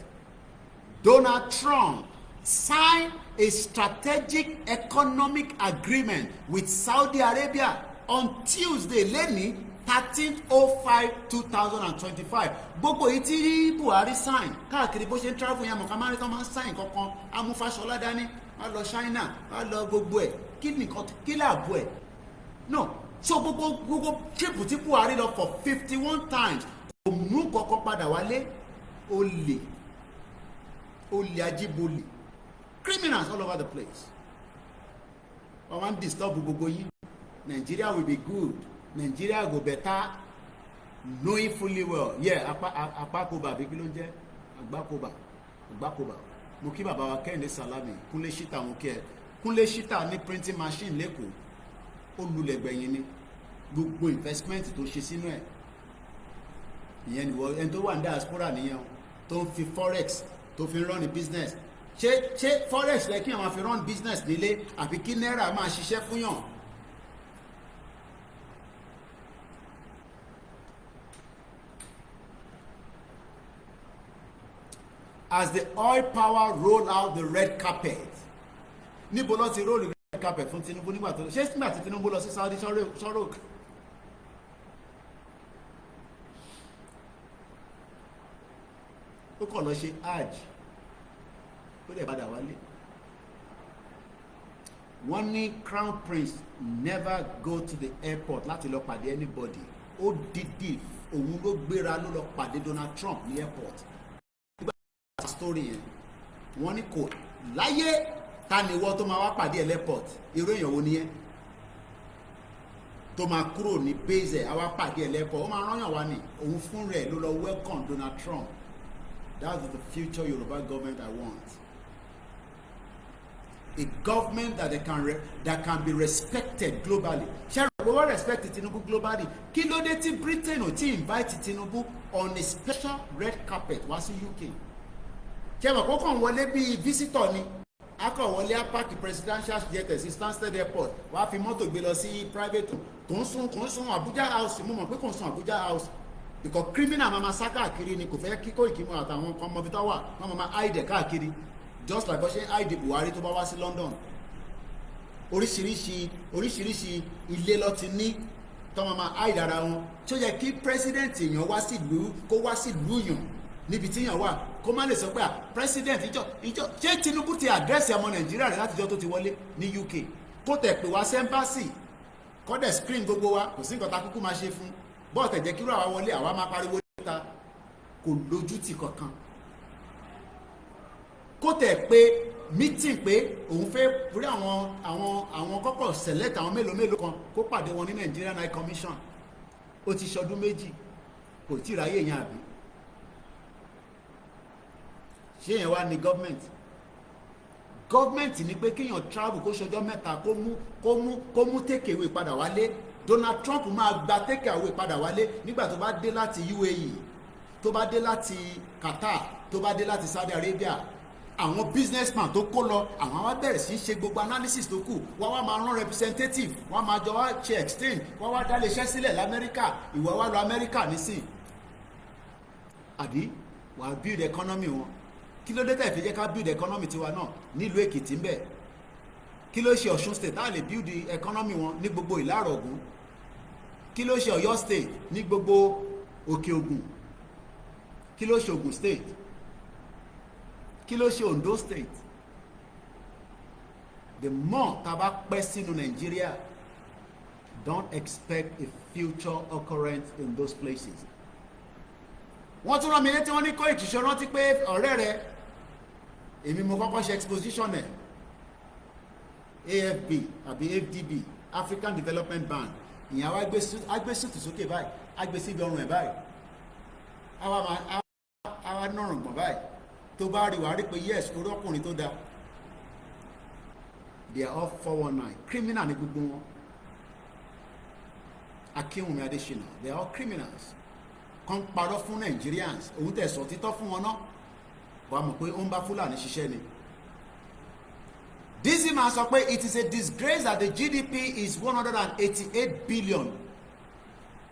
[SPEAKER 1] Donald Trump signed a strategic economic agreement with Saudi Arabia on Tuesday lẹ́ni 13/05/2025. Gbogbo yìí tí Buhari sign káàkiri bó ṣe ń travel yẹn mọ̀ ká máa rí tán máa ń sign kankan, amúfàṣọlá dání, wá lọ China, wá lọ gbogbo ẹ̀, kí làbọ̀ ẹ̀? No, so gbogbo trip tí Buhari lọ for 51 times kò mú kankan padà wálé. Olè ajíbolè, criminals all over the place. Wọ́n máa ń disturb gbogbo yín. Nigeria will be good. Nigeria go better, knowing fully well. Yeah, Apakoba àbí kí ló ń jẹ́? Agbakoba. Mo kí bàbá wa Kẹ́hìndé Salami, Kúnlé Ṣítà mo kí ẹ. Kúnlé Ṣítà ní printing machine lẹ́kọ̀ọ́ ó lulẹ̀ gbẹ̀yìn ni gbogbo investment tó ṣe sínú ẹ̀ ìyẹn ni wọ́n ẹni tó wà ní diaspora nìyẹn tó ń fi forex tó fi run business ṣé forex rẹ kí àwọn fi run business nílé àfi kí náírà máa ṣiṣẹ́ fún yàn. As the oil power roll out the red carpet níbo ló ti roll the red carpet fún Tinubu nígbà tó ṣé nígbà tí Tinubu lọ sí Saudi sọ̀rọ̀ ó kàn lọ ṣe hajj ó dẹ̀ padà wálé. Wọ́n ní crown prince never go to the airport láti lọ pàdé anybody ó dìdì òun ló gbéra ló lọ pàdé Donald Trump ní airport. Story yẹn wọ́n ní kò láyé ta ni ìwọ tó máa wá pàdé ẹ airport irú èèyàn wo ni ẹ tó máa kúrò ní base ẹ á wá pàdé ẹ airport ó máa rányàn wá ní òun fún rẹ̀ ló lọ welcome Donald Trump. That's the future Yoruba government I want. A government that can be respected globally. Ṣé we wọ́n respect Tinubu globally? Kí ló dé tí Britain ò tí invite Tinubu on a special red carpet wá sí UK? Ṣé mọ̀ kó kàn wọlé bíi visitor ni? A kàn wọlé á park presidential jet sí Stansted airport wàá fi mọ́tò gbé lọ sí private kò ń sún Abuja house mo mọ̀ pé kò ń sún Abuja house because criminal máa sá káàkiri ni kò fẹ́ kí Koiki mọ́ àtàwọn kan mọ́bí tó wà wọ́n máa hide káàkiri just like bó ṣe hide Buhari tó bá wá sí London oríṣiríṣi ilé ló ti ní tó máa hide ara wọn tó yẹ kí president èèyàn wá sí ìlú kó wá sí ìlú yàn níbi tí èèyàn wà kó má lè sọ pé president ìjọ ṣé Tinubu ti àdírẹ́sì ọmọ Nàìjíríà rẹ̀ látijọ́ tó ti wọlé ní UK kó tẹ̀ pé wá sí embassy kó dẹ̀ screen gbogbo wa kò sí nǹkan tá kúkú máa ṣe fún bọ́ọ̀tẹ̀ jẹ́ kí àwa wọlé àwa máa pariwo níta kò lójútì kankan kó tẹ̀ pé meeting pé òun fẹ́ rí àwọn kọ́kọ́ select àwọn mélòó kan kó pàdé wọn ní Nigerian High Commission ó ti ṣọdún méjì kò tí ì ráyè yẹn àbí ṣé yẹn wá ní government ní pé kéèyàn travel kó ṣọjọ́ mẹ́ta kó mú take away padà wálé. Donald Trump máa gba take away padà wálé nígbà tó bá dé láti UAE tó bá dé láti Qatar tó bá dé láti Saudi Arabia àwọn businessman tó kó lọ àwọn wá bẹ̀rẹ̀ sí ṣe gbogbo analysis tó kù wọ́n wá máa rán representative wọ́n máa jọ wá ṣe exchange wọ́n wá dá iléeṣẹ́ sílẹ̀ l'Amẹ́ríkà ìwọ wá lọ Amẹ́ríkà nísìn àbí wàá build economy wọn kí ló dé tẹ̀ fi jẹ́ ká build economy tiwa náà nílùú Èkìtì ń bẹ̀ kí ló ṣe Ọ̀ṣun state táà lè build economy wọn ní gbogbo Ìlárọ̀ Ògùn kí ló ṣe Ọ̀yọ́ state ní gbogbo Òkè Ògùn kí ló ṣe Ògùn state kí ló ṣe Ondo state. The more tá bá pẹ́ sínú Nàìjíríà don't expect a future occurrence in those places. Wọ́n tún rán mi létí wọ́n ní Koiki ṣe rántí pé ọ̀rẹ́ rẹ̀ èmi mo kọ́kọ́ ṣe exposition ẹ̀ AFB àbí FDB African Development Bank ìyẹn àwa gbé sùtù sókè báyìí á gbé síbi ọrùn ẹ̀ báyìí àwa nọ̀rùn gbọ̀n báyìí tó bá rí wàá rí pé yes orí ọkùnrin tó dáa they are all 419 criminal ní gbogbo wọn Akínwùmí Adésínà they are all criminals kan parọ́ fún Nigerians òun tẹ̀sọ̀ títọ́ fún wọn náà wàá mọ̀ pé ó ń bá Fúlàní ṣiṣẹ́ ni. This man sọ pé it is a disgrace that the GDP is 188 billion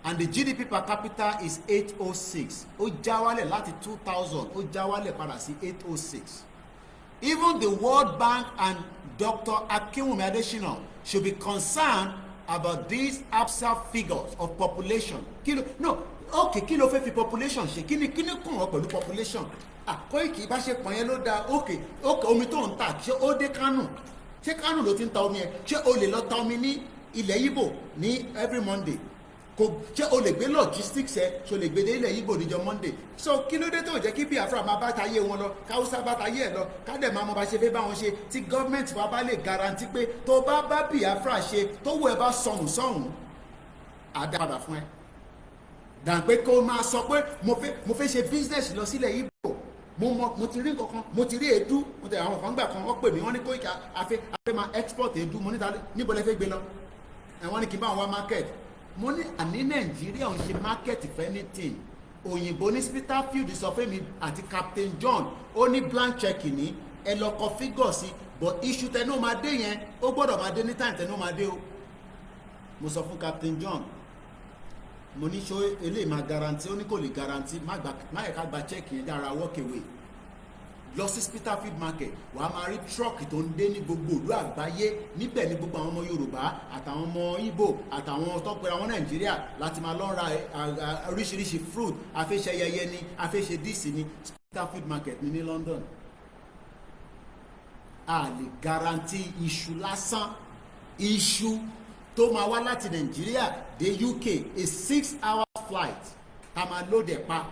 [SPEAKER 1] and the GDP per capita is 806 ó já wálẹ̀ láti 2000 ó já wálẹ̀ padà sí 806. Even the World Bank and Dr. Akínwùmí Adésínà should be concerned about these absurd figures of population. Kí ló fẹ́ fi population ṣe kí ni kùn ọ́ pẹ̀lú population. Koiki bá ṣe pọ̀ yẹn ló dáa okay omi tó ń ta ṣé ó dé Kánò ṣé Kánò ló ti ń ta omi ẹ ṣé o lè lọ ta omi ní ilẹ̀ Ìgbò ní every Monday ṣé o lè gbé logistics ẹ ṣé o lè gbé dé ilẹ̀ Ìgbò níjọ́ Monday so kí ló dé tó jẹ́ kí Biafra máa bá tayé wọn lọ káwúsá bá tayé ẹ lọ kádẹ̀ máa mọ bá ṣe fẹ́ bá wọn ṣe tí gọ́ọ̀mẹ̀ntì wa bá lè garanti pé tó bá Biafra ṣe tó wù ẹ bá sọnù sọ̀hún àdápadà fún ẹ dàn pé kó máa sọ pé mo fẹ́ ṣe business lọ sílẹ̀ Ìgbò mo ti rí nǹkan kan, mo ti rí èédú, mo ti àwọn kan gbà kan wọ́n pè mí wọ́n ní Koiki afẹ́ máa export èédú, mo níta níbo lẹ fẹ́ gbé lọ, wọ́n ní kí n bá wọn wá market, mo ní àní Nàìjíríà ò ń ṣe market for anything. Òyìnbó ní Spitalfield sọ fún mi àti Captain John ó ní blank check ní ẹ lọ kọ figure sí, but issue tẹnu máa dé yẹn ó gbọ́dọ̀ máa dé ní time tẹnu máa dé o. Mo sọ fún Captain John, mo ní ṣó eléyìí máa guarantee, ó ní kò lè guarantee, má yẹ ká gba check yẹn dára walk away lọ sí Spitalfield market, wàá máa rí truck tó ń dé ní gbogbo ìlú àgbáyé, níbẹ̀ ní gbogbo àwọn ọmọ Yorùbá àtàwọn ọmọ Igbo àtàwọn tó pera wọn Nàìjíríà láti máa lọ ra oríṣiríṣi fruit, afẹ́ṣẹ́ yẹyẹ ni, afẹ́ṣẹ́ díìsì ni, Spitalfield market ní London. A lè guarantee iṣu lásán, iṣu tó máa wá láti Nàìjíríà dé UK a 6-hour flight tá máa lóde pa,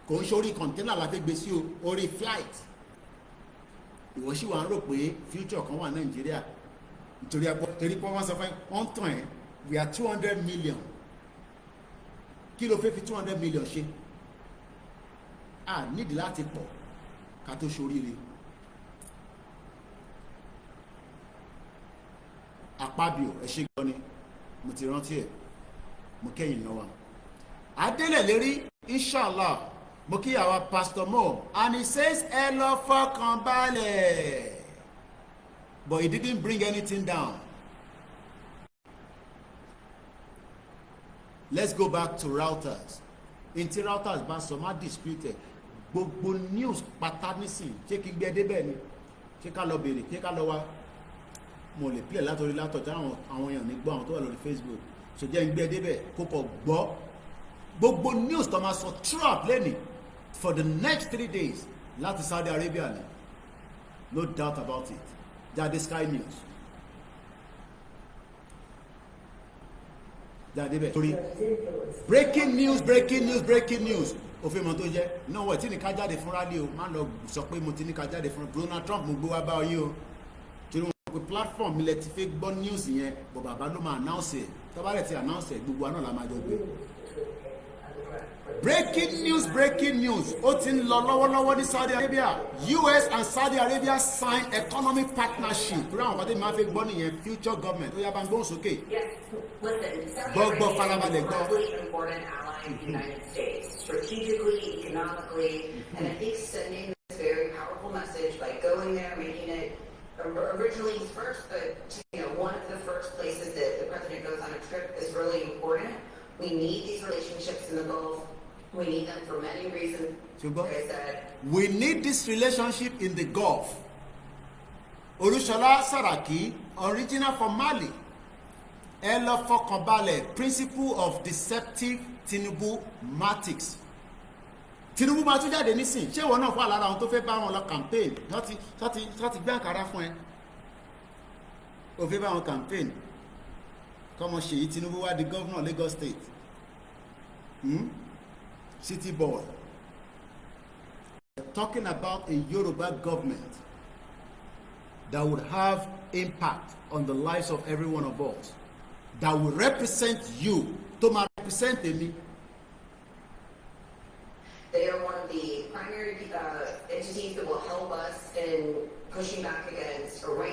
[SPEAKER 1] kò ń ṣe orí kọ̀ńténà la fẹ́ gbé sí o, orí flight. Ìwọ sì wà ń rò pé future kan wà Nàìjíríà nítorí torí pé wọ́n sọ fún wọ́n tàn ẹ́, we are 200 million. Kí ló fẹ́ fi 200 million ṣe? A nídìí láti pọ̀ ká tó ṣoríire. Àpábíò ẹ ṣé gan ni, mo ti rántí ẹ̀, mo kẹ́yìn náà wà. Adélẹ̀ lérí inshallah. Mo kí àwa Pastor Mo, and he says ẹ lọ fọkàn balẹ̀, but he didn't bring anything down. Let's go back to routers. Ntí routers bá sọ má dispute gbogbo news pátá nísìn, ṣé kí gbé débẹ̀ ni, ṣé ká lọ bèrè, ṣé ká lọ wá, mo lè play látọrí látọjá àwọn èèyàn ní gbọ́ àwọn tó wà lórí Facebook, so jẹ́ ń gbé débẹ̀ kó kọ gbọ́ gbogbo news tó máa sọ trap lẹ́nìí for the next 3 days láti Saudi Arabia ni, no doubt about it. Jáde Sky News, jáde bẹ́ẹ̀ torí breaking news òfin mọ̀ tó jẹ́ náà wọ̀ tí ní ká jáde fún rally o, má lọ sọ pé mo ti ní ká jáde fún Donald Trump mo gbé wá bá ọyí o, torí wọn pe platform mi lẹ ti fẹ́ gbọ́ news yẹn, bọ̀ bàbá ló máa announce ẹ̀, tọ́ba rẹ̀ ti announce ẹ̀ gbogbo àná la máa jọ gbé. Breaking news ó ti ń lọ lọ́wọ́lọ́wọ́ ní Saudi Arabia. US and Saudi Arabia sign economic partnership. Torí àwọn ọ̀pọ̀lọpọ̀ máa fi gbọ́ nìyẹn future government ó yá bá ń gbóhùn sókè. Gbọ́ farabalẹ̀ gbọ́.
[SPEAKER 9] United States, strategically, economically, and I think sending this very powerful message by going there, making it originally first, but one of the first places that the president goes on a trip is really important. We need these relationships in the Gulf. We need them for many reasons.
[SPEAKER 1] We need this relationship in the Gulf. Olúṣọlá Sàràkí, original from Mali. Ẹ lọ fọkàn balẹ̀, principle of deceptive Tinubu matics. Tinubu máa tún jáde nísìn, ṣé ìwọ náà wà lára àwọn tó fẹ́ bá wọn lọ campaign láti gbé àkàrà fún ẹ? Ó fẹ́ bá wọn campaign kọ́mọ Ṣèyí Tinubu wá di governor Lagos State. City boy. We're talking about a Yoruba government that would have impact on the lives of every one of us, that will represent you, to represent me.
[SPEAKER 9] They are one of the primary entities that will help us in pushing back against Iran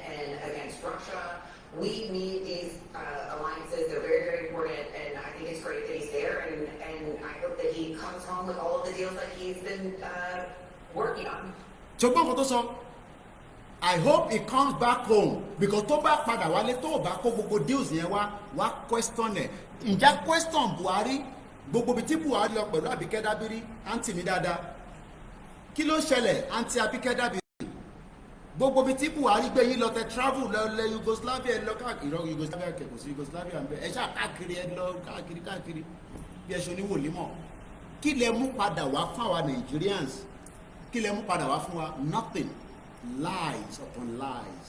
[SPEAKER 9] and against Russia. We need these alliances. They're very, very important, and I think it's great that he's there, and I hope that he comes home with all of the deals that he's been working on.
[SPEAKER 1] I hope he comes back home, because tó bá padà wálé tó bá kó gbogbo deals yẹn wá question ẹ̀. Ǹjẹ́ question Buhari gbogbo bí tí Buhari lọ pẹ̀lú Àbíkẹ́ Dábírí àǹtí mi dáadáa, kí ló ṣẹlẹ̀ àǹtí Àbíkẹ́ Dábírí? Gbogbo bí tí Buhari gbé yín lọ tẹ travel lọ Yugoslavia ẹ lọ káàkiri Yugoslavia kẹ kò sí Yugoslavia ń bẹ ẹ ṣáà káàkiri ẹ lọ káàkiri bí ẹ ṣe oníwòlímọ̀. Kí lẹ mú padà wá fún àwa Nigerians? Kí lẹ mú padà wá fún wa? Nothing. Lies upon lies.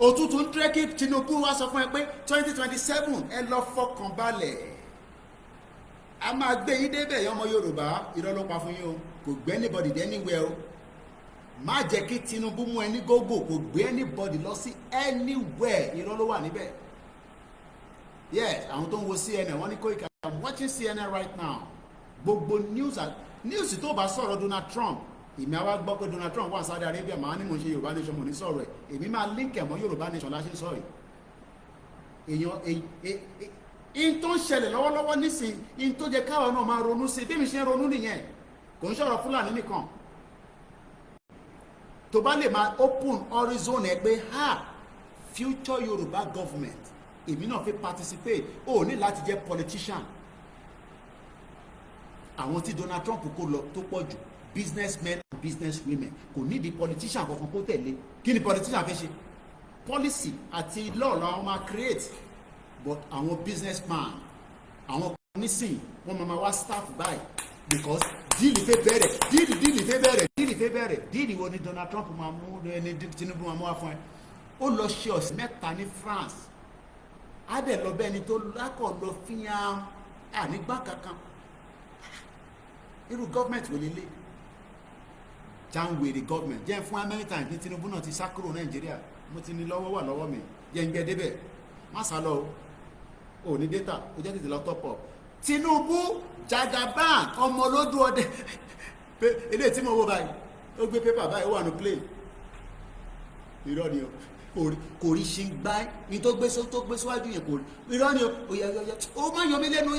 [SPEAKER 1] Òtútù ń tẹ́ kí Tinubu wá sọ fún ẹ pé 2027 ẹ lọ fọkàn balẹ̀, a máa gbé yín débẹ̀ yọmọ Yorùbá, irọ́ ló pa fún yín o, kò gbé anybody dé anywhere o. Má jẹ́ kí Tinubu mú ẹni gógó, kò gbé anybody lọ sí anywhere, irọ́ ló wà níbẹ̀. Yes, àwọn tó ń wo CNN wọ́n ní Koiki, I'm watching CNN right now. Gbogbo news news tó bá sọ̀rọ̀ Donald Trump èmi àwa gbọ́ pé Donald Trump wà Saudi Arabia màá ní mo ṣe Yorùbá nation mo ní sọ̀rọ̀ ẹ̀ èmi máa link ẹ̀ mọ́ Yorùbá nation láṣẹ sọ̀rọ̀ èèyàn in tó ń ṣẹlẹ̀ lọ́wọ́lọ́wọ́ nísìn in tó jẹ́ káwọn náà máa ronú sí bí mi ṣe ń ronú nìyẹn kò ń sọ̀rọ̀ Fúlàní nìkan tó bá lè máa open horizon ẹ pé future Yorùbá government èmi náà fi participate ó ní láti jẹ́ politician àwọn tí Donald Trump kó lọ tó pọ̀ jù businessmen and businesswomen kò ní di politician kankan kó tẹ̀lé kí ni politician fẹ́ ṣe policy àti law làwọn máa create but àwọn businessman àwọn nísìn wọn máa wá staff báyìí because díìlì fẹ́ bẹ̀rẹ̀ díìlì wo ni Donald Trump máa mú ẹni Tinubu máa mú wá fún ẹ ó lọ ṣe ọ̀sẹ̀ mẹ́ta ní France á dẹ̀ lọ bẹ́ẹ̀ ni tó lákọ̀ lọ fíyàn ànígbà kankan irú gọ́ọ̀mẹ̀ntì wò lélẹ̀ jáwèrè gọ́ọ̀mẹ̀ntì jẹ́ fún America ní Tinubu náà ti sá kúrò Nàìjíríà mo ti ní lọ́wọ́ wà lọ́wọ́ mi jẹ́ ń gbé débẹ̀ má sá lọ o ní data o jẹ́ tètè lọ tọ́pọ̀ Tinubu Jagaban ọmọ olódù ọdẹ ilé tí mo wo báyìí ó gbé pépà báyìí ó wà ní plane irọ́ ni o kò rí ṣe ń gbá ní tó gbé síwájú yẹn kò rí irọ́ ni o ó má yọ mí lẹ́nu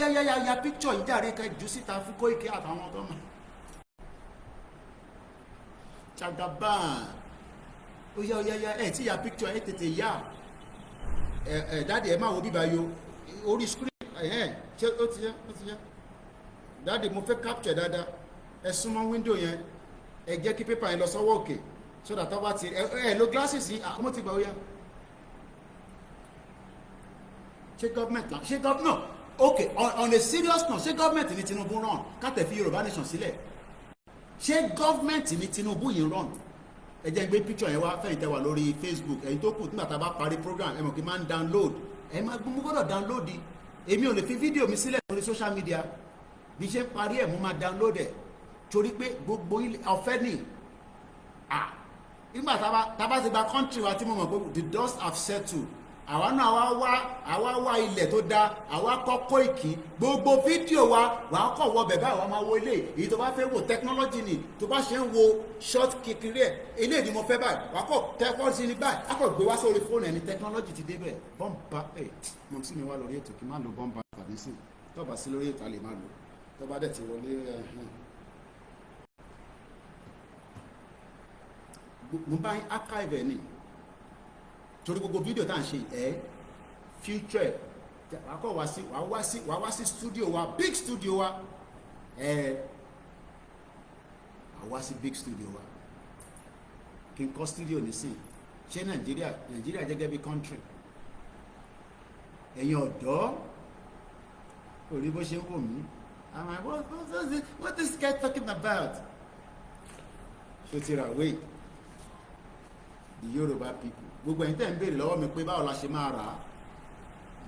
[SPEAKER 1] ya picture yìí jàre ká jù síta fún Koiki àtàwọn tó mọ̀ Jagaban ó yá ẹ̀ tí ya picture ẹ̀ tètè yá dáàdì ẹ máa wo bíbá yo orí screen ṣé ó ti yá dáàdì mo fẹ́ capture dáadáa ẹ súnmọ́ window yẹn ẹ jẹ́ kí pépà yẹn lọ sọ́wọ́ òkè so that tọ́wọ́ ti ẹ lo glasses yìí àkómọ́ ti gbà ó yá ṣé government no okay on a serious note ṣé government ní Tinubu run kátẹ̀ fi Yorùbá nation sílẹ̀ ṣé government ní Tinubu yìí run ẹ jẹ́ gbé picture yẹn wá fẹ́yìn tẹ́ wà lórí Facebook ẹ̀yin tó kù nígbà tá a bá parí program ẹ mọ̀ kí n máa ń download ẹ máa gbọ́ mo gbọ́dọ̀ download di èmi ò lè fi fídíò mi sílẹ̀ lórí social media bí ṣe ń parí ẹ̀ mo máa download ẹ̀ torí pé gbogbo ọ̀fẹ́ ni nígbà tá a bá ti gba country wa tí mo mọ̀ pé the dust have settled àwa náà àwa wá ilẹ̀ tó dáa àwa kọ́ Koiki gbogbo fídíò wa wàá kọ̀ wọ bẹ̀bẹ̀ àwa máa wo ilé èyí tó bá fẹ́ wo technology ni tó bá ṣe ń wo short kékeré ẹ̀ ilé ni mo fẹ́ báyìí wàá kọ̀ technology ní báyìí a kọ̀ gbé wá sórí fóònù ẹni technology ti débẹ̀ bọ́ǹbà mo sì mi wá lórí ètò kí n má lo bọ́ǹbà tàbí sí tó bá sí lórí ètò a lè má lo tó bá dẹ̀ ti wọlé mo bá yín archive ẹ̀ ni torí gbogbo fídíò tá à ń ṣe future wàá wá sí studio wa big studio wa wá sí big studio wa kí n kọ́ studio nísìn ṣé Nàìjíríà gẹ́gẹ́ bí country ẹ̀yin ọ̀dọ́ orí bó ṣe ń wò mí I'm like what this guy talking about ṣó ti rà wait the Yoruba people gbogbo ẹ̀yin tẹ́ ń béèrè lọ́wọ́ mi pé báwo la ṣe máa rà á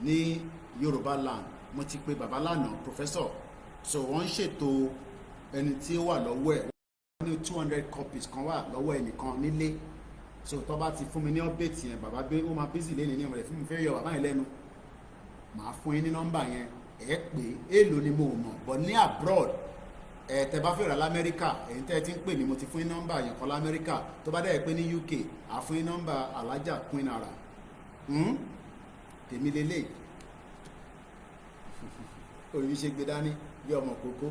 [SPEAKER 1] ní Yorùbá land mo ti pe bàbá lánàá professor so wọ́n ń ṣètò ẹni tí ó wà lọ́wọ́ ẹ̀ wọ́n ní 200 copies kan wà lọ́wọ́ ẹnìkan nílé so tó bá ti fún mi ní update yẹn bàbá gbé ó máa busy lẹ́nu ní ọ̀rẹ́ fún mi fẹ́ yọ bàbá yẹn lẹ́nu màá fún yín ní nọ́mbà yẹn ẹ̀ pé èèlò ni mo mọ̀ but ní abroad tẹ́ bá fẹ́ rà l'Amẹ́ríkà èyí tẹ́ ti ń pè mí mo ti fún yín nọ́mbà yẹn kan l'Amẹ́ríkà tó bá dẹ̀ pé ní UK à fún yín nọ́mbà alájà Queen Ara tèmi lélẹ̀ òyìn ṣe gbé dání bí ọmọ kókó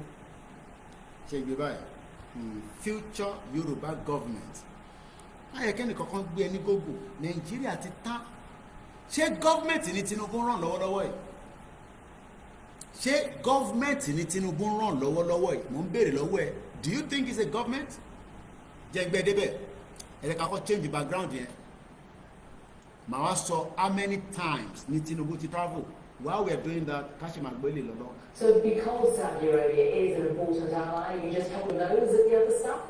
[SPEAKER 1] ṣe gbé báyìí future Yorùbá government ayẹkẹ́ni kankan gbé ẹni gógó Nàìjíríà ti tán ṣé gọ́ọ̀mẹ̀ntì ní Tinubu ràn lọ́wọ́lọ́wọ́ yìí ṣé gọ́ọ̀mẹ̀ntì ní Tinubu ràn lọ́wọ́lọ́wọ́ yìí mò ń béèrè lọ́wọ́ ẹ do you think it's a government jẹ́ gbẹ́ débẹ̀ ẹ̀rẹ́ kakọ́ change background yẹn màá wá sọ how many times ní Tinubu ti travel while we are doing that kashima gbélé lọ́lọ́.
[SPEAKER 9] So because Saudi Arabia is an important ally, you just help those at the other stuff?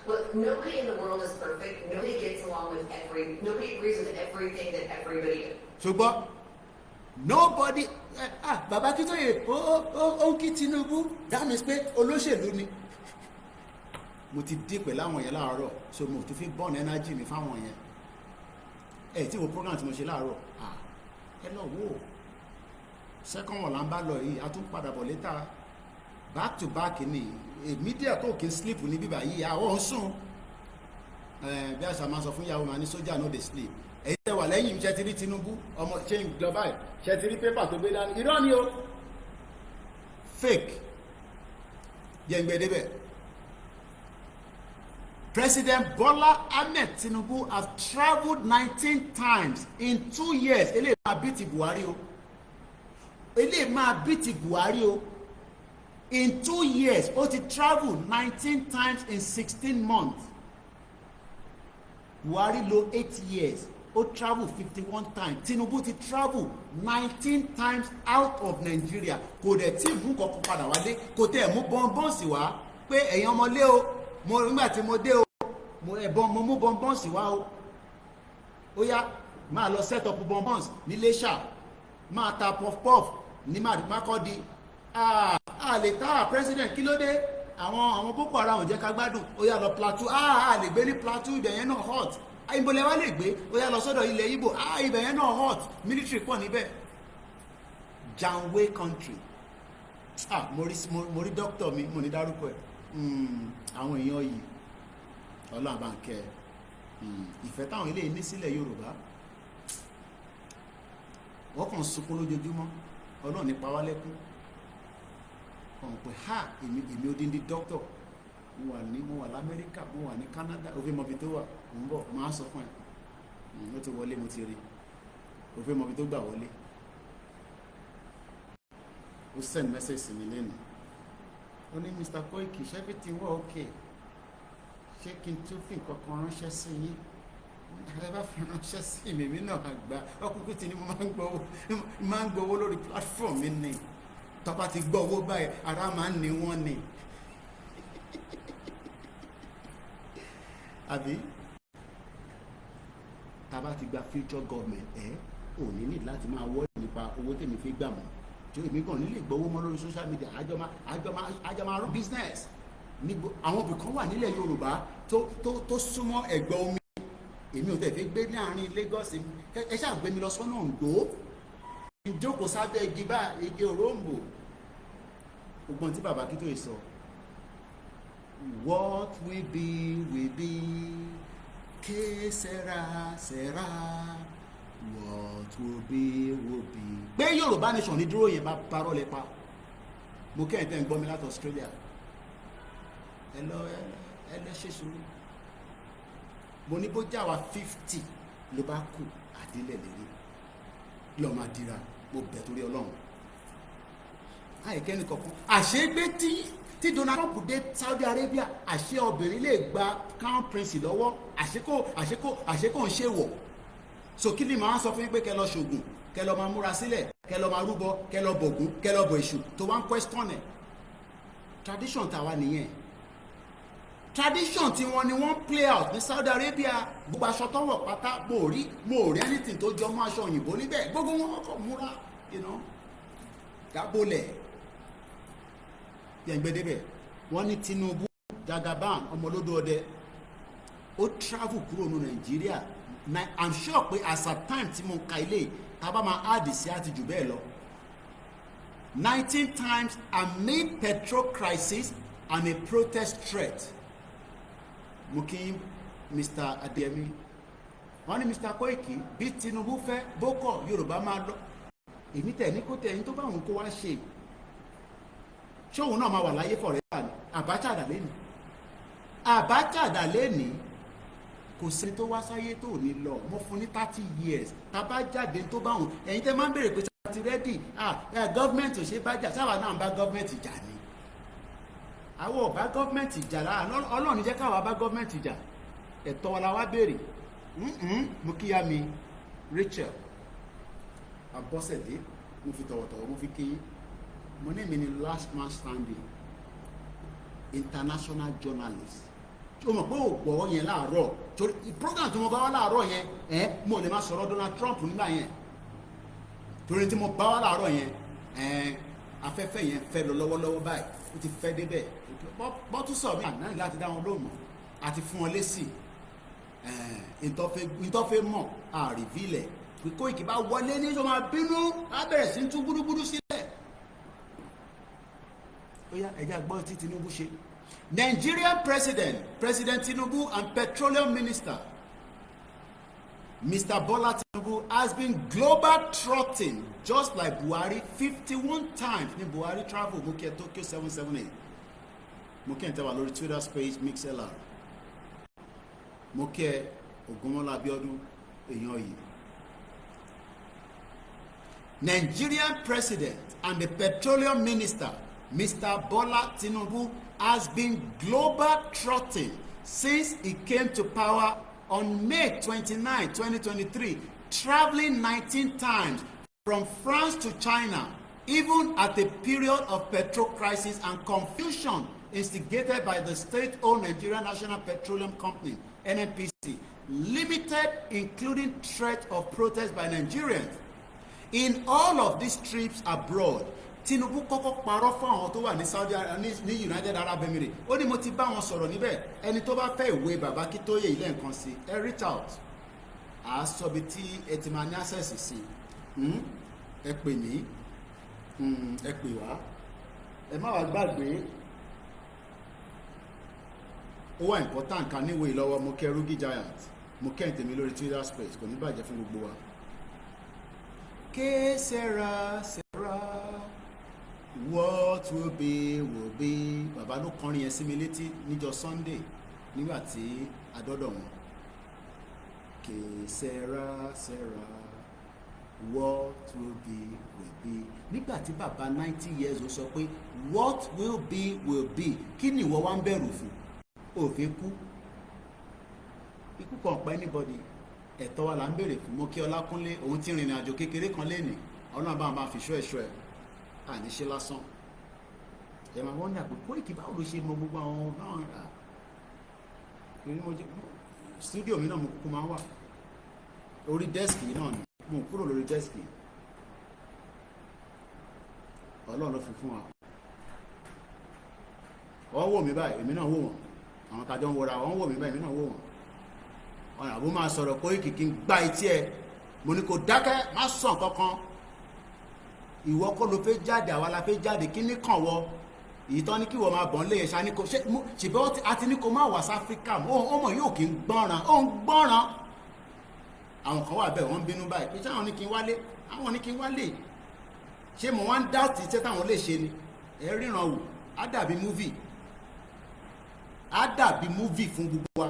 [SPEAKER 9] Look, nobody in the world is perfect. Nobody gets along with nobody agrees with everything that everybody does.
[SPEAKER 1] ṣùgbọ́n nobody bàbá Akíntóyè ó ń kí Tinubu that means pé olóṣèlú ni mo ti dé pẹ̀lú àwọn yẹn láàárọ̀ so mo tún fi burn energy mi fáwọn yẹn tí wo program tí mo ṣe láàárọ̀ ẹ lọ wò second one là ń bá lọ yìí a tún padà bọ̀ létà back to back ni media tó kì í sleep ní bíbá yìí àwọn sùn bí àṣà máa sọ fún ìyàwó máa ní sójà no dey sleep. Èyí tẹ́ wà lẹ́yìn ṣe ti rí Tinubu ọmọ ṣe ń global báyìí ṣe ti rí pépà tó gbé dání irọ́ ni o fake yẹn gbé débẹ̀. President Bola Ahmed Tinubu have travelled 19 times in 2 years. Eléyìí máa bí ti Buhari o. Eléyìí máa bí ti Buhari o. In 2 years, ó ti travel 19 times in 16 months. Buhari lò 8 years. Ó travel 51 times. Tinubu ti travel 19 times out of Nigeria. Kò dẹ̀ tí ìbú kankan padà wálé. Kò tẹ̀ mú bọ́ńbọ́ǹsì wá pé ẹ̀yin ọmọlé o. Nígbà tí mo dé o mo mú bonbons wá o ó yá máa lọ set up bonbons ní Iléṣà máa ta puff puff ní Makurdi a lè ta president kí ló dé àwọn Boko Haram ò jẹ́ ká gbádùn ó yá lọ Plateau a lè gbé ní Plateau ibẹ̀ yẹn náà hot ìbòlẹ̀ wá lè gbé ó yá lọ sọ́dọ̀ ilẹ̀ Igbo ibẹ̀ yẹn náà hot military pọ̀ níbẹ̀ Janwe country mo rí doctor mi mo ní dárúkọ ẹ̀ àwọn èèyàn yìí Ọlọ́run bá ń kẹ́ ìfẹ́ táwọn ilé ní sílẹ̀ Yorùbá wọ́n kàn sunkún lójoojúmọ́ Ọlọ́run nípa wá lẹ́kún ọ̀hún pé èmi odindi dókítọ̀ mo wà l'Amẹ́ríkà mo wà ní Canada òfin mọ̀bí tó wà ń bọ̀ máa sọ fún ẹ̀ ó ti wọlé mo ti rí òfin mọ̀bí tó gbà wọlé ó send message sí mi lẹ́nu ó ní Mr. Koiki ṣé everything wà okay ṣé kí n tún fi nǹkan kan ránṣẹ́ sí yín ẹ bá fi ránṣẹ́ sí mi náà àgbà ọkùnkùn tí ni mo máa ń gbowó lórí platform mi ni tọ́pá ti gbọ́ owó báyìí ara máa ń ní wọ́n ni àbí tàbá ti gba future government ò ní ní láti máa wọ́ọ̀dì nípa owó tèmi fi gbà mọ́ tí èmi kàn nílé gbowó mọ́ lórí social media àjọmọ́ run business àwọn ibì kan wà nílẹ̀ Yorùbá tó súnmọ́ ẹ̀gbẹ́ omi èmi ò tẹ̀ fi gbé láàrin Lagos ẹ ṣáà gbé mi lọ sọ́nà Oǹdó ìjókòó sábẹ́ igi bá igi òróǹbò ọgbọ́n tí bàbá Akíntóyè sọ what will be que sera what will be pé Yorùbá nation ní dúró yẹn bá parọ́ lẹ́pa mo kẹ́ ẹ̀ tẹ́ ń gbọ́ mi láti Australia ẹ lọ ṣe sùúrù mo ní bó jáwa 50 ló bá kù àdílẹ̀ lérí lọ́ọ́ máa dira mo bẹ̀ torí Ọlọ́run àìkẹ́ni kankan àṣegbé tí Donald Trump dé Saudi Arabia àṣẹ obìnrin lè gba crown prince lọ́wọ́ àṣekò ń ṣe wọ̀ so kí ni màá sọ fún yín pé kẹ́ lọ ṣògùn kẹ́ lọ máa múra sílẹ̀ kẹ́ lọ máa rúbọ kẹ́ lọ bọ̀gún kẹ́ lọ bọ̀ èṣù tó wá ń question ẹ̀ tradition tàwa nìyẹn tradition tí wọ́n ni wọ́n play out ní Saudi Arabia gbogbo aṣọ tọwọ́ pátá mo rí anything tó jọ mọ́ aṣọ òyìnbó níbẹ̀ gbogbo wọn kọ́ múra gábólẹ̀ yẹngbẹ́dẹ́bẹ̀ wọ́n ní Tinubu Jagaban ọmọlódó ọdẹ ó travel kúrò ní Nàìjíríà I'm sure pé as a time tí mo ka ilé tábà máa add sí àti jù bẹ́ẹ̀ lọ 19 times amid petrol crisis and a protest threat mo kí Mr. Adeyemi wọ́n ní Mr. Koiki bí Tinubu fẹ́ bókọ̀ Yorùbá máa lọ èmi tẹ̀ ní kó tẹ̀ ẹni tó bá òun kó wá ṣe ṣé òun náà máa wà láyé forever ni Abacha dà lẹ́ni kò sí tó wá sáyé tó ní lọ mo fún ní 30 years tá bá jáde tó bá òun ẹ̀yin tẹ́ máa ń béèrè pé sáà ti rẹ́dì gọ́ọ̀mẹ̀ntì ò ṣe bá jà sáwà náà ń bá gọ́ọ̀mẹ̀ntì jà ni àwọn ọba gọ́ọ̀mẹ̀ntì jà lára Ọlọ́run jẹ́ káwa bá gọ́ọ̀mẹ̀ntì jà ẹ̀tọ́ wa la wá béèrè mo kíyà mi Rachel Abọ́sẹ̀dé mo fi tọ̀wọ̀tọ̀wọ̀ mo fi kí mo ní mi ni last man standing international journalist o mọ̀ pé o gbọ́ yẹn láàárọ̀ torí program tí mo bá wá láàárọ̀ yẹn mo lè máa sọ̀rọ̀ Donald Trump nígbà yẹn torí tí mo bá wá láàárọ̀ yẹn afẹ́fẹ́ yẹn fẹ́ lọ lọ́wọ́lọ́wọ́ báyìí ó ti fẹ́ débẹ̀ bọ́tún sọ mí àná láti dá wọn lóhùn àti fún wọn lésì ìtọ́fẹ́ mọ̀ àrívílẹ̀ pé Koiki bá wọlé ní ìjọba bínú á bẹ̀rẹ̀ sí tú gbúdúgbúdú sílẹ̀ ó yá ẹ̀já gbọ́ tí Tinubu ṣe. Nigerian President Tinubu and Petroleum Minister Mr. Bola Tinubu has been global trotting just like Buhari 51 times ní Buhari travel mo kí ẹ Tokyo 778 mo kí ẹ tẹ́wà lórí Twitter page MixLR mo kí ẹ Ògúnmọ́lá Abíọ́dún èèyàn yìí. Nigerian President and the Petroleum Minister Mr. Bola Tinubu has been global trotting since he came to power on May 29, 2023, traveling 19 times from France to China, even at a period of petrol crisis and confusion instigated by the state-owned Nigerian National Petroleum Company, NNPC, limited, including threat of protest by Nigerians. In all of these trips abroad, Tinubu kọ́kọ́ parọ́ fún àwọn tó wà ní Saudi ní United Arab Emirates. Ó ní mo ti bá wọn sọ̀rọ̀ níbẹ̀, ẹni tó bá fẹ́ ìwé bàbá Akíntóyè ilé nǹkan sí ẹ reach out à á sọ bí tí ẹ ti máa ní access sí ẹ pè mí ẹ pè wá ẹ má wàá gbàgbé ó wà important ká níwèé lọ́wọ́ mo kẹ́ Rugi Giant mo kẹ́ ìtẹ̀mí lórí Twitter space kò ní bàjẹ́ fún gbogbo wa. Que sera what will be bàbá ló kọrin yẹn sí mi létí níjọ́ Sunday nígbà tí adọ́dọ̀ wọn. Que sera what will be nígbà tí bàbá 90 years ó sọ pé what will be kí ni ìwọ wá ń bẹ̀rù fún òfin kú ikú kan pa anybody ẹ̀tọ́ wa là ń béèrè fún. Mo kí Ọlákúnlé òun ti rìnrìn àjò kékeré kan lénìí ọlọ́run bá máa fi ṣọ́ ẹ̀ṣọ́ ẹ̀ àníṣe lásán. ẹ máa wọ́n ní àpò Kóìkì báwo ló ṣe mọ gbogbo àwọn báwọn rà torí mo jẹ studio mi náà mo kúkú máa wà orí dẹ́sìkì náà ni mo kúrò lórí dẹ́sìkì ọlọ́run ló fi fún wa. wọ́n wò mí báyìí èmi náà wò wọ́n àwọn kájọ ń wọra wọ́n wò mí báyìí èmi náà wò wọ́n ọ̀nà àbó máa sọ̀rọ̀ Kóìkì kí n gbá etí ẹ mo ní kò dákẹ́ má sàn kankan ìwọ kọ́ ló fẹ́ jáde àwa la fẹ́ jáde kí ní kàn wọ èyí tán ní kí wọ́n máa bọ̀ ń lé ẹ̀ṣá ní kò ṣe ṣùgbọ́n àti ní kò má wà sí Áfíríkà ọmọ yóò kí ń gbọ́ràn ó ń gbọ́ràn àwọn kan wà bẹ́ẹ̀ wọ́n ń bínú báyìí pé sáwọn ní kí n wálé àwọn ní kí n wálé ṣé mo wá ń dáàtì iṣẹ́ táwọn lè ṣe ni ẹ ríran wò á dàbí múvì fún gbogbo wa.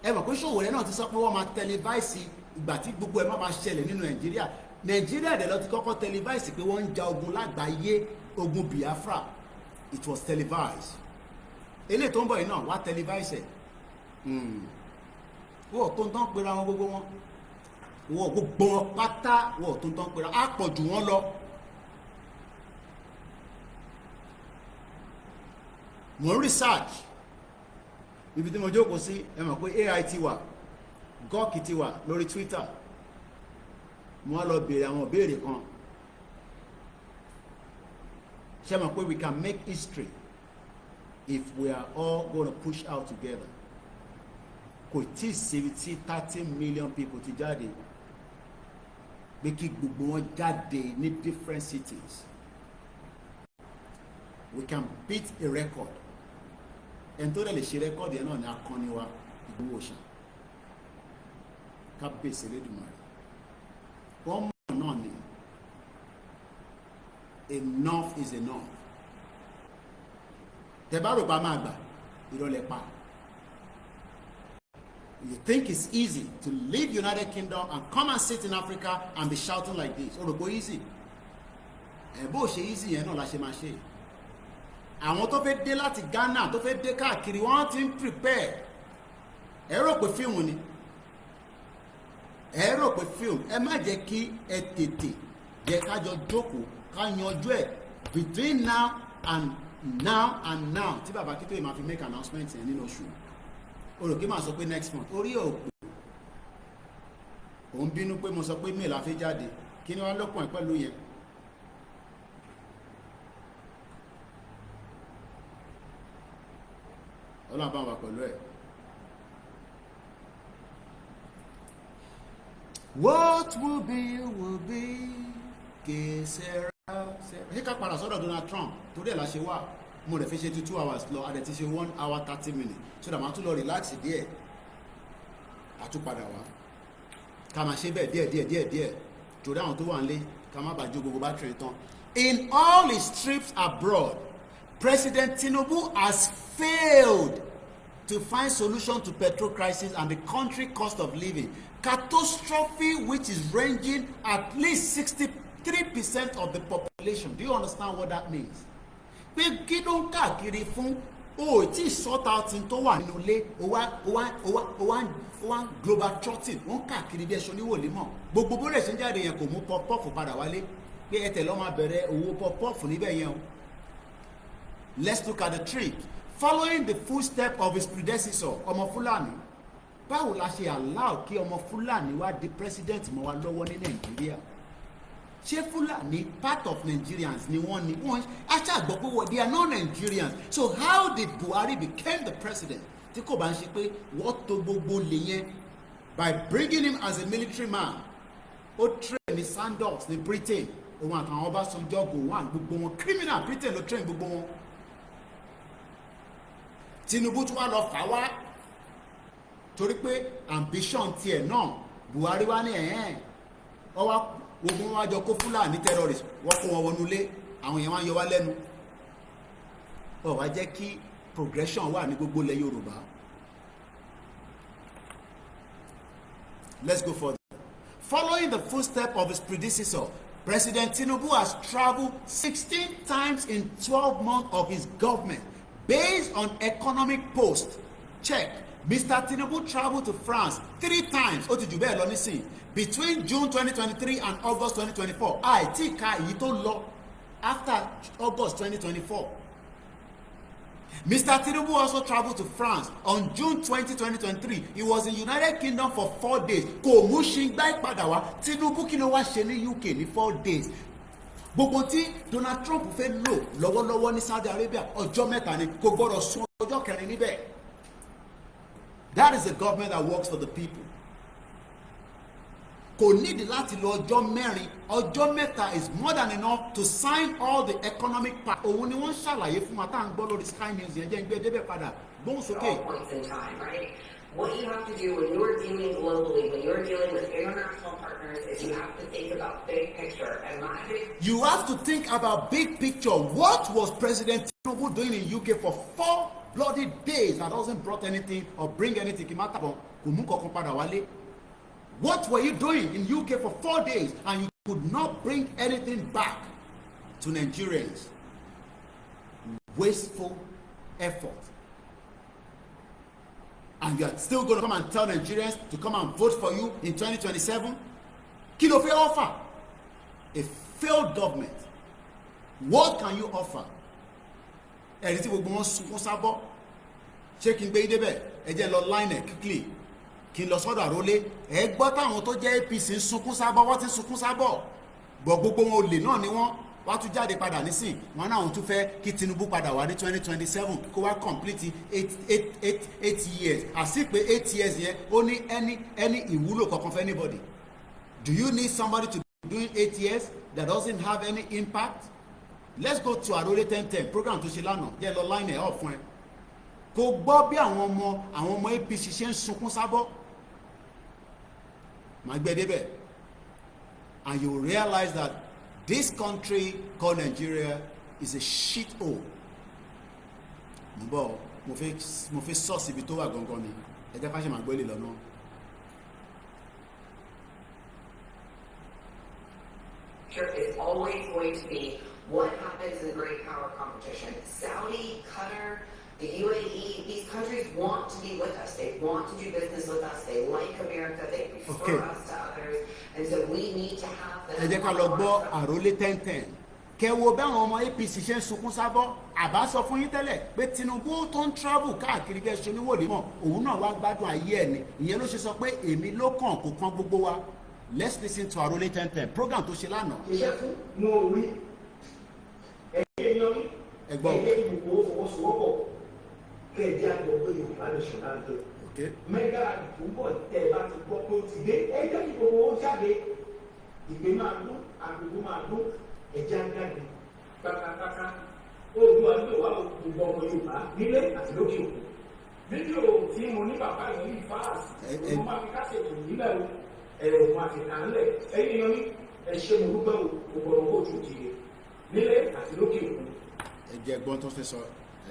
[SPEAKER 1] Ẹ mọ̀ pé Ṣòwòrẹ́ náà ti sọ pé wọ́n máa tẹlifáìsì ìgbà tí gbogbo ẹ̀ máa ṣẹlẹ̀ nínú Nàìjíríà dẹ̀ lọ ti kọ́kọ́ tẹlifáìsì pé wọ́n ń ja ogun lágbàáyé ogun Biafra it was televised. Eléyìí tó ń bọ̀ yìí náà wá tẹlifáìsì ẹ̀ wọ́n tó ń tán pera wọn gbogbo wọn wọ́n gbogbo wọn pátá wọ́n tó ń tán pera á pọ̀ jù wọ́n lọ. Mo ń research ibi tí mo jókòó sí ẹ mọ̀ pé AI ti wà gọ́ọ̀kì ti wà lórí Twitter mo wá lọ béèrè àwọn ìbéèrè kan ṣe mọ̀ pé we can make history if we are all gonna push out together. Kò tí ì síbi tí 30 million people ti jáde pé kí gbogbo wọn jáde ní different cities we can beat a record. Ẹni tó dẹ̀ lè ṣe rẹ́kọ́ọ̀dì ẹ̀ náà ni akọni wa Ìgbòho Òòṣà kábíyèsí Elédùmarè wọ́n mọ̀ náà ni enough is enough. Tẹ́ bá rò pa máa gbà ìrọ̀lẹ́ pa. You think it's easy to leave United Kingdom and come and sit in Africa and be shouting like this? Ó rò pé easy. Bó ṣe easy yẹn náà la ṣe máa ṣe. Àwọn tó fẹ́ dé láti Ghana tó fẹ́ dé káàkiri wọ́n ti ń prepare. Ẹ rò pé fíìmù ni. Ẹ rò pé fíìmù. Ẹ má jẹ́ kí ẹ tètè jẹ́ ká jọ jókòó ká yanjú ẹ̀ between now and now tí bàbá Akíntóyè máa fi make announcement yẹn nínú oṣù. Orò kí máa sọ pé next month orí ò pé òun bínú pé mo sọ pé mail àfi jáde kí ni wọ́n lọ́kùn ẹ̀ pẹ̀lú yẹn. Ọlọ́run bá wà pẹ̀lú ẹ̀. What will be kèsèrà ṣé ká padà sọ́dọ̀ Donald Trump torí ẹ̀ la ṣe wà mo rẹ̀ fi ṣe 2 hours lọ adẹ̀ ti ṣe 1 hour 30 minutes so that màá tún lọ relax díẹ̀ àtúpadà wá ká máa ṣe bẹ́ẹ̀ díẹ̀ torí àwọn tó wà nílé ká má bàa jó gbogbo bátìrì tán. In all his trips abroad, President Tinubu has failed to find solution to petrol crisis and the country cost of living catastrophe which is ranging at least 63% of the population. Do you understand what that means? Pé kí ló ń káàkiri fún o tí sort out tó wà nínú ilé o wá global trotting wọ́n káàkiri bí ẹṣọ níwò límọ̀ gbogbo bó lè ṣe ń jáde yẹn kò mú pọ́pọ́ọ̀fù padà wálé pé ẹtẹ̀ lọ́ máa bẹ̀rẹ̀ owó pọ́pọ́ọ̀fù níbẹ̀ yẹn o. Let's look at the trick. Following the footstep of his predecessor ọmọ Fúlàní, báwo la ṣe allow kí ọmọ Fúlàní wá di president mọ́ wa lọ́wọ́ ní Nàìjíríà? Ṣé Fúlàní part of Nigerians ni wọ́n ni wọ́n aṣáàgbọ́ pé they are not Nigerians. So how did Buhari became the president? Tí kò bá ń ṣe pé wọ́n tó gbogbo lè yẹn by bringing him as a military man. Ó train ní Sandals ní Britain òun àtàwọn Ọbásanjọ́ gòwàn gbogbo wọn criminal Britain ló train gbogbo wọn. Tinubu tún wá lọ fà wá torí pé ambition tiẹ̀ náà Buhari wá ní ọwá gbogbo wọn wá jọ kó Fúlàní terrorist wọ́n kó wọn wọnú ilé àwọn èèyàn wá yọ wá lẹ́nu ó wá jẹ́ kí progression wà ní gbogbo ilẹ̀ Yorùbá. Let's go further. Following the footsteps of his predecessor, President Tinubu has traveled 16 times in 12 months of his government. Based on economic post, check. Mr. Tinubu traveled to France 3 times. Ó ti jù bẹ́ẹ̀ lọ nísìnyí. Between June 2023 and August 2024. Àìtí ka èyí tó lọ after August 2024. Mr. Tinubu also traveled to France on June 20, 2023. He was in United Kingdom for 4 days. Kò mú ṣìngbá ìpadà wá. Tinubu kí ló wá ṣe ní UK ní 4 days. Gbogbo tí Donald Trump fẹ́ lò lọ́wọ́lọ́wọ́ ní Saudi Arabia ọjọ́ mẹ́ta ni kò gbọ́dọ̀ sún ọjọ́ kẹrin níbẹ̀. That is a government that works for the people. Kò nídìí láti lọ ọjọ́ mẹ́rin, ọjọ́ mẹ́ta is more than enough to sign all the economic part. Òun ni wọ́n ṣàlàyé fún wa tá à ń gbọ́ lórí Sky News yẹn jẹ́ ń gbé débẹ̀ padà gbóhùn sókè.
[SPEAKER 9] What you have to do when you're dealing globally, when you're dealing with international partners, is you have to think about big picture. And
[SPEAKER 1] you have to think about big picture. What was President Tinubu doing in UK for 4 bloody days that doesn't brought anything or bring anything? What were you doing in UK for 4 days and you could not bring anything back to Nigerians? Wasteful effort. And you are still going to come and tell Nigerians to come and vote for you in 2027? Kí ló fẹ́ offer? A failed government. What can you offer? Ẹ̀rí tí gbogbo wọn sunkún sábọ́. Ṣé kí n gbé débẹ̀? Ẹ jẹ́ lọ line ẹ̀ quickly. Kí n lọ sọ́dọ̀ àrólé. Ẹ gbọ́ táwọn tó jẹ́ APC ń sunkún sábọ́, wọ́n ti sunkún sábọ̀. Bọ̀ gbogbo wọn olè náà ni wọ́n. Wá tún jáde padà nísìn wọn náà tún fẹ́ kí Tinubu padà wá ní 2027 kó wá complete 8 years àti pé 8 years yẹn ó ní any ìwúlò kankan for anybody. Do you need somebody to be doing 8 years that doesn't have any impact? Let's go to Arole 1010 program tó ṣe lánàá jẹ́ lọ line ẹ̀ up fún ẹ kó gbọ́ bí àwọn ọmọ APC ṣe ń sunkún sábọ́ máa gbé débẹ̀ and you will realize that this country called Nigeria is a shithole. Mo fẹ́ sọ́ọ̀sì ibi tó wà gangan ni. Ẹ jẹ́ ká ṣe máa gbọ́ ilé lọ́nà.
[SPEAKER 9] Is always going to be what happens in great power competition. Saudi, Qatar, the UAE, these countries want to be with us. They want to do business with us. They like America. They prefer us to others. And so we need to have them.
[SPEAKER 1] Ẹ jẹ́ ká lọ gbọ́ Arole 1010. Kẹwo báwọn ọmọ APC ṣe ń sunkún sábọ́. Àbá sọ fún yín tẹ́lẹ̀ pé Tinubu tó ń travel káàkiri kẹ́ ṣe oníwòlé mọ̀ òun náà wá gbádùn ayé ẹ̀ ni. Ìyẹn ló ṣe sọ pé èmi ló kàn kó kán gbogbo wa. Let's listen to Arole 1010 program tó ṣe lánàá.
[SPEAKER 10] Iṣẹ́ fún mo rí ẹ̀yẹ́ yan
[SPEAKER 1] ẹ̀gbọ́n
[SPEAKER 10] ẹ̀yẹ́ ìbò fọwọ́sowọ́pọ̀ kẹ̀ẹ́dí àgbọ̀gbọ̀ Yorùbá nation náà tó. Mẹ́gà àdúgbò tẹ̀ bá ti gbọ́ pé ó ti dé ẹ̀jẹ̀ ìgbòho jáde ìgbé máa dún àgbègbè máa dún ẹ̀jẹ̀ àgbàdo pátápátá Oòduà ló wà òkú gbogbo ọmọ Yorùbá nílé àti lókè òkun. Fídíò tí mo ní bàbá yìí ní fáàsì mo máa fi kásẹ̀ tó nílẹ̀ o ẹ̀rọ àti kàńlẹ̀ ẹ̀yìn yan ní ẹ̀ṣẹ̀ mo dúpẹ́ o gbogbo ọmọ ojú òjìye nílé àti lókè òkun.
[SPEAKER 1] ẹ̀jẹ̀ ẹ̀gbọ́n tó fẹ́ sọ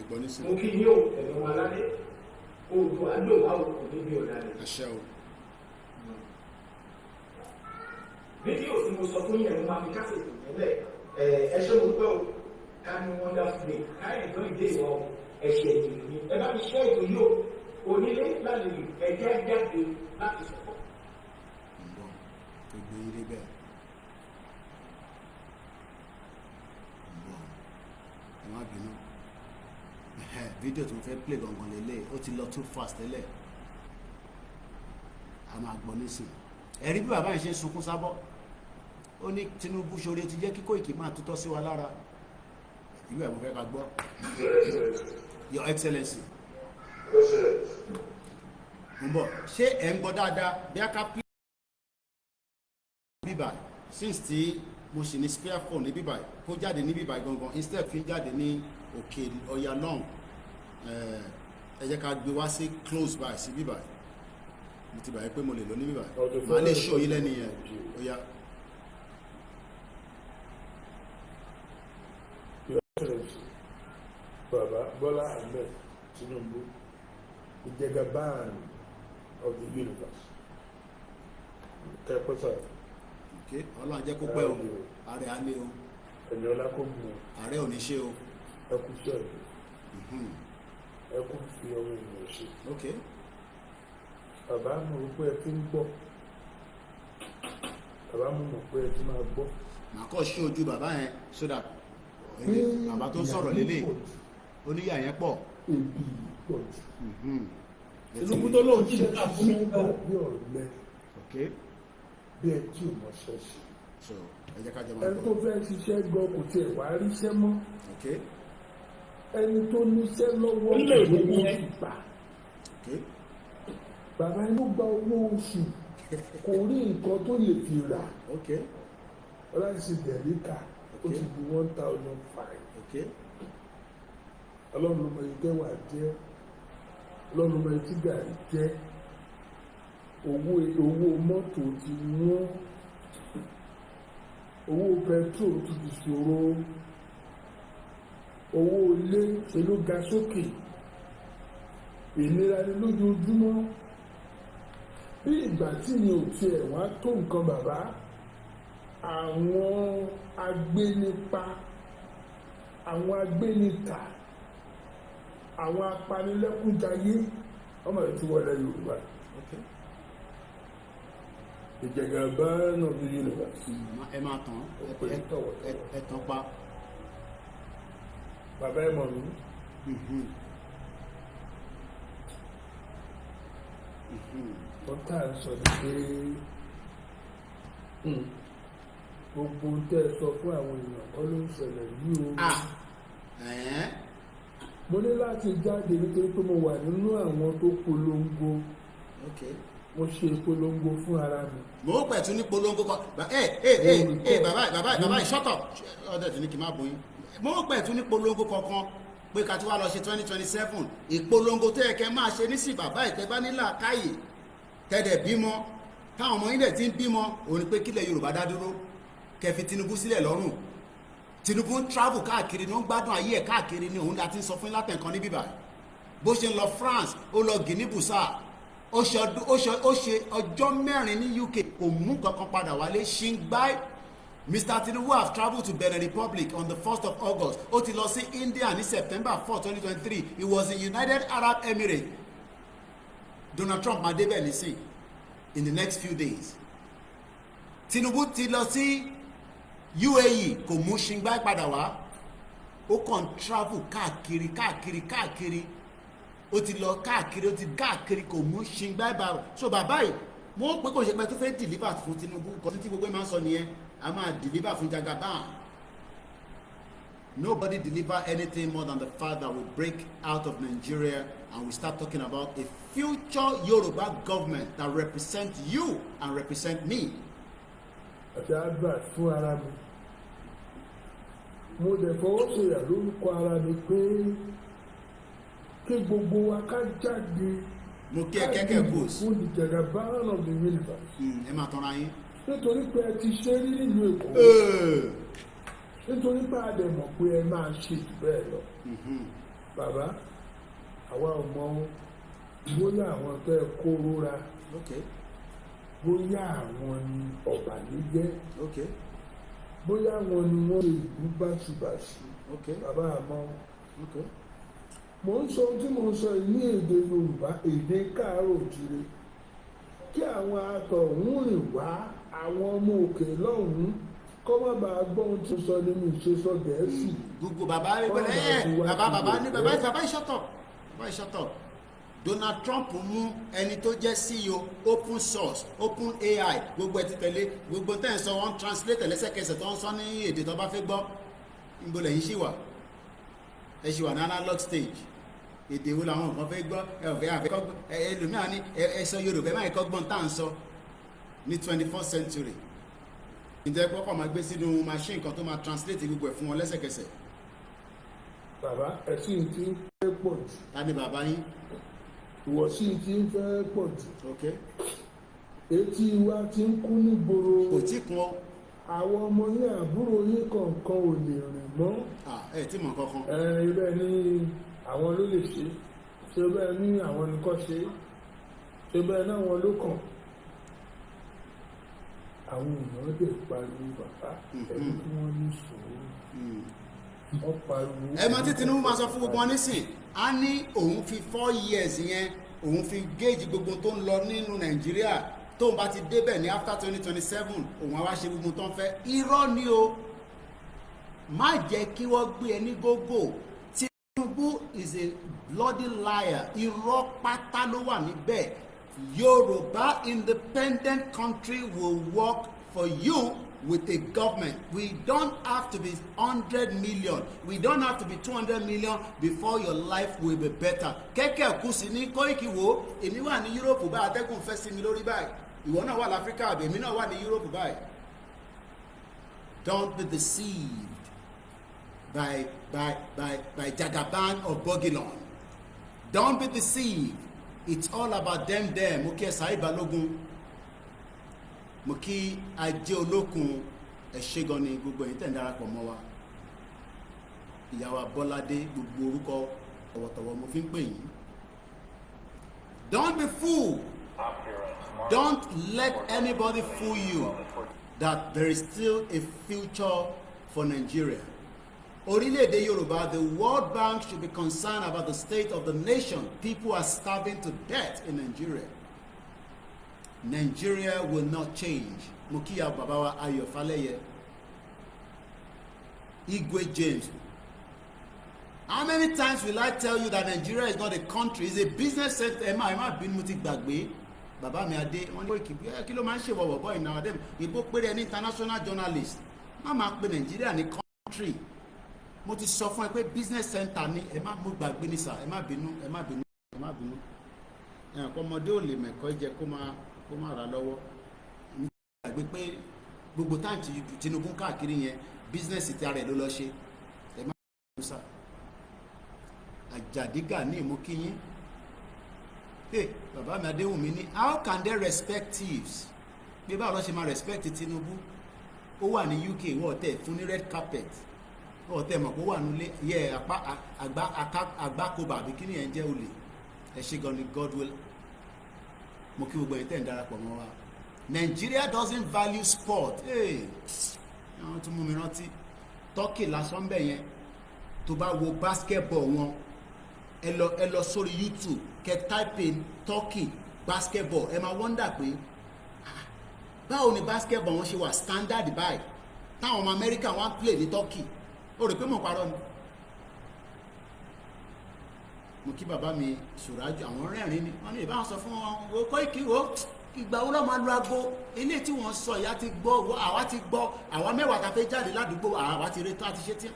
[SPEAKER 1] ẹ̀gbọ́n ní sí.
[SPEAKER 10] mo kí yín o ẹ̀yọ́ ọmọ aládé odò àdóhà o kò ní bí ọ̀dà rẹ̀.
[SPEAKER 1] àṣẹ o.
[SPEAKER 10] Fídíò tí mo sọ fún yẹn mo máa fi kásẹ̀ tó nílẹ̀ ẹ̀ṣẹ̀ mo dúpẹ́ o ká ní wọ́n dá fún mi káyọ̀ tó ìdé ìwọ ẹ̀ṣẹ̀ ìdìbò ni ẹ bá mi ṣẹ́ ètò yìí o onílé lálejò ẹ̀jẹ̀ jáde láti sọ̀kọ̀.
[SPEAKER 1] ǹbọ̀ tó gbé yín débẹ̀ ǹbọ̀ ẹ má bínú fídíò tó ń fẹ́ play gangan lélẹ̀ ó ti lọ too fast tẹ́lẹ̀ a máa gbọ́ nísìn ẹ̀rí bí bàbá yẹn ṣe ń sunkún sábọ́ ó ní Tinubu ṣoore ti jẹ́ kí Koiki máa tutọ́ sí wa lára ìwé ẹ̀ mo fẹ́ ká gbọ́. Your Excellency. Mbọ̀ ṣé ẹ̀ ń gbọ́ dáadáa bí a ká pí bíbà since tí mo sì ní spare phone ní bíbà kó jáde ní bíbà gangan instead fi jáde ní òkè ọ̀yà long ẹ jẹ́ ká gbé wá sí close by sí bíbà mo ti bàyẹ̀ pé mo lè lọ ní bíbà màá lè ṣó yín lẹ́nu yẹn ọ̀yà.
[SPEAKER 3] Baba Bola Ahmed Tinubu, the Jagaban of the universe. Kẹ́pọ́sà.
[SPEAKER 1] Okay, Ọlọ́run jẹ́ kó pẹ́ o, ààrẹ alẹ́ o.
[SPEAKER 3] Ẹ̀mí ọlá kò mú o.
[SPEAKER 1] Ààrẹ ò ní ṣe o.
[SPEAKER 3] Ẹ kú sí ọ̀dọ̀. Ẹ kú fi ọmọ ènìyàn ṣe.
[SPEAKER 1] Okay.
[SPEAKER 3] Bàbá mo rò pé ẹ ti ń gbọ́. Bàbá mo mọ̀ pé ẹ ti máa gbọ́.
[SPEAKER 1] Màá kọ́ ṣí ojú bàbá yẹn so that bàbá tó sọ̀rọ̀ lélẹ̀ oníyà yẹn pọ̀.
[SPEAKER 3] Ebi pọ̀ jù.
[SPEAKER 2] Tinubu tó lóun jíde ká fún mi.
[SPEAKER 3] Bí ọ̀lẹ.
[SPEAKER 1] Okay.
[SPEAKER 3] Bí ẹ tí ò mọ ṣọ́ọ̀ṣì.
[SPEAKER 1] So ẹ jẹ́ ká jọ máa
[SPEAKER 3] ẹni tó fẹ́ ṣiṣẹ́ gan kò tiẹ̀ wá ríṣẹ́ mọ́.
[SPEAKER 1] Okay.
[SPEAKER 3] Ẹni tó níṣẹ́ lọ́wọ́
[SPEAKER 2] Ilé ìwé ni ẹ
[SPEAKER 3] gbà.
[SPEAKER 1] Okay.
[SPEAKER 3] Bàbá inú gba owó oṣù kò rí nǹkan tó lè fi rà.
[SPEAKER 1] Okay.
[SPEAKER 3] Ọláìsí dẹ̀ríkà ó ti di 1,005.
[SPEAKER 1] Okay.
[SPEAKER 3] Ọlọ́run ló mọ iye tẹ́wà jẹ́, Ọlọ́run ló mọ iye tí gàrí jẹ́, owó mọ́tò ti wọ́n, owó pẹtrol ti di ṣòro, owó ilé ṣe ló ga sókè, ìnira ni lójoojúmọ́. Bí ìgbà tí mi ò tiẹ̀ wá tó nǹkan bàbá, àwọn agbénipa, àwọn agbénita, àwọn apanilẹ́kúnjayé ọmọ rẹ̀ ti wọlé Yorùbá. Ìjẹgàba of the universe.
[SPEAKER 1] Ẹ máa tán ẹ tán pa.
[SPEAKER 3] Bàbá ẹ mọ̀ mí. Wọ́n tà ń sọ ní pé gbogbo tẹ́ ẹ sọ fún àwọn èèyàn kọ́ ló ń ṣẹlẹ̀ yìí o. Mo ní láti jáde nítorí pé mo wà nínú àwọn tó polongo. Mo ṣe polongo fún ara mi.
[SPEAKER 1] Mo pẹ̀tù ní polongo kan. Bàbá ìṣọ́tọ̀ ọ̀dẹ̀ tí ní kí n má bóyín. Mo pẹ̀tù ní polongo kankan pé ká tí wá lọ ṣe 2027 ìpolongo tó yẹ kẹ́ máa ṣe nísìn bàbá ìtẹ́gbá nílà káyè tẹ́dẹ̀ bímọ táwọn ọmọ yín dẹ̀ ti ń bímọ òun ni pé kílẹ̀ Yorùbá dá dúró kẹfì Tinubu sílẹ̀ lọ́rùn. Tinubu ń travel káàkiri ní ó ń gbádùn ayé ẹ̀ káàkiri ní òun láti ń sọ fún látẹ̀kan ní bíbá bó ṣe ń lọ France ó lọ Guinea Bissau ó ṣe ọjọ́ mẹ́rin ní UK kò mú kankan padà wálé ṣíngbáì. Mr. Tinubu have travelled to Benin Republic on the 1st of August ó ti lọ sí India ní September 4, 2023 he was in United Arab Emirates. Donald Trump máa débẹ̀ nísìn in the next few days. Tinubu ti lọ sí UAE kò mú ṣíngbáì padà wá ó kàn travel káàkiri ó ti lọ káàkiri ó ti káàkiri kò mú ṣíngbáì bá so bàbá yìí mo pé kò ṣe pé tó fẹ́ deliver fún Tinubu kò tí gbogbo ẹ̀ máa ń sọ nìyẹn a máa deliver fún Jagaban. Nobody deliver anything more than the fact that we break out of Nigeria and we start talking about a future Yoruba government that represents you and represent me.
[SPEAKER 3] Àti advert fún ara mi. Mo dẹ̀ fọwọ́ sọ̀yà lórúkọ ara mi pé kí gbogbo wa ká jáde.
[SPEAKER 1] Mo kí ẹ kẹ́kẹ́ goals.
[SPEAKER 3] Fún the Jagaban of the universe.
[SPEAKER 1] Ẹ máa tọ́ra yín.
[SPEAKER 3] Nítorí pé ẹ ti ṣe rí nílùú Èkó. Nítorí pé a dẹ̀ mọ̀ pé ẹ máa ṣe jù bẹ́ẹ̀ lọ. Bàbá àwa ò mọ bóyá àwọn tó ẹ kó rora. Bóyá àwọn ni ọ̀bàlújẹ́. Bóyá àwọn ni wọ́n lè ìlú báṣubàṣu. Bàbá àmọ́. Mo ń sọ tí mo sọ ní èdè Yorùbá, èdè Káàárọ̀-o-jíire. Kí àwọn atọ̀hún rìn wá àwọn ọmọ òkè lọ́hùn-ún kọ́ má bàa gbọ́ ohun tó sọ nínú ìṣesọ Gẹ̀ẹ́sì.
[SPEAKER 1] Gbogbo bàbá ìṣọ́tọ̀. Donald Trump mú ẹni tó jẹ́ CEO open source open AI gbogbo ẹ ti tẹ̀lé gbogbo tẹ́ ń sọ wọ́n translate lẹ́sẹ̀kẹsẹ̀ tó ń sọ ní èdè tó bá fẹ́ gbọ́ níbo lẹ́yìn ṣì wà ẹ ṣì wà ní analog stage èdè wo làwọn kan fẹ́ gbọ́ ẹ ọ̀fẹ́ àfẹ́ ẹlòmíà ní ẹ sọ Yorùbá ẹ má kọ́ gbọ́n tá à ń sọ ní 21st century ǹjẹ́ pọ́pọ́ máa gbé sínú machine kan tó máa translate gbogbo ẹ̀ fún wọn lẹ́sẹ̀kẹsẹ̀.
[SPEAKER 3] Bàbá ẹ̀sìn tí ń fẹ́ pọ̀ jù.
[SPEAKER 1] Ta ni bàbá yín?
[SPEAKER 3] Ìwọ̀sí tí ń fẹ́ pọ̀ jù. Etí wa ti ń kú nígboro.
[SPEAKER 1] Kò tí kún ọ.
[SPEAKER 3] Àwọn ọmọ yín àbúrò yín kọ̀ọ̀kan ò lè rìn mọ́.
[SPEAKER 1] Ẹ tí mọ̀ kankan.
[SPEAKER 3] Ibẹ̀ ni àwọn ló lè ṣe. Ṣé bẹ́ẹ̀ ni àwọn nìkan ṣe? Ṣé bẹ́ẹ̀ náà wọn ló kàn? Àwọn èèyàn dẹ̀ pariwo bàbá ẹni tí wọ́n ní sùúrù. Wọ́n pariwo.
[SPEAKER 1] Ẹ mọ̀ tí Tinubu máa sọ fún gbogbo wọn nísìn a ní òun fi 4 years yẹn òun fi géèjì gbogbo tó ń lọ nínú Nàìjíríà tóun bá ti débẹ̀ ní after 2027 òun á wá ṣe gbogbo tó ń fẹ́ irọ́ ni o má jẹ́ kí wọ́n gbé ẹni gógó. Tinubu is a bloody liar irọ́ pátá ló wà níbẹ̀. Yoruba independent country will work for you with a government. We don't have to be 100 million. We don't have to be 200 million before your life will be better. Kẹ́kẹ́ kú sí ní Koiki wo, èmi wà ní Europe báyìí, atẹ́gùn fẹ́ sí mi lórí báyìí. Ìwọ náà wà l'Africa àbí èmi náà wà ní Europe báyìí. Don't be deceived by Jagaban or Bogilon. Don't be deceived. It's all about them there. Mo kí Ẹ̀sà Ìbálógún. Mo kí Ajé Olókun ẹ̀ṣẹ́gan ni gbogbo ẹ̀yin tẹ̀ ń darapọ̀ mọ́ wa. Ìyàwó Bọ́ládé gbogbo orúkọ tọ̀wọ̀tọ̀wọ̀ mo fi ń pè yín. Don't be fooled. Don't let anybody fool you that there is still a future for Nigeria. Orílẹ̀-èdè Yorùbá, the World Bank should be concerned about the state of the nation. People are starving to death in Nigeria. Nigeria will not change. Mo kí ya bàbá wa Ayọ̀ Fálẹ́yẹ. Igwe James. How many times will I tell you that Nigeria is not a country? It's a business center. Ẹ má bínú mo ti gbàgbé. Bàbá mi Adé, wọ́n ní kí ló máa ń ṣe wọ̀wọ̀ in our dem. Ìbò péré ní international journalist. Má máa pe Nigeria ní country. Mo ti sọ fún ẹ pé business center ni ẹ má mú gbàgbé ní sà ẹ má bínú. Ẹ̀yàn kọ́ ọmọdé ò lè mẹ̀kọ́ jẹ kó máa rà lọ́wọ́. Mo gbàgbé pé gbogbo táǹtì Tinubu káàkiri yẹn business ti ara ẹ̀ ló lọ ṣe. Ẹ má bínú sà. Àjàdígà ní ìmúkíyín. Bàbá mi Adéwùmí ní how can they respect thieves? Bí báwo lọ ṣe máa respect Tinubu? Ó wà ní UK wọ́n tẹ̀ fún ní red carpet. Ọ̀tẹ̀ mọ̀ kó wà nílé yẹ àgbákòbà àbí kí ni ẹ̀ ń jẹ́ olè ẹ̀ ṣe gan ni God will mo kí gbogbo ẹ̀yin tẹ̀ ń darapọ̀ mọ́ wa. Nigeria doesn't value sport. Àwọn tó mú mi rántí Turkey lásán bẹ̀ yẹn tó bá wo basketball wọn ẹ lọ sórí YouTube kẹ type in Turkey basketball ẹ máa wonder pé báwo ni basketball wọn ṣe wà standard báyìí táwọn ọmọ America wọn play ní Turkey. Ó rò pé mo parọ́ ni. Mo kí bàbá mi Ṣùrájú àwọn rẹ́rìn ni wọ́n ní ìbáwọn sọ fún wọn wo Koiki wo ìgbà wo ló máa lu aago ilé tí wọ́n sọ ìyá ti gbọ́ àwa ti gbọ́ àwa mẹ́wàá ta fẹ́ jáde ládùúgbò àwa ti retí àti ṣe tí.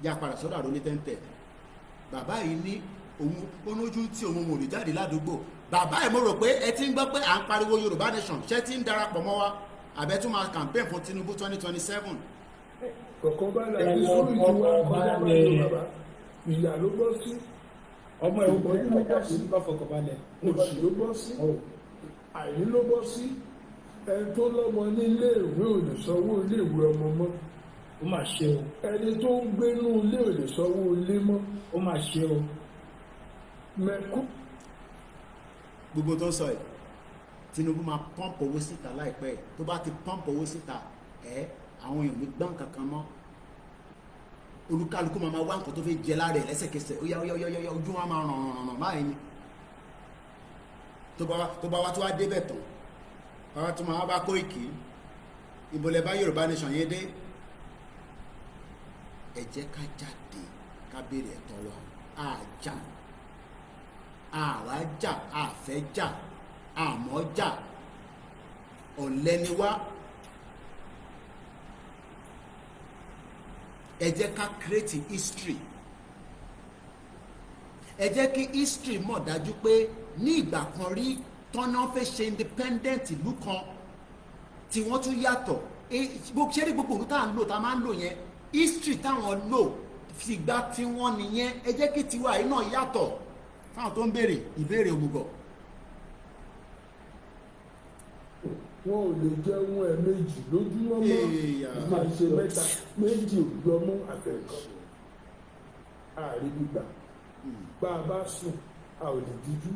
[SPEAKER 1] Ya padà sọ́dọ̀ àròlé tẹ́ńtẹ̀ bàbá yìí ní òun onójú tí òun ò lè jáde ládùúgbò bàbá ẹ̀ mo rò pé ẹ ti ń gbọ́ pé à ń pariwo Yorùbá nation ṣé ti ń darapọ̀ mọ́ wa àbẹ́tún máa campaign fún Tinubu 2027.
[SPEAKER 3] Kọ̀kan bá la ní sórí ìwà kọjá bá ní bàbá. ìyá ló bọ́ sí
[SPEAKER 10] ọmọ ẹ̀ ọgbọ̀n yìí ló bọ́ sí kọ́fọ̀kọ̀balẹ̀
[SPEAKER 3] òṣì ló bọ́ sí àìní ló bọ́ sí ẹni tó lọ́mọ ní iléèwé ò lè sanwó iléèwé ọmọ mọ́
[SPEAKER 10] ó mà ṣe o
[SPEAKER 3] ẹni tó ń gbénú ilé ò lè sanwó ilé mọ́
[SPEAKER 10] ó mà ṣe o
[SPEAKER 3] mẹ́kú.
[SPEAKER 1] gbogbo tó ń sọ yìí Tinubu máa pọ́ǹpù owó síta láìpẹ́ tó bá ti pọ́ǹpù owó síta àwọn èèyàn ní gbọ́n kankan mọ́ olúkálukú máa wá nǹkan tó fi jẹ lára ẹ̀ lẹ́sẹ̀kẹsẹ̀ ó yá ojú wọn máa ràn báyìí ni tó bá wá tó wá débẹ̀ tán bàbá tó máa bá Koiki ìbòlẹ̀ bá Yorùbá nation yẹn dé ẹ jẹ́ ká jáde ká béèrè ẹ̀tọ́ wa àjà àwa jà àfẹ́ jà àmọ́ jà ọ̀lẹ ni wá ẹ jẹ́ ká create history ẹ jẹ́ kí history mọ̀ dájú pé ní ìgbà kan rí tọ́nà fẹ́ ṣe independent ìlú kan tí wọ́n tún yàtọ̀ ṣé rí gbogbo òru tá à ń lò tá a máa ń lò yẹn history táwọn lò fìgbà tí wọ́n nìyẹn ẹ jẹ́ kí tiwa yìí náà yàtọ̀ fáwọn tó ń béèrè ìbéèrè òmùgọ̀.
[SPEAKER 3] wọn ò lè jẹun ẹ̀ẹ̀mejì lójúmọ́ mọ́ máa ṣe mẹ́ta méjì òjọmọ́ àfẹ́kọ́ ààrí gbígbà bá a bá sùn a ò lè díjú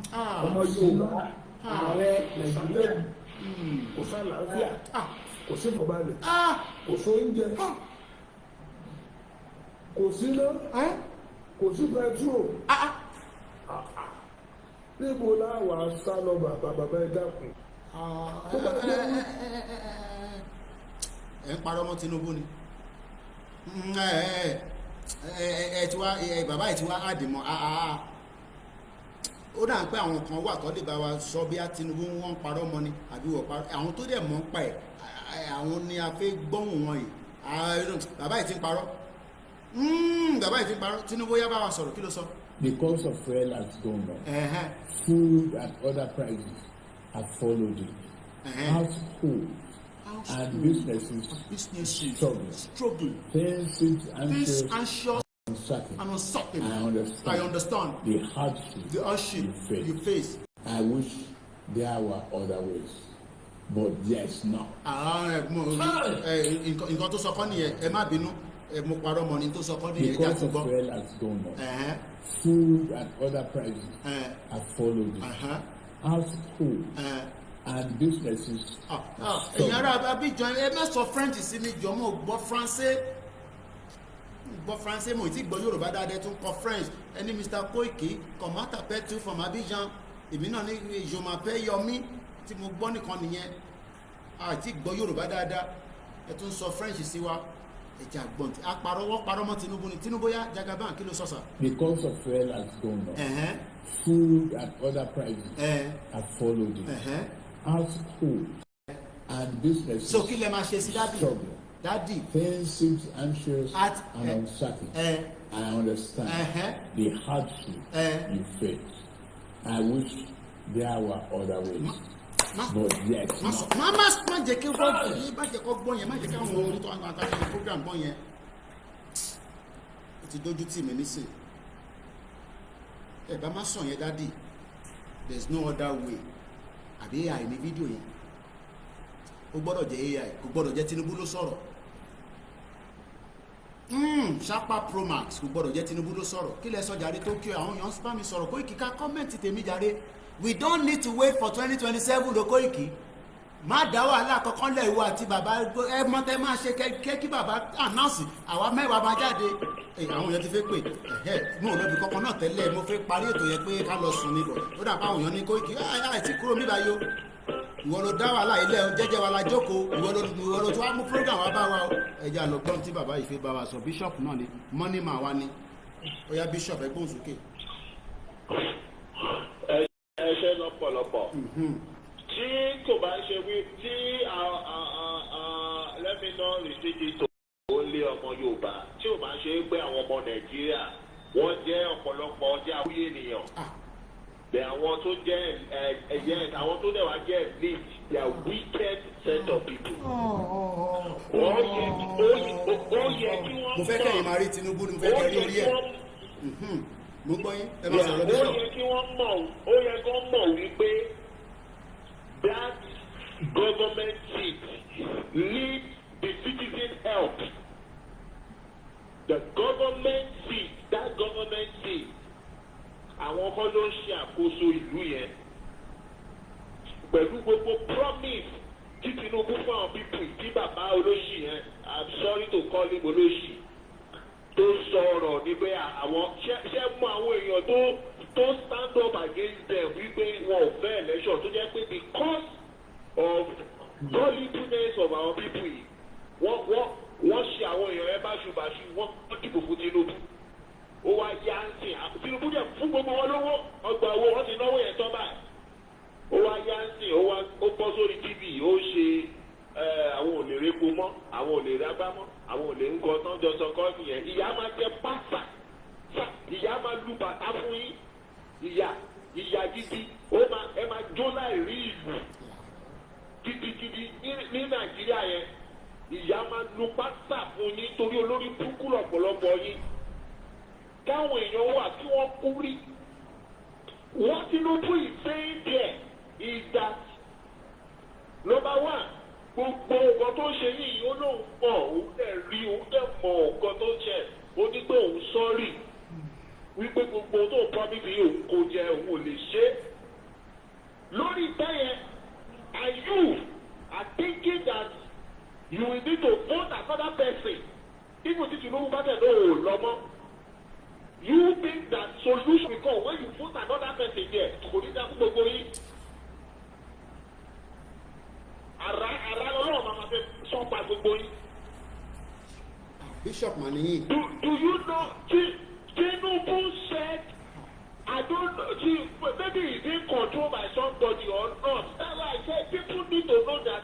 [SPEAKER 3] ọmọ Yorùbá ààrẹ Nàìjíríà kò sálàáfíà kò sí ìfọ̀bálẹ̀ kò sóúnjẹ kò síná kò sí pẹtrol níbo láwà sá lọ bàbá ẹ dákun.
[SPEAKER 1] ẹ ń parọ́ mọ́ Tinubu ni ẹ ti wá bàbá yìí ti wá àdìmọ́ ó dà ń pé àwọn kan wà tó lè bá wa sọ bí a Tinubu wọ́n ń parọ́ mọ́ ni àbí wọ́n parọ́ àwọn tó dẹ̀ mọ́ ń pa ẹ̀ àwọn ni a fẹ́ gbọ́hùn wọn yìí bàbá yìí ti ń parọ́ bàbá yìí ti ń parọ́ Tinubu yá bá wa sọ̀rọ̀ kí ló sọ.
[SPEAKER 11] The cost of fuel has gone up. Food and other prices have followed it. Households and businesses
[SPEAKER 1] struggling.
[SPEAKER 11] Things anxious
[SPEAKER 1] and uncertain.
[SPEAKER 11] I understand
[SPEAKER 1] the
[SPEAKER 11] hardship
[SPEAKER 1] you face.
[SPEAKER 11] I wish there were other ways, but yes, no.
[SPEAKER 1] nǹkan tó sọ kọ́ nìyẹn ẹ má bínú mo parọ́ mọ́ ni tó sọ kọ́ nìyẹn
[SPEAKER 11] the cost of fuel has gone up. Food and other prices have followed it. Households and businesses.
[SPEAKER 1] ẹ̀yin ará Abidjan ẹ má sọ French sí mi jọ mo gbọ́ Français mo ti gbọ́ Yorùbá dáadáa tún kọ French ẹni Mr. Koiki comment t'appelles-tu from Abidjan èmi náà ní je m'appelle Yomi tí mo gbọ́ nìkan nìyẹn àti gbọ́ Yorùbá dáadáa ẹ tún sọ French sí wa ẹ̀jẹ̀ àgbọ̀n tí a parọ́ mọ́ Tinubu ni Tinubu yá Jagaban kí ló sọ sà.
[SPEAKER 11] The cost of fuel has gone up. Food and other prices have followed it. Households and businesses.
[SPEAKER 1] So kí lẹ máa ṣe sí dádì.
[SPEAKER 11] Things seem anxious and uncertain. I understand the hardship you face. I wish there were other ways. But yes,
[SPEAKER 1] má jẹ́ kí wọ́n má jẹ́ kó gbọ́ yẹn má jẹ́ kí àwọn orí tó àwọn àtàkùn program gbọ́ yẹn ó ti dójú tì mí nísìn ẹ bá má sọ yẹn dádì there is no other way àbí AI ní fídíò yẹn ó gbọ́dọ̀ jẹ́ AI kò gbọ́dọ̀ jẹ́ Tinubu ló sọ̀rọ̀ Sharpa Pro Max kò gbọ́dọ̀ jẹ́ Tinubu ló sọ̀rọ̀ kí lẹ sọ jàre Tokyo àwọn èèyàn spam mi sọ̀rọ̀ Koiki ká kọ́mẹ̀ntì tèmi jàre we don't need to wait for 2027 lo Koiki má dá wàhálà kankan lẹ̀ ìwọ àti bàbá ẹ mọ́tẹ́ máa ṣe kí bàbá announce àwa mẹ́wàá máa jáde àwọn èèyàn ti fẹ́ pè mo ò lọ́bi kankan náà tẹ́lẹ̀ mo fẹ́ parí ètò yẹn pé ká lọ sùn níbọ̀ ó dà pa àwọn èèyàn ní Koiki àìtí kúrò níbà yó ìwọ ló dá wàhálà ilẹ̀ jẹ́jẹ́ wa la jókòó ìwọ ló tó wá mú program wa bá wa o ẹja lọ gbọ́n tí bàbá yìí fẹ́ bá wa sọ bishop náà ni money ma wa ni ó yá bishop ẹgbọ́n sókè.
[SPEAKER 12] ẹ ṣe lọ́pọ̀lọpọ̀ tí kò bá ṣe wí tí let me not restrict it to only ọmọ Yorùbá tí ò bá ṣe pé àwọn ọmọ Nàìjíríà wọ́n jẹ́ ọ̀pọ̀lọpọ̀ ọjà wúyé ènìyàn bẹ́ẹ̀ àwọn tó jẹ́ àwọn tó dẹ̀ wá jẹ́ elite they are wicked set of people. ó yẹ kí wọ́n
[SPEAKER 1] mo fẹ́ kẹ́yìn máa rí Tinubu ni mo fẹ́ kẹ́ rí orí ẹ̀. mo gbọ́ yín ẹ
[SPEAKER 12] ó
[SPEAKER 1] máa sọ̀rọ̀ bíṣọ̀.
[SPEAKER 12] yẹ kí wọ́n mọ̀ ó yẹ kí wọ́n mọ̀ wípé that government seat needs the citizen help. The government seat, that government seat, àwọn kan ló ń ṣe àkóso ìlú yẹn pẹ̀lú gbogbo promise tí Tinubu fún àwọn people tí bàbá olóṣì yẹn, I'm sorry to call him olóṣì, tó sọ̀rọ̀ ní pé àwọn ṣẹ́ mú àwọn èèyàn tó stand up against them wípé wọn ò fẹ́ election tó jẹ́ pé because of gullibility of our people yìí wọ́n ṣe àwọn èèyàn ẹ báṣubàṣu wọ́n dìbò fún Tinubu ó wá yá ń sìn Tinubu jẹ́ fún gbogbo wọn lówó ọgbà owó wọ́n ti náwó yẹn tán báyìí ó wá yá ń sìn ó bọ́ sórí TV ó ṣe àwọn ò lè répo mọ́ àwọn ò lè rágbá mọ́ àwọn ò lè ń kọ́ tán jọ sọ kọ́ nìyẹn ìyá máa jẹ pásà ìyá máa lu bàtà fún yín ìyá gidi ẹ máa jó láì rí ìlú gidigidi ní Nàìjíríà yẹn ìyá máa lu pásà fún yín torí olórí burúkú lọ́pọ̀lọpọ̀ yín káwọn èèyàn wà kí wọ́n kú rí what Tinubu is saying there is that number one gbogbo nǹkan tó ṣe yìí ó lóun mọ̀ òun dẹ̀ rí òun dẹ̀ mọ̀ nǹkan tó ṣe ó ní pé òun sọ́ọ̀rì wípé gbogbo tó promise yìí òun kò jẹ òun ò lè ṣe lórí bẹ́yẹn and you are thinking that you will need to vote another person even if Tinubu bá tẹ̀ lóò lọ́mọ́ you think that solution will come when you vote another person there kò ní dá fún gbogbo yìí. Ara lọ́wọ́ máa fẹ́ sọ́pa gbogbo yín.
[SPEAKER 1] Bishop Maniyi.
[SPEAKER 12] Do you know Tinubu said I don't know maybe he's being controlled by somebody or not. That's why I said people need to know that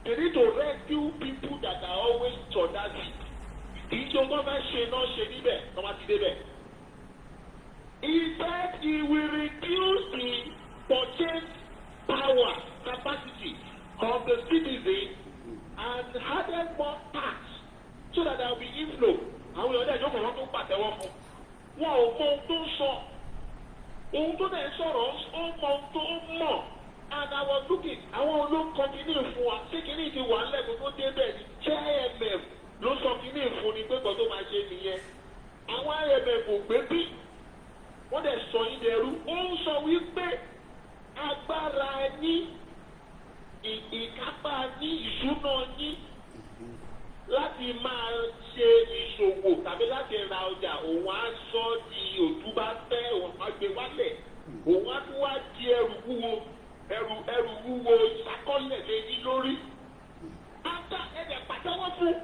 [SPEAKER 12] they need to rescue people that are always on that seat. Kì í ṣe ọgbọ́n fẹ́ ṣe náà ṣe níbẹ̀ tó máa ti débẹ̀. He said he will reduce the purchase power capacity of the citizen and added more tax so that there will be inflow. Àwọn èèyàn dẹ̀ jókòó wọn tó pàtẹ́wọ́ fún. Wọn ò mọ ohun tó ń sọ. Ohun tó dẹ̀ sọ̀rọ̀ ó mọ ohun tó mọ̀. And I was looking, àwọn olóńkọ kìíní fún wa, ṣé kìíní ti wà lẹ́gbẹ̀ẹ́ tó dé bẹ́ẹ̀ ni? Ṣé IMF ló sọ kìíní fún ni pé kò tó máa ṣe nìyẹn? Àwọn IMF ò gbé bí. Wọ́n dẹ̀ sọ yín dẹrú. Ó ń sọ wípé agbára ẹni ìkápá ní ìṣúná ní láti máa ṣe ìṣòwò tàbí láti ra ọjà òun á sọ di òtún bá fẹ́ òun á gbé wálẹ̀ òun á tún wá di ẹrù wúwo ìṣàkọọ́lẹ̀ lẹ́yìn lórí. Ata ẹ̀dẹ̀ pàtẹ́wọ́ fún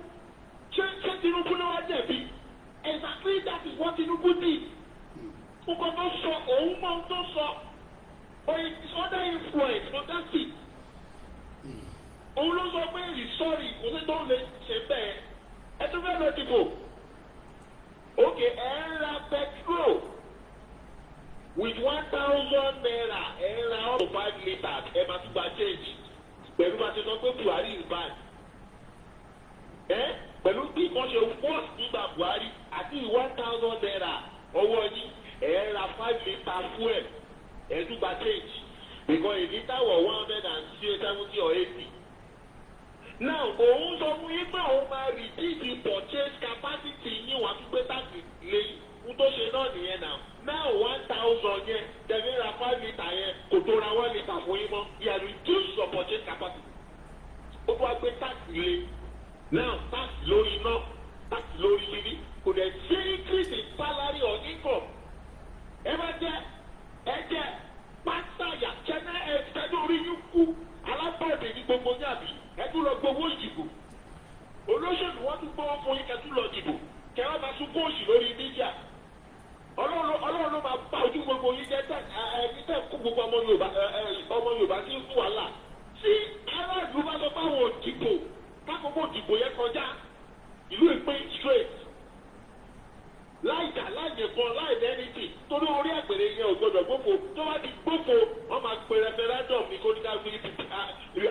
[SPEAKER 12] ṣé Tinubu ló wá jẹ̀bi exactly that is what Tinubu did. Nǹkan tó sọ òun mọ ohun tó sọ or it is under influence for that seat. Òun ló sọ pé ìsọ̀rí kò sí tó lè ṣe bẹ́ẹ̀ ẹ tún fẹ́ lọ dìbò. Okay, ẹ ń ra petrol with 1,000 naira ẹ ń ra up to 5 litres ẹ máa tún gba change pẹ̀lú bá ti sọ pé Buhari is bad. Pẹ̀lú bí wọ́n ṣe force nígbà Buhari àti 1,000 naira ọwọ́ yín ẹ ń ra 5 litres fuel ẹ tún gba change because a litre wọ̀ 170 or 80. Now, òun sọ fún yín pé òun máa reduce purchase capacity yín wà tún gbé táàkì lé fún tó ṣe náà nìyẹn náà. Now 1,000 yẹn tẹ̀lé ra 5 litre yẹn kò tó ra 1 litre fún yín mọ́. He has reduced your purchase capacity. Ó tún wá gbé táàkì lé. Now tax lórí iná tax lórí yìí kò dẹ̀ ṣe increase in salary or income. Ẹ bá jẹ́ pátá yàtẹ̀nẹ́ ẹ̀ẹ́dẹ́gbẹ́ orí yín kú alábọ̀dé ní gbogbo yàbí ẹ̀dùn lọ gbowó ìdìbò olóṣèlú wọn tún gbowó fún yín kẹtù lọ dìbò kẹwàá máa sún kóòsì lórí mídíà ọlọ́run ló máa bá ojú gbogbo yín jẹ́ tẹ̀ kú gbogbo ọmọ Yorùbá sí fún wàhálà tí aráàlú bá sọ fáwọn òdìbò kákòókò òdìbò yẹn kọjá ìlú ìpín straight láìjà láìjẹ̀kan láìdẹ́nìtì torí orí àgbèrè yẹn ò gbọdọ̀ gbófo tó bá ti gbófo wọ́n máa pe referendum ní kóníkà fún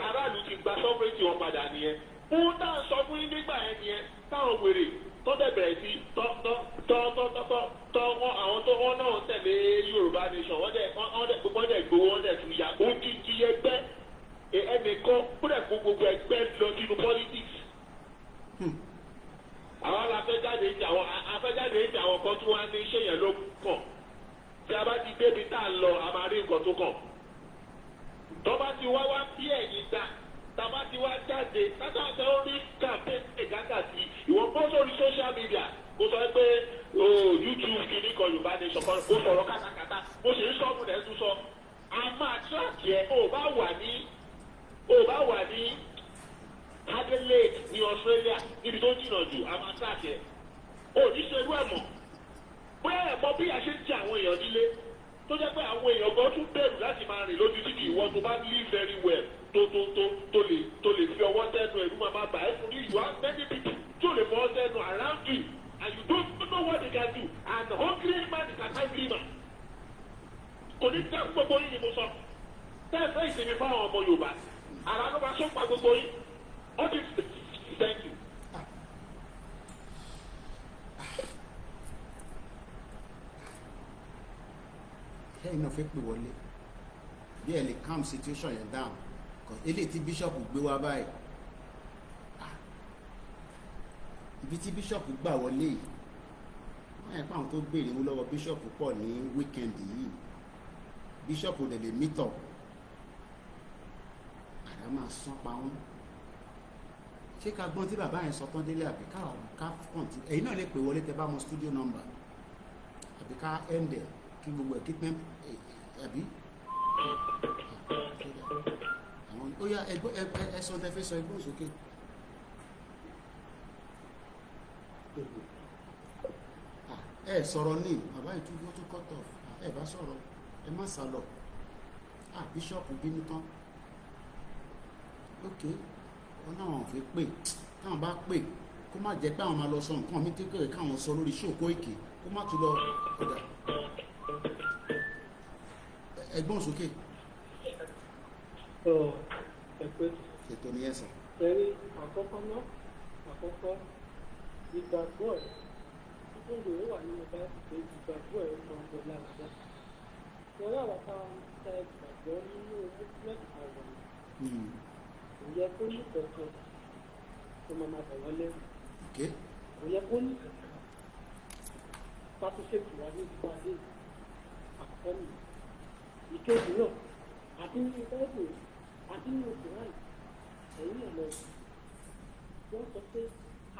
[SPEAKER 12] aráàlú ti gba sovereignty wọn padà nìyẹn. Fún táwọn sọ fún yín nígbà yẹn nìyẹn táwọn wèrè tó dẹ̀ bẹ̀rẹ̀ sí tọ́ àwọn kan tí wọ́n á ní iṣẹ́ yẹn ló kàn tí a bá ti débi tá a lọ a máa rí nǹkan tó kàn tó bá ti wá bí ẹ̀yìn dá tá a bá ti wá jáde látàtà ó rí campaign ìgágà sí ìwọ̀n bó sórí social media kó sọ pé YouTube kìíní kan Yorùbá nation kan kó sọ̀rọ̀ kátàkátà bó ṣe ń sọ́ọ̀mù rẹ̀ tún sọ a máa tíráàkì ẹ̀ ó bá wà ní Adelaide ní Australia níbi tó jìnnà jù a máa tíráàkì ẹ̀ ó ní ṣe irú ẹ̀ mọ̀ bóyá ẹ̀ mọ̀ bí a ṣe ń ti àwọn èèyàn nílé tó jẹ́ pé àwọn èèyàn gan tún bẹ̀rù láti máa rìn lójú títì ìwọ tó bá live very well tó lè fi ọwọ́ sẹ́nu ẹ̀rú máa bà ẹ́ fún ní you have many people tó lè fọwọ́ sẹ́nu around you and you don't know what they can do and the hungry man is an angry man. Kò ní tẹ́ gbogbo yín ni mo sọ tẹ́ẹ̀fẹ́ ìsinmi fáwọn ọmọ Yorùbá àrà ló máa sọ́pà gbogbo yín ó ti thank you.
[SPEAKER 1] Kẹ́yìn náà fẹ́ pè wọlé bí ẹ lè calm situation yẹn down kò eléyìí tí bíṣọ̀pù gbé wá báyìí ibi tí bíṣọ̀pù gbà wọlé yìí wọ́n yẹ pé àwọn tó béèrè owó lọ́wọ́ bíṣọ̀pù pọ̀ ní wíkẹ́ndì yìí bíṣọ̀pù dẹ̀ lè meet up àdá máa sán pa wọ́n ṣé ká gbọ́n tí bàbá yẹn sọ tán délé àbí ká kọ̀ǹtì ẹ̀yin náà lè pè wọlé tẹ bá mọ studio number àbí ká end ẹ̀ kí gbogbo equipment àbí àwọn ó yá ẹ̀sọ́ tẹ fẹ́ sọ ẹgbọ́n sókè. Ẹ sọ̀rọ̀ ní bàbá ìtúgbó tó cut off ẹ bá sọ̀rọ̀ ẹ má sá lọ bíṣọ̀pù bínú tán ok wọn náà wọn fi pè táwọn bá pè kó má jẹ́ pé àwọn máa lọ sọ nǹkan mi kékeré káwọn sọ lórí show Koiki kó má tún lọ ọ̀dà ẹgbọ́n sókè. ètò ni ẹ sọ.
[SPEAKER 13] ẹ̀rí àkọ́kọ́ ìgbàgbọ́ ẹ̀ tó lè wà nínú bá ṣe ìgbàgbọ́ ẹ̀ kan ọ̀dọ̀ lára wọn láwọn ká ta ìgbàgbọ́ nínú mẹ́ta wọn kò yẹ kó ní kankan tó máa bọ̀ wọ́n lẹ́rù kò yẹ kó ní kankan pátó ṣètò wá ní ìpàdé àkọ́kọ́ mi ìkejì náà àti ní báìbù àti ní òkúrán ẹ̀yìn ẹ̀ lọ wọ́n sọ pé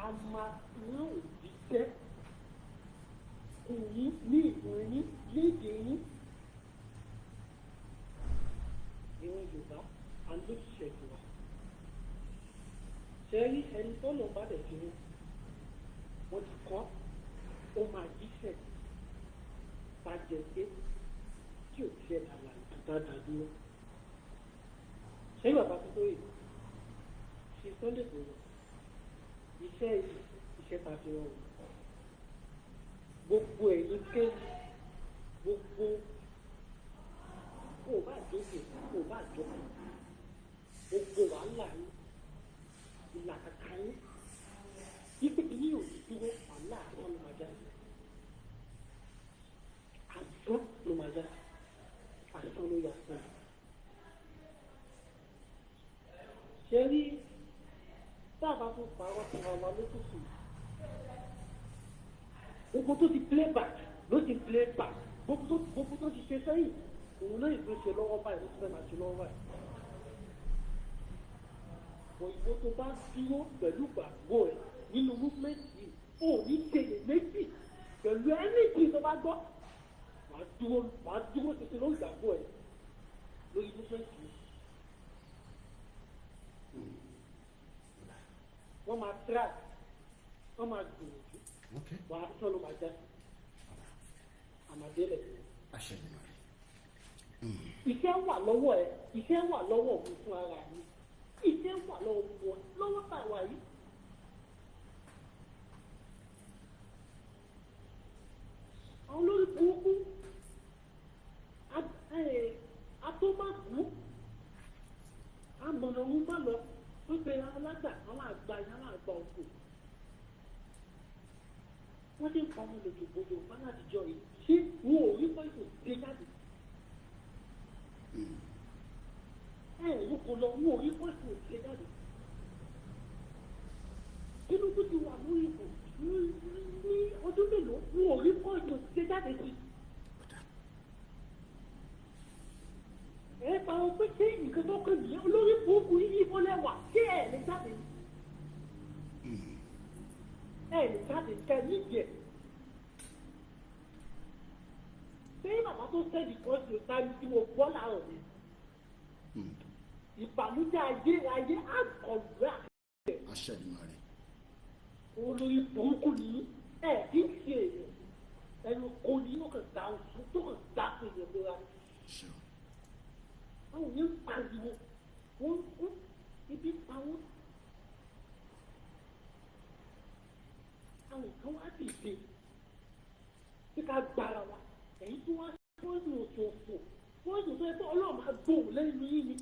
[SPEAKER 13] a máa rán òjíṣẹ́ kù yín ní ìlú yín léde yín ìwọ̀n Yorùbá àlóṣìṣẹ́ ìwà ṣe rí ẹni tó lọ bá dẹ̀ fi wọ́n ti kọ́ ó máa jíṣẹ́ bàjẹ́ pé tí ò tiẹ̀ dáadáa dúró ṣé bàbá tó tó yìí ṣe Sunday tó lọ iṣẹ́ ta fi rọrùn gbogbo ẹ̀yìn kéwì gbogbo kò bá jókè kò bá jókè gbogbo wàhálà yín ìlàkàkà yín yípe ní òní dúró wàhálà àtọ́ ló máa jáde àtọ́ ló máa jáde àtọ́ ló yà sọ́ọ̀ ṣe rí táàbà tó pààrọ̀ fún ọmọ lókùsù gbogbo tó ti play back ló ti play back gbogbo tó ti ṣe sẹ́yìn òun náà ìlú ṣe lọ́wọ́ báyìí ló ti fẹ́ máa ṣe lọ́wọ́ báyìí òyìnbó tó bá dúró pẹ̀lú gbàgbọ́ ẹ̀ nínú movement yìí ò ní tẹ̀lé méjì pẹ̀lú anything tó bá gbọ́ wàá dúró títí lórí gbàgbọ́ ẹ̀ lórí movement yìí. wọ́n máa track wọ́n máa gbìyànjú wà á tọ́ ló máa já àmàdélẹ̀. iṣẹ́ wà lọ́wọ́ ẹ iṣẹ́ wà lọ́wọ́ mi fún ara mi iṣẹ́ wà lọ́wọ́ wọn lọ́wọ́ tàwa yìí. àwọn olórí burúkú atọ́màkú amọ̀nà òun bá lọ wọ́n pe alágbà àwọn àgbà òkú wọ́n dé pa ọmọ lòdì gbogbo bá láti jọ yìí ṣé wọn ò rí pẹ́ẹ́sì gbé jáde ẹ̀rù kò lọ wọn ò rí pẹ́ẹ́sì gbé jáde Tinubu ti wà lórí ìbò ní ọdún mélòó wọn ò rí jáde kẹ́ nídìí ẹ̀. Ṣé bàbá tó sẹ́ẹ̀dì kan ṣe sáré tí mo gbọ́ láàrọ̀ mi? Ìbànújẹ́ ayé àgọ̀gbẹ́ àkẹ́kẹ́.
[SPEAKER 1] Aṣẹ́dùmarè.
[SPEAKER 13] Olórí burúkú ni ẹ̀ kí n ṣe èèyàn. Ẹnu kò ní yóò kàn dá oṣù tó kàn dá sí ìyẹn lóra. Àwọn yẹn ń pariwo, wọ́n ibi pa wọ́n. Àwọn kan wá dìde bí ká gbára wa. Èyí tó wá fọ́ọ̀nù òṣòfò fọ́ọ̀nù tó yẹ kó Ọlọ́run máa gbóhùn lẹ́nu yín ni.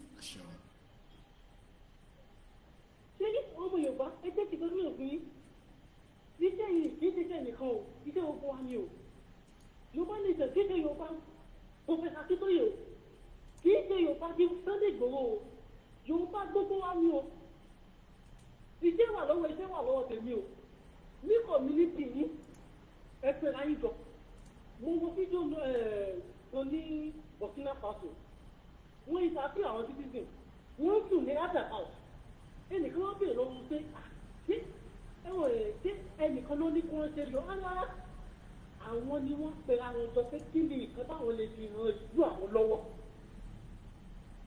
[SPEAKER 13] Ṣé ọmọ Yorùbá ẹgbẹ́ ti gbọ́dọ̀ yàn fún yín? Iṣẹ́ yìí kì í ṣe iṣẹ́ nìkan o, iṣẹ́ gbogbo wa ni o. Yorùbá ní ìṣẹ̀ kì í ṣe Yorùbá Professor Akíntóyè o, kì í ṣe Yorùbá kí Sunday Igboho o, Yorùbá gbogbo wa ni o. Iṣẹ́ wà lọ́wọ́ tèmi o. Ní community yín, ẹ pẹ̀lú ayé jọ. Mo wo fídíò lọ ní Burkina Faso. Wọ́n yìí sàfihàn àwọn citizen. Wọ́n sùn ní Adà House. Ẹnìkan wọ́n bèèrè lọ́wọ́ pé ṣé ẹnìkan ló ní kí wọ́n ṣe lọ rárá. Àwọn ni wọ́n pẹ̀lú àwọn jọ pé kí ni nǹkan táwọn lè fi ran ìlú àwọn lọ́wọ́.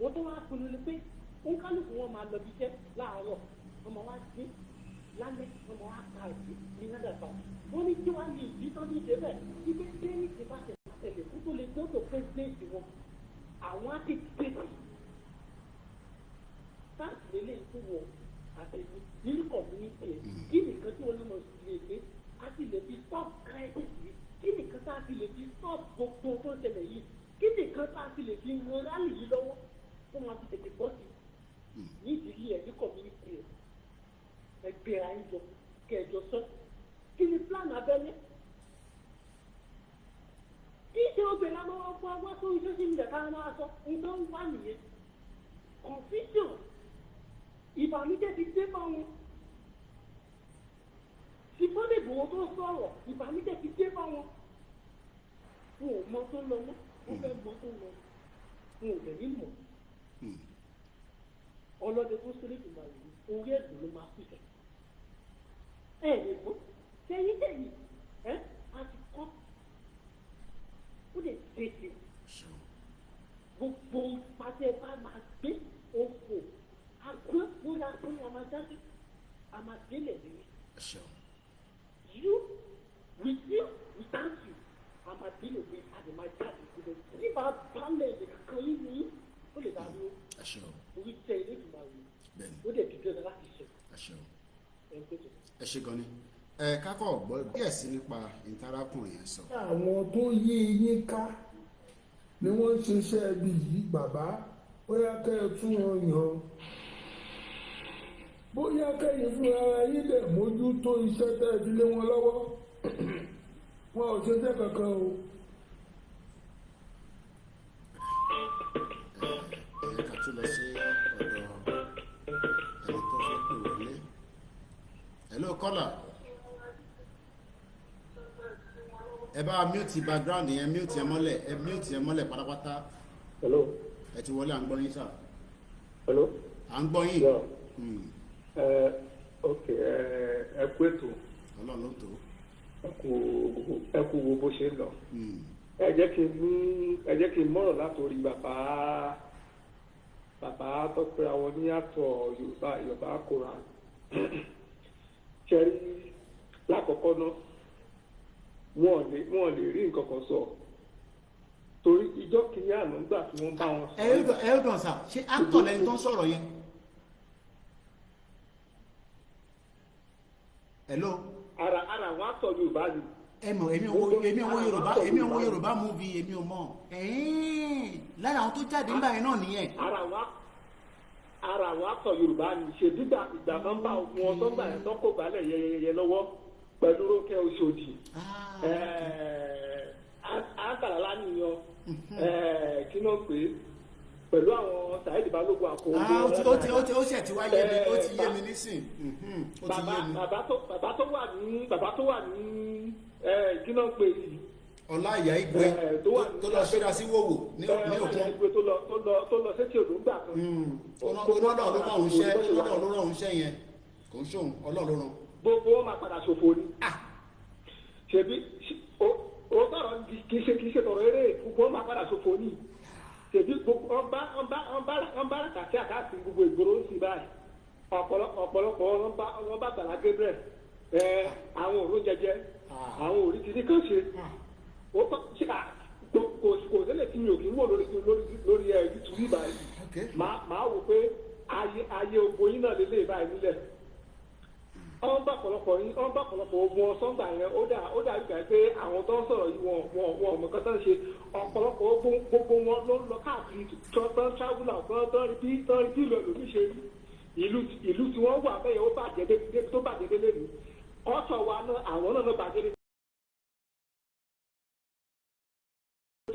[SPEAKER 13] Wọ́n tó wá pinnu ni pé ó ń kálukú wọn máa lọ bí iṣẹ́ láàárọ̀. Ọmọ wa dé lálẹ́ ọmọ wa ka ìdí ní Adà House. Wọ́n ní kí wọ́n ní ìdí tán ní ìdí bẹ́ẹ̀. Ibi tí ní ti bá tẹ̀lé kó tó lè gbọ́dọ̀ pẹ́sidẹ́ǹtì wọn. Àwọn á ti tètè. Táàsì lélẹ̀ tó wọ àtẹ̀yìn nínú community ẹ̀. Kí nìkan tí wọ́n lọ́mọ sí lè gbé? A ti lè fi stop crisis yìí. Kí nìkan tá a ti lè fi stop gbogbo tó ń ṣẹlẹ̀ yìí? Kí nìkan tá a ti lè fi ran rálì yìí lọ́wọ́? Fún wọn ti tètè bọ́ sí. Ní ìdílé ẹ̀ ní community ẹ̀. Ẹgbẹ́ ayé jọ kẹjọ sọ. Kí ni plan abẹ́lé? Kí ṣe obìnrin àwọn ọkọ̀ ọgbọ́ tó ń ṣe sí ilẹ̀ ká máa sọ nǹkan wà nìyẹn. Confusion. Ìbànújẹ́ ti dé bá wọn. Sunday Igboho tó sọ̀rọ̀ ìbànújẹ́ ti dé bá wọn. Wọn ò mọ tó lọ mọ́, wọ́n fẹ́ mọ tó lọ. Wọn ò dẹ̀ ní mọ̀. Ọlọ́dẹ tó sọ́lé tó máa yìí, orí ẹ̀dùn ló máa pìtẹ̀. Ẹ lè gbọ́, kẹ́yìn a ti kọ́. Ó lè tètè. Gbogbo pàṣẹ bá máa gbé òfò. Àgbẹ̀ lórí àgbẹ̀ àmàjáde, àmàdélẹ̀ nìyẹn. You, with you, without you, àmàdélẹ̀ ní àdèmàjáde ìgbẹ́. Nígbà balẹ̀ nìkan yìí ni ó lè dá dúró. Orí tẹ ilé ìgbìmọ̀ àwọn ó dẹ̀ dìde ọ̀dọ̀ láti ṣe.
[SPEAKER 1] Ẹ ṣe gan ni. Kákọ̀ gbọ́ díẹ̀ sí nípa ìtarákùnrin yẹn sọ.
[SPEAKER 3] Àwọn tó yí yín ká ni wọ́n ń ṣiṣẹ́ ibi yìí bàbá bóyá kẹ́ ẹ tún wọn yàn bóyá kẹ́yìn fún ara yín dẹ̀ mójútó iṣẹ́ tẹ́ ẹ fi lé wọn lọ́wọ́ wọn ò ṣiṣẹ́ kankan o.
[SPEAKER 1] Ká tún lọ sí ọ̀dọ̀ ẹni tó fẹ́ pè wọlé. Hello caller. Ẹ bá mute background yẹn, mute yẹn mọ́lẹ̀ pátápátá.
[SPEAKER 14] Hello.
[SPEAKER 1] Ẹ ti wọlé à ń gbọ́ yín sà.
[SPEAKER 14] Hello.
[SPEAKER 1] À ń gbọ́ yín.
[SPEAKER 14] Ok, ẹ kú ètò.
[SPEAKER 1] Ọlọ́run ló tó.
[SPEAKER 14] Ẹ kú wo bó ṣe ń lọ. Ẹ jẹ́ kí n mọ̀rọ̀ látòrí bàbá tó pé àwọn ní àtọ̀ Yorùbá Koran. Ṣẹ́rí lákọ̀ọ́kọ́ náà wọ́n lè rí nǹkan kan sọ torí ìjọ kìíní àná nígbà tí wọ́n bá wọn sọ.
[SPEAKER 1] ẹ ó dàn sá ṣé actor lẹni tó ń sọ̀rọ̀ yẹn. Hello.
[SPEAKER 14] ara àwọn actor Yorùbá ni.
[SPEAKER 1] èmi ò wo Yorùbá movie èmi ò mọ̀ lára àwọn tó jáde ńgbà yẹn náà nìyẹn.
[SPEAKER 14] ara àwọn actor Yorùbá ni ṣèdígbà ìgbà kan bá wọn sọ́gbà yẹn tán kò gbálẹ̀ yẹyẹyẹ lọ́wọ́ pẹ̀lú Rónkẹ́ Òṣòdì àkàlà nìyàn kí ló ń pè é pẹ̀lú àwọn Saheed Balógun àkóńgbò.
[SPEAKER 1] ó ṣe ti wá yé mi ó ti yé mi nísìn.
[SPEAKER 14] bàbá tó wà ní kí ló ń pè é.
[SPEAKER 1] Ọláìyá Igwe tó lọ ṣíra sí wòwò ní òkun.
[SPEAKER 14] tó lọ sétí odò gbà kan.
[SPEAKER 1] Ọlọ́run ló rán òun ṣẹ́ yẹn kò ń ṣóun Ọlọ́run ló rán.
[SPEAKER 14] Gbogbo wọn máa padà ṣòfò ni. ṣebí ó sọ̀rọ̀ kì í ṣe tọ̀rọ̀ eré gbogbo máa padà ṣòfò ní ṣebí ọba kàṣí àkáàtì gbogbo ìgboro ń sì báyìí ọ̀pọ̀lọpọ̀ wọn bá Gbàlá Gabriel àwọn òró jẹjẹ àwọn òrí ti ní kàn ṣe kò sílẹ̀ tí mi ò kí ń wò lórí YouTube báyìí máa wò pé ayé ogun yín náà lélẹ̀ báyìí nílẹ̀ ọ̀n bá ọ̀pọ̀lọpọ̀ ogun ọ̀sángbà yẹn ó dà gbà pé àwọn tó ń sọ̀rọ̀ yìí wọn ọmọ kan tó ń ṣe ọ̀pọ̀lọpọ̀ ogun gbogbo wọn ló ń lọ káàkiri tó ń travel out tó ń rí bí ìlú ẹlòmíì ṣe rí ìlú tí wọ́n wà bẹ́ẹ̀ ó bàjẹ́ débi tó bàjẹ́ délé ni ọ̀tọ̀ wa náà àwọn náà bàjẹ́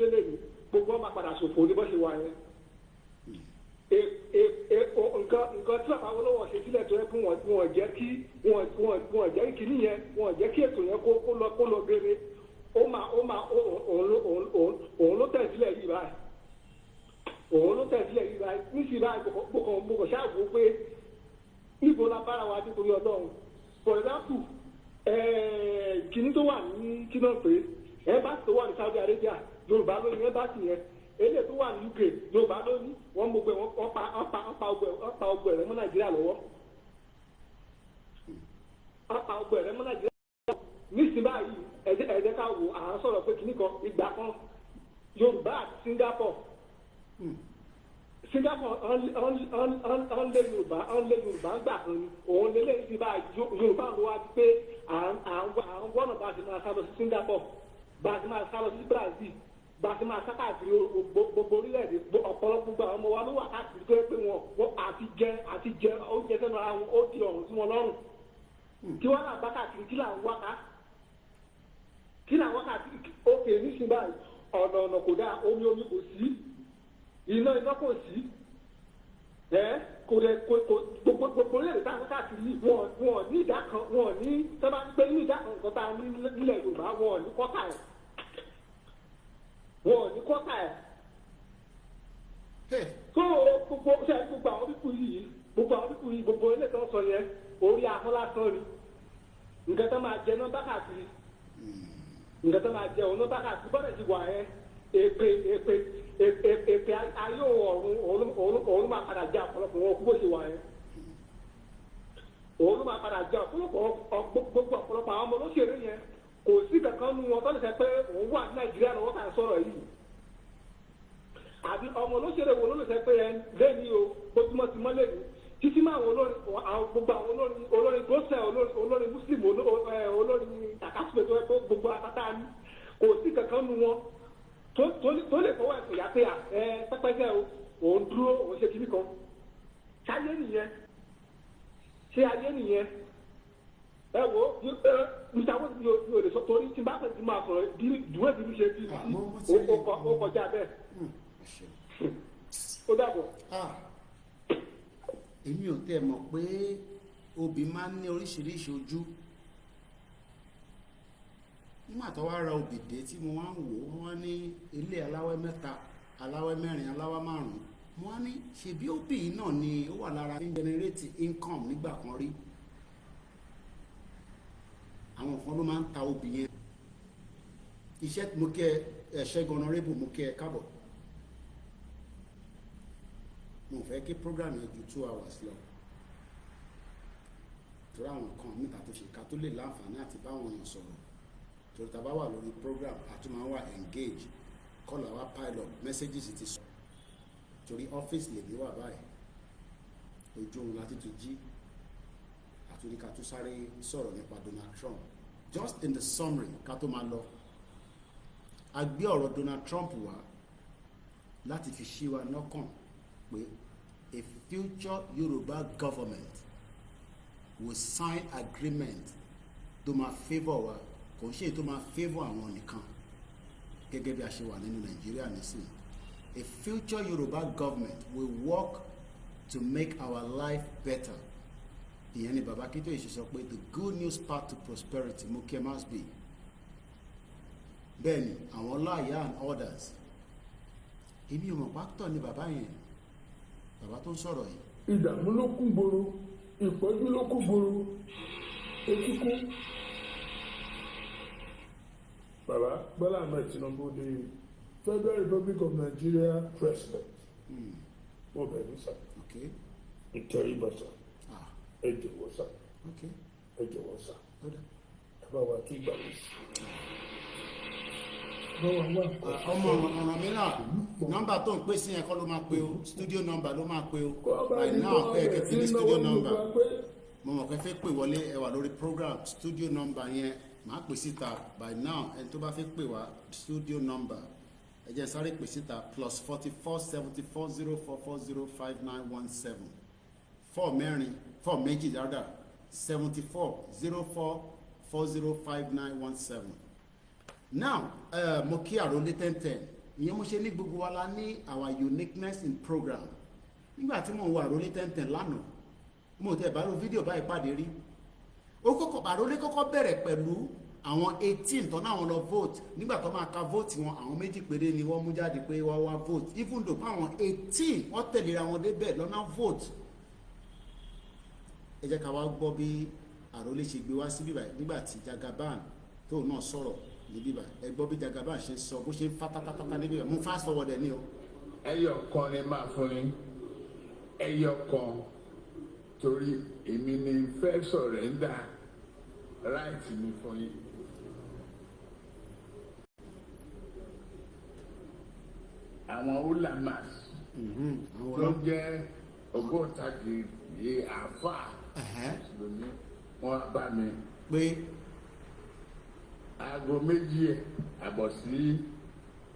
[SPEAKER 14] délé ni gbogbo wọn máa padà ṣòfò ní bó ṣe wà yẹn. nǹkan tí bàbá Awólọ́wọ̀ ṣe sílẹ̀ tó yẹ kí wọ́n jẹ́ kí ìkíní yẹn wọ́n jẹ́ kí ètò yẹn kó lọ gbére òun ló tẹ̀ sílẹ̀ yìí báyìí níṣì báyìí gbogbo ṣáàbù pé níbo la bára wa nítorí Ọlọ́run for example kíní tó wà ní kí náà pé ẹ́mbásì tó wà ní Saudi Arabia Yorùbá ló ní ẹ́mbásì yẹn eléyìí tó wà ní UK Yorùbá ló ní wọ́n gbogbo wọn pa ọgbọ ẹ̀rẹ́ mọ́ Nàìjíríà lọ́wọ́ pa ọgbọ ẹ̀rẹ́ mọ́ Nàìjíríà lọ́wọ́ nísìnyí báyìí ẹ̀jẹ̀ ká wò à ń sọ̀rọ̀ pé kíní kan ìgbà kan Yorùbá àti Singapore ọ̀nlẹ̀ Yorùbá gbà kan ni òun lélẹ̀ ti bá Yorùbá ló wá pé à ń wọ́nà bá ti máa sá lọ sí Singapore bá ti máa sá lọ sí Brazil bá ti máa sá káàkiri gbogbo orílẹ̀-èdè ọ̀pọ̀lọpọ̀ àwọn ọmọ wa ló wà káàkiri tó yẹ pé wọ́n àti jẹ oúnjẹ sẹ́nu ara wọn ó di ọ̀run sí wọn lọ́rùn kí wọ́n náà bá káàkiri kí là ń wá káàkiri òkè nísìnyí báyìí ọ̀nà kò dáa omi kò sí iná kò sí gbogbo orílẹ̀-èdè táwọn káàkiri wọn ní ìdá kan wọn ní sábà pé ní ìdá kan nǹkan tá a ní nílẹ̀ Yorùbá wọn ní kọ́tà ẹ̀ tó gbogbo àwọn pípù yìí gbogbo ilé tó ń sọ yẹn orí ahọ́n lásán ni nǹkan tó máa jẹ náà bá káàkiri nǹkan tó máa jẹ òun náà bá káàkiri bọ́dẹ̀ ti wà yẹn èpè ayé òun máa padà jẹ ọ̀pọ̀lọpọ̀ wọn kú bó ṣe wà yẹn òun máa padà jẹ gbogbo ọ̀pọ̀lọpọ̀ àwọn ọmọ olóṣèlú yẹn kò sí kankan nu wọn tó lè sẹ pé òun wà ní Nàìjíríà lọ́wọ́ kà ń sọ̀rọ̀ yìí àbí ọmọ olóṣèlú wo ló lè sẹ pé ẹ lẹ́ni o bó túmọ̀ sí mọ́lẹ̀ ní títí máa wọn gbogbo àwọn olórin gọ́sẹ̀ olórin Muslim olórin takasùpẹ̀ tó yẹ kó gbogbo akátá ní kò sí kankan nu wọn tó lè fọwọ́ ẹ̀sùn yá pé pẹ́pẹ́sẹ́ o òun dúró òun ṣe kíní kan ṣé ayé nìyẹn ẹ wo nígbàwó ni o lè sọ torí tí n bá fẹ́ ti máa sọ̀rọ̀ ìdúró ìdílé ṣe bí ó kọjá bẹ́ẹ̀ ó dàbọ̀.
[SPEAKER 1] èmi ò tẹ́ mọ̀ pé obì máa ń ní oríṣiríṣi ojú nígbà tó wá ra obì dé tí mo wá ń wò wọ́n ní ilé aláwẹ́ mẹ́ta aláwẹ́ mẹ́rin aláwẹ́ márùn-ún wọ́n ní ṣebí obì náà ni ó wà lára ní generate income nígbà kan rí àwọn kan ló máa ń ta obì yẹn iṣẹ́ mo kẹ́ Ṣẹ́gun Honorable mo kẹ́ káàbọ̀ mo fẹ́ kí program yẹn ju 2 hours lọ torí àwọn kan níta tó ṣe ká tó lè láǹfààní àti báwọn èèyàn sọ̀rọ̀ torí tá bá wà lórí program àtúmọ̀ wà engage call our pilot messages ti sọ torí ọ́fíìsì lèmi wà báyìí ojú òun láti tún jí àtúndì ká tó sáré sọ̀rọ̀ nípa Donald Trump just in the summary ká tó máa lọ a gbé ọ̀rọ̀ Donald Trump wá láti fi ṣí wa lọ́kàn pé a future Yoruba government will sign agreement tó máa favour wa kò ń ṣe tó máa favour àwọn nìkan gẹ́gẹ́ bí a ṣe wà nínú Nàìjíríà nísìnyí a future Yoruba government will work to make our life better ìyẹn ni baba Akintoye ṣe sọ pé the good news path to prosperity moke must be bẹ́ẹ̀ ni àwọn láàyà and others èmi ò mọ̀ pátọ̀ ni bàbá yẹn bàbá tó ń sọ̀rọ̀ yìí.
[SPEAKER 3] ìdààmú ló kún gbòòrò ìpọ́njú ló kún gbòòrò etí kún Bola Ahmed Tinubu, the Federal Republic of Nigeria president. Mo bẹ̀rẹ̀ sá. Ìtẹ̀rí bá sá. Ẹ jọ̀wọ́ sá. Ẹ jọ̀wọ́ sá. Ẹ bá wa kí gbà mí.
[SPEAKER 1] Ọmọ ọ̀nà mìíràn nọ́mbà tó ń pè sí yẹn kọ́ ló máa pe o, studio number ló máa pe o. By now ẹ kẹ́ fi ní studio number. Mo mọ̀ pé fẹ́ pè wọlé ẹ wà lórí program studio number yẹn màá pè síta. By now ẹni tó bá fẹ́ pè wá studio number ẹ jẹ́ sáré pè síta +44 74 044 05917 4 méjì dáadáa 74 04 405917. Now mo kí àròlé 1010 ìyẹn mo ṣe ní gbogbo wa la ní our uniqueness in program. Nígbà tí mo wo àròlé 1010 lánàá mo tẹ̀ bá ro fídíò báyìí pàdé rí. Ó kọ́kọ́ àròlé kọ́kọ́ bẹ̀rẹ̀ pẹ̀lú àwọn 18 tó náà wọn lọ vote. Nígbà tó máa ka vote wọn àwọn méjì péré ni wọ́n mú jáde pé wọ́n wá vote, even though àwọn 18 wọ́n tẹ̀léra wọn débẹ̀ lọ́nà vote. Ẹ jẹ́ ká wá gbọ́ bí àròlé ṣe gbé wá sí bíbá nígbà tí Jagaban tó náà sọ̀rọ̀ ní bíbá. Ẹ gbọ́ bí Jagaban ṣe sọ bó ṣe ń fátátátáta ní bíbá. Mú fast forward ẹ ní o.
[SPEAKER 11] Ẹyọ kan ni máa fún ni, ẹyọ kan torí èmi ni fẹ́ sọ̀rẹ́ndà right mi fún yín. Àwọn ulamas tó jẹ́ ògbóǹtagì àfà lóní wọ́n bá mi
[SPEAKER 1] pé
[SPEAKER 11] aago 2:00 sí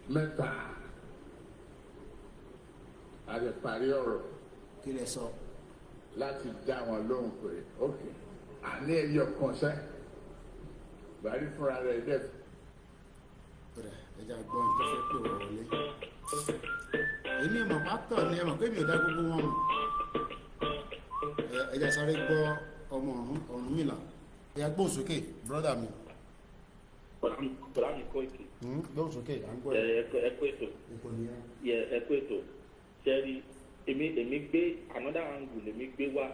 [SPEAKER 11] 3:00 a lè parí ọ̀rọ̀.
[SPEAKER 1] Kí lẹ sọ?
[SPEAKER 11] Láti dá wọn lóhùn pé ok àní ẹyọ kan sẹ́ Buhari fúnra rẹ̀ dẹ̀.
[SPEAKER 1] Ẹja gbọ́ nǹkan fẹ́ pè wọ́n wọlé. Èmi ìmọ̀ pátọ̀ ni ẹmọ̀ pé mi ò dá gbogbo wọn mọ̀. Ẹja sáré gbọ́ ọmọ Ọ̀rúnmìlà. Ẹja gbóhùn sókè brọ́dà mi.
[SPEAKER 15] Bọ̀dá mi Koiki.
[SPEAKER 1] Gbóhùn sókè à ń gbọ́
[SPEAKER 15] ẹ kú ètò. Ẹ kú ètò. Ṣẹ́rí èmi gbé another angle èmi gbé wá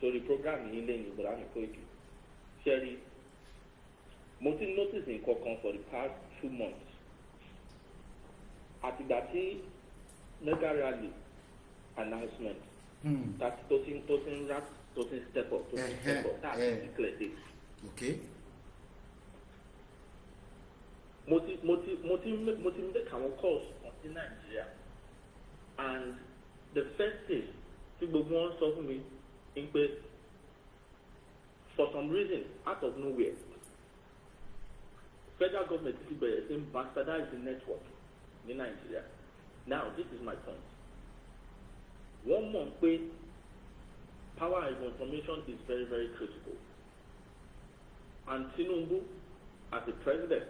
[SPEAKER 15] sórí program yìí lẹ́yìn Bọ̀dá mi Koiki. Ṣẹ́rí mo ti notice nǹkan kan for the past 2 months. Àtìgbà tí mega rally announcement tó ti ń rap tó ti ń step up tá a ti declare date.
[SPEAKER 1] Okay.
[SPEAKER 15] mo ti make àwọn calls in Nigeria, and the first thing tí gbogbo wọn sọ fún mi ni pé for some reason out of nowhere federal government ti bẹ̀rẹ̀ sí bastardize the network ní Nigeria. Now this is my point. Wọ́n mọ̀ pé power of information is very, very critical, and Tinubu as the president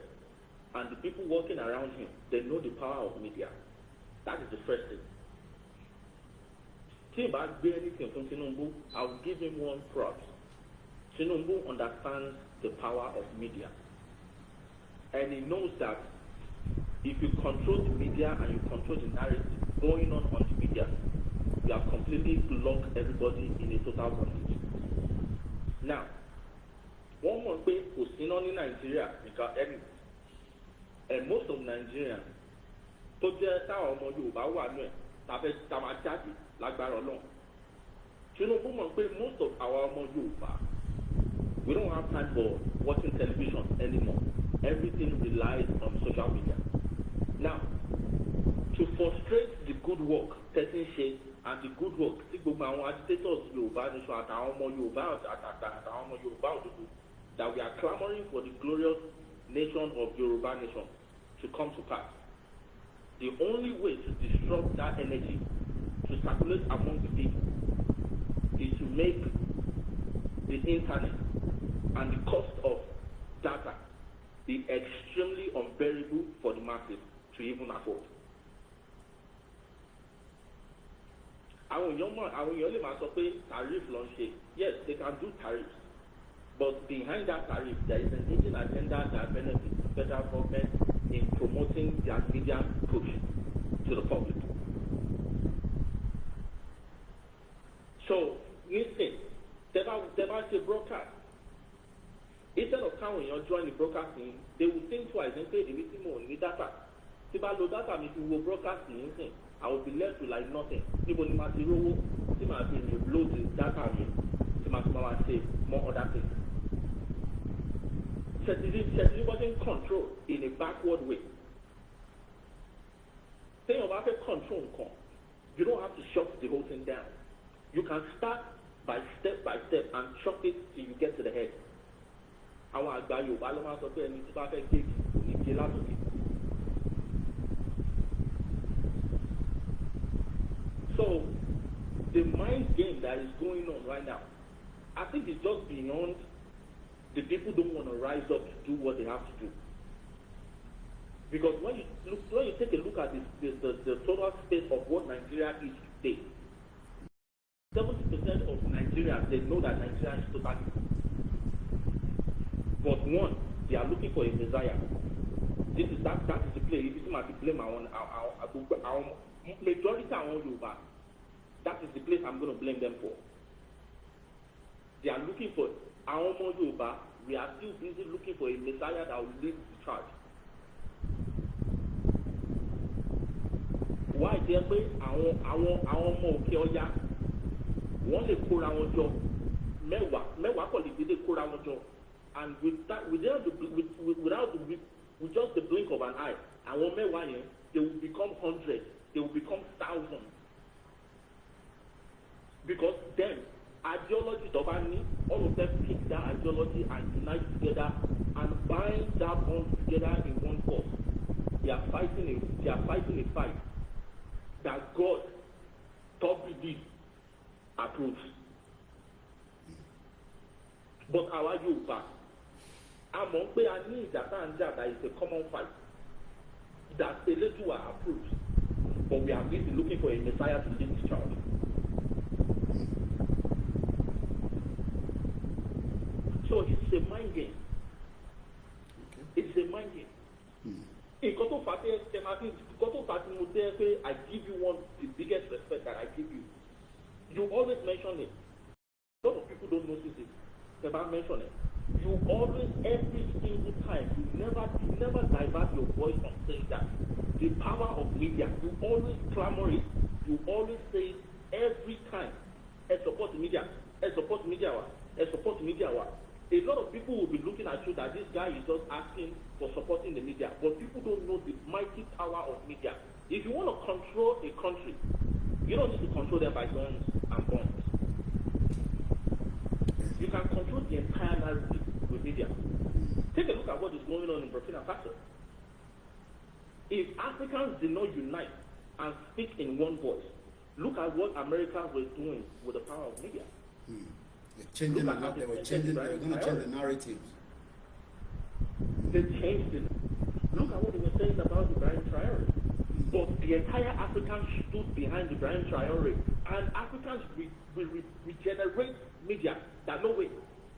[SPEAKER 15] and the people working around him, they know the power of media. That is the first thing. If I do anything from Tinubu, I will give him one props. Tinubu understands the power of media, and he knows that if you control the media and you control the narrative going on the media, you have completely locked everybody in a total bondage. Now, one more thing was seen on in Nigeria because and most of Nigerians tó jẹ́ táwọn ọmọ Yorùbá wà nù ẹ̀ tàbí tàmá jáde lágbára Ọlọ́run. Tinubu mọ̀ pé most of our ọmọ Yorùbá, we don't have time for watching television anymore. Everything relies on social media. Now, to frustrate the good work person ṣe and the good work tí gbogbo àwọn agitators Yorùbá nation àtàwọn ọmọ Yorùbá àtàwọn ọmọ Yorùbá òdodo that we are clamoring for the glorious nation of Yoruba nation to come to pass. The only way to disrupt that energy to circulate among the people is to make the internet and the cost of data be extremely unbearable for the masses to even afford. Àwọn èèyàn lè máa sọ pé tariff ló ń ṣe. Yes, they can do tariffs. But behind that tariff, there is an hidden agenda that benefits the federal government in promoting their media push to the public. So, listen, they about to broadcast. Instead of káwọn èèyàn join the broadcasting, they will think twice and say èmi tí mo ní data tí bá lo data mi fi wo broadcasting yìí sìn I will be left with like nothing. Níbo ni màá ti rówó tí màá fi reload the data mi tí màá fi máa save more other things. Ṣètìlí wasn't control in a backward way. Téèyàn bá fẹ́ control nǹkan, you don't have to shut the whole thing down. You can start by step and chop it till you get to the head. Àwọn àgbà Yorùbá ló máa sọ pé ẹni tí bá fẹ́ gé kò ní gé látòkè. So the mind game that is going on right now, I think it's just beyond the people don't want to rise up to do what they have to do. Because when you take a look at the total state of what Nigeria is today, 70% of Nigerians, they know that Nigeria is totally good. But one, they are looking for a messiah. That is the play. If you see my blame our majority of Yoruba, that is the place I'm going to blame them for. They are looking for our Yoruba. We are still busy looking for a messiah that will lead the charge. Why they say àwọn ọmọ òkè ọya wọ́n lè kóra wọn jọ mẹ́wàá kò lè dédé kóra wọn jọ, and with just the blink of an eye àwọn mẹ́wàá yẹn they will become hundreds, they will become thousands, because then ideology tó bá ní, all of them pick that ideology and unite together and bind that bond together in one force. They are fighting a fight that God, top belief, approves. But our Yoruba, among pé a ní ìjà that is a common fight that a little approves, but we are busy looking for a messiah to lead this charge. So it's a mind game. It's a mind game. I give you the biggest respect that I give you. You always mention it. A lot of people don't notice it. If I mention it, you always, every single time, you never divert your voice from saying that. The power of media, you always clamor it. You always say it every time. Support the media. Support media. Support media. A lot of people will be looking at you that this guy is just asking for supporting the media, but people don't know the mighty power of media. If you want to control a country, you don't need to control them by guns and bombs. You can control the entire narrative with media. Take a look at what is going on in Burkina Faso. If Africans did not unite and speak in one voice, look at what Americans were doing with the power of media.
[SPEAKER 1] They were going to change the narrative.
[SPEAKER 15] They changed it. Look at what they were saying about Ibrahim Traore. But the entire Africans stood behind Ibrahim Traore, and Africans will regenerate media. That no way,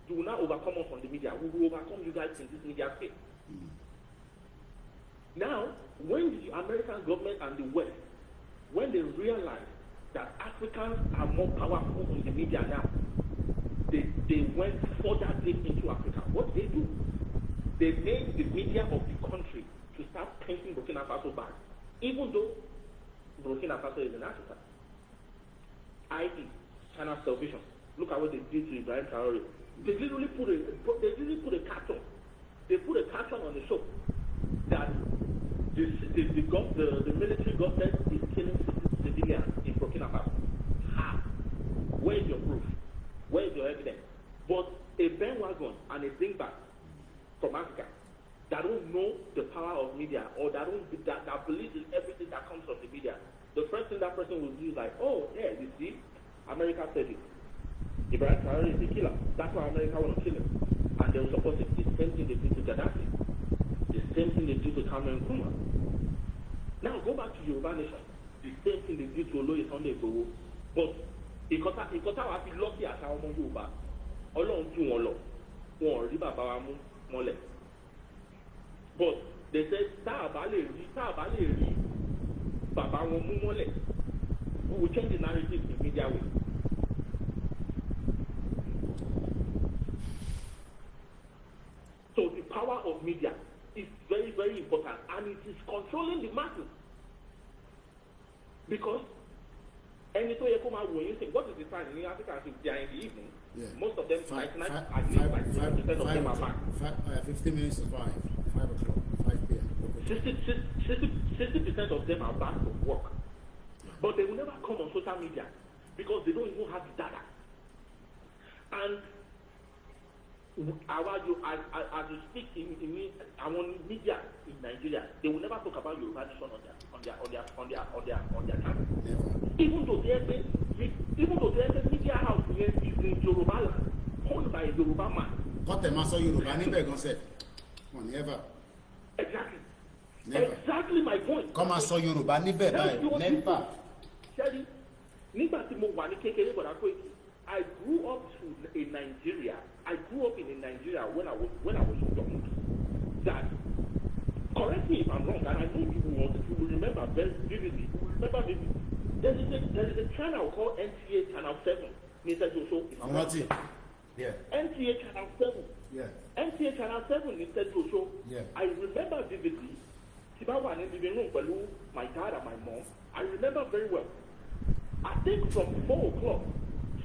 [SPEAKER 15] you will not overcome us on the media. We will overcome you guys in this media space. Now, when the American government and the West, when they realize that Africans are more powerful in the media now, they went further deep into Africa. What did they do? They made the media of the country to start painting Burkina Faso bad, even though Burkina Faso is in Africa. i.e., China's television. Look at what they did to Ibrahim Traore. They literally put a cartoon. They put a cartoon on the show that the military government is killing civilians in Burkina Faso. How? Where is your proof? Where is your evidence? But a bandwagon and a dingbat from Africa that don't know the power of media, or that believes in everything that comes from the media, the first thing that person will do is like, oh yeah, you see, America said it. Ibrahim Traore is a killer. That's why America want to kill him. And they'll support it. The same thing they did to Gaddafi. The same thing they did to Cameron Nkrumah. Now go back to Yoruba Nation. The same thing they did to Oloye Sunday Igboho. But ìkọ́tà wa fi lọ́kì àtàwọn ọmọ Yorùbá, Ọlọ́run jù wọn lọ, wọn ò rí bàbá wa mú mọ́lẹ̀. But they said tá a bá lè rí bàbá wọn mú mọ́lẹ̀, we will change the narrative in media way. So of media is very, very important, and it is controlling the masses. Because any to you come out when you think, what is the time in Africa if they are in the evening? Yeah. Most of them, 99% of them are back.
[SPEAKER 1] 15 minutes to 5 o'clock, 5 p.m.
[SPEAKER 15] 60% of them are back from work. Yeah. But they will never come on social media because they don't even have the data. And as you speak in our media in Nigeria, they will never talk about Yoruba nation on their channel. Even though the media house is in Yoruba land, owned by a Yoruba man.
[SPEAKER 1] Got the master Yoruba never gonna say. Never.
[SPEAKER 15] Exactly.
[SPEAKER 1] Never.
[SPEAKER 15] Exactly my point.
[SPEAKER 1] Come and saw Yoruba never. Never.
[SPEAKER 15] Sherry, I grew up in Nigeria. I grew up in Nigeria when I was young. That, correct me if I'm wrong, and I know you will remember very vividly. There is a channel called NTA Channel 7. Mr. Joshua,
[SPEAKER 1] I'm not here. Yeah.
[SPEAKER 15] NTA Channel 7.
[SPEAKER 1] Yeah.
[SPEAKER 15] NTA Channel 7, Mr. Joshua.
[SPEAKER 1] Yeah.
[SPEAKER 15] I remember vividly. Tibawa in the living room, my dad and my mom. I remember very well. I think from 4 o'clock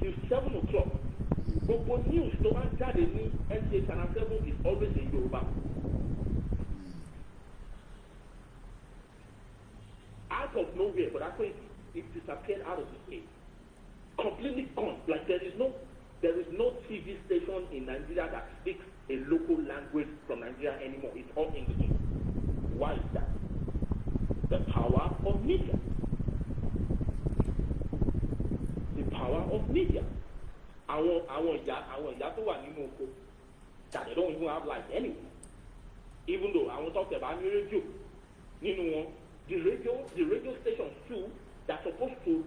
[SPEAKER 15] till 7 o'clock, gbogbo news tó máa ń jáde ní NTA Channel 7 is always in Yoruba. Out of nowhere, but I think it disappeared out of the state. Completely gone. Like there is no TV station in Nigeria that speaks a local language from Nigeria anymore. It's all English. Why is that? The power of media. The power of media. Àwọn ìyá tó wà nínú oko that they don't even have life anyway. Even though àwọn talk about ní rédíò nínú wọn, the radio stations too that supposed to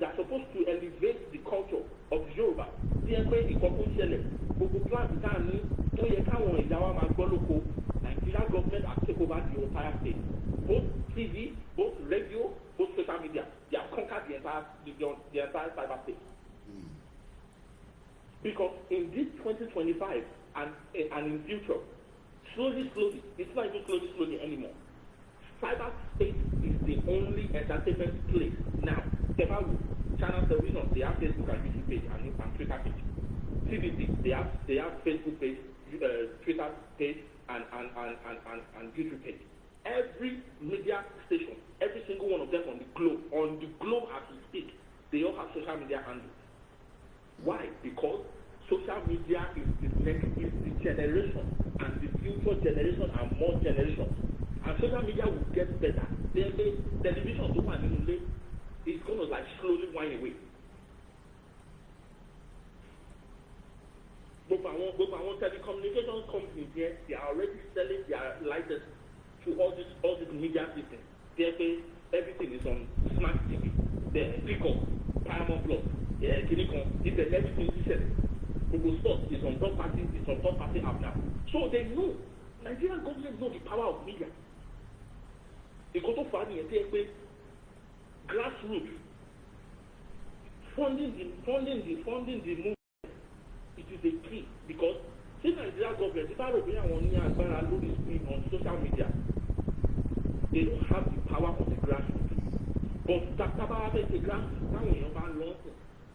[SPEAKER 15] elevate the culture of Yoruba. Bí ẹ pé ìkọ̀kọ̀ ń ṣẹlẹ̀, gbogbo plan ti ká ní tó yẹ káwọn ìyá wa máa gbọ́ lóko. Nigeria government has taken over the entire state. Both TV, both radio, both social media, they have conquered the entire cyber state. Because in this 2025 and in future, slowly, it's not even slowly anymore. Cyber space is the only entertainment place now. Channel television, they have Facebook and YouTube page and Twitter page. TVC, they have Facebook page, Twitter page, and YouTube page. Every media station, every single one of them on the globe as we speak, they all have social media handles. Why? Because social media is the generation, and the future generation and more generations. And social media will get better. Television is going to like slowly wind away. But our telecommunications companies here, they are already selling their license to all these media systems. Everything is on smart TV. Paramount Plus, everything is selling. Google Sports is on third party app now. So they know, Nigerian government know the power of media. They go to find the grassroots, funding the movement. It is a key because since Nigerian government, if I on social media, they don't have the power of the grassroots. But that power of the grassroots,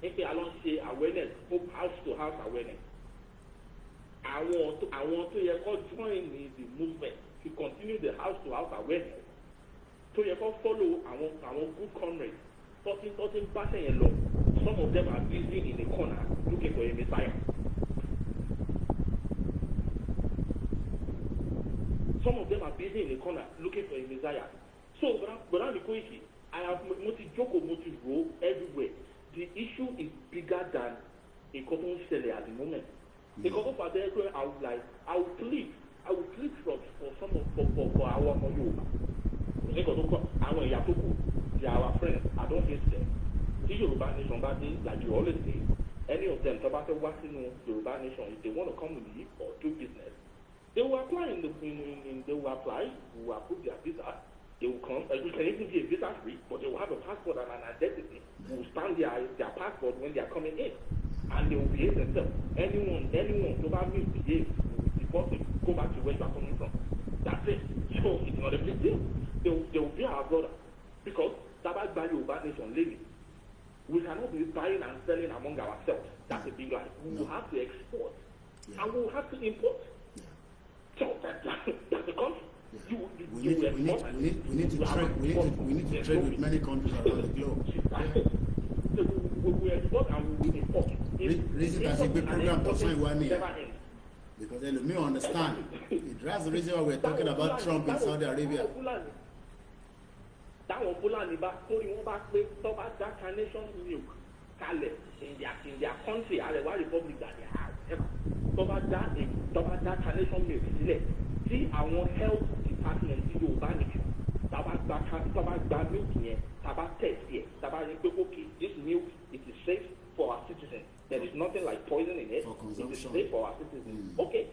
[SPEAKER 15] if they alone say awareness, house to house awareness. I want to join the movement to continue the house to house awareness. So you can follow our good comrades. Talking passing along. Some of them are busy in the corner looking for a Messiah. Some of them are busy in the corner looking for a Messiah. So, but I'm Koiki. I have motive role everywhere. The issue is bigger than a cotton seller at the moment. Because of that, I will plead for our Yoruba. They are our friends. I don't hate them. The Yoruba nation, like you always say, any of them, Yoruba nation, if they want to come and live or do business, they will apply they will approve their visa. They will come. It can even be a visa free, but they will have a passport and an identity. They will stamp their passport when they are coming in, and they will behave themselves. Anyone, so that means behave. Go back to where you are coming from. That's it. So it's not a big deal. They will be our brother. Because Tabak Bali Uba Nation living. We cannot be buying and selling among ourselves. That's a big lie. We will have to export. And we will have to import. So that's the country.
[SPEAKER 1] We need to trade with many countries around the globe.
[SPEAKER 15] We export and we import.
[SPEAKER 1] Reason that's a big program to sign 1 year. Because let me understand. That's the reason why we're talking about Trump in Saudi Arabia.
[SPEAKER 15] Táwọn Fúlàní bá torí wọn bá pé tó bá dá carnation milk kalẹ̀ in their country Àrẹwà Republic that they have ever tó bá dá carnation milk sílẹ̀ tí àwọn health department tí Yorùbá nìkan tó bá gba milk yẹn tá bá test yẹ tá bá rí pé okay this milk it is safe for our citizens there is nothing like poison in it it is safe for our citizens okay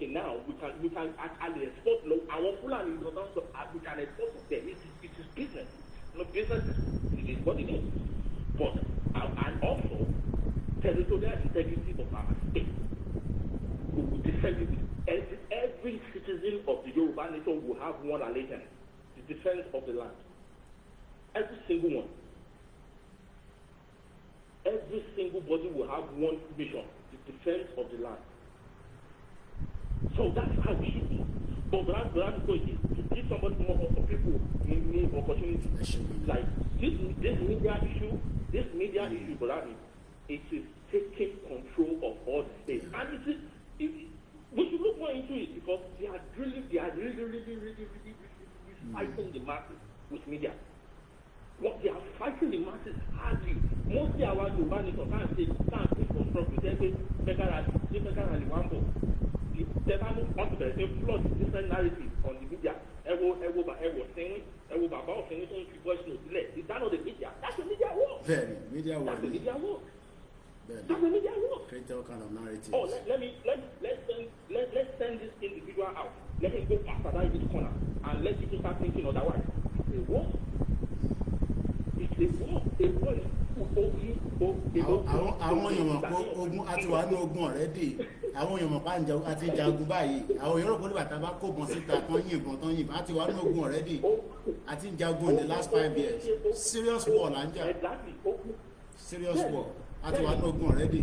[SPEAKER 15] now we can actually export our Fulani we can export to them. It is business. No business it is what it is. But and also territorial integrity of our state. We will defend it. Every citizen of the Yoruba nation will have one allegiance: the defense of the land. Every single one. Every single body will have one mission: the defense of the land. So that's how we should be. But Brother Koiki, to give somebody more people need opportunity. Like this media issue, Brother, it is taking control of all the states. And we should look more into it because they are really fighting the masses with media. What they are fighting the masses hardly. Mostly our Yoruba nation can't say from struggle. They say Beggar Wambo. They don't want to flood different narratives on the media. Is that not the media? That's the media work.
[SPEAKER 1] Very media work.
[SPEAKER 15] That's the media work.
[SPEAKER 1] That's
[SPEAKER 15] the media work.
[SPEAKER 1] Create all kind of narratives.
[SPEAKER 15] Oh, let's send this individual out. Let him go paradise this corner and let people start thinking otherwise. It's a war. It's a war. A war is
[SPEAKER 1] àwọn èèyàn mọ̀ pé ogun àti wà ní ogun ọ̀rẹ́dì àwọn èèyàn mọ̀ pé àti jagun báyìí àwọn èèyàn rò pé bàtà bá kó bọ́n síta tán yìnbọn àti wà ní ogun ọ̀rẹ́dì àti jagun in the last 5 years serious war là ń jà serious war àti wà ní ogun ọ̀rẹ́dì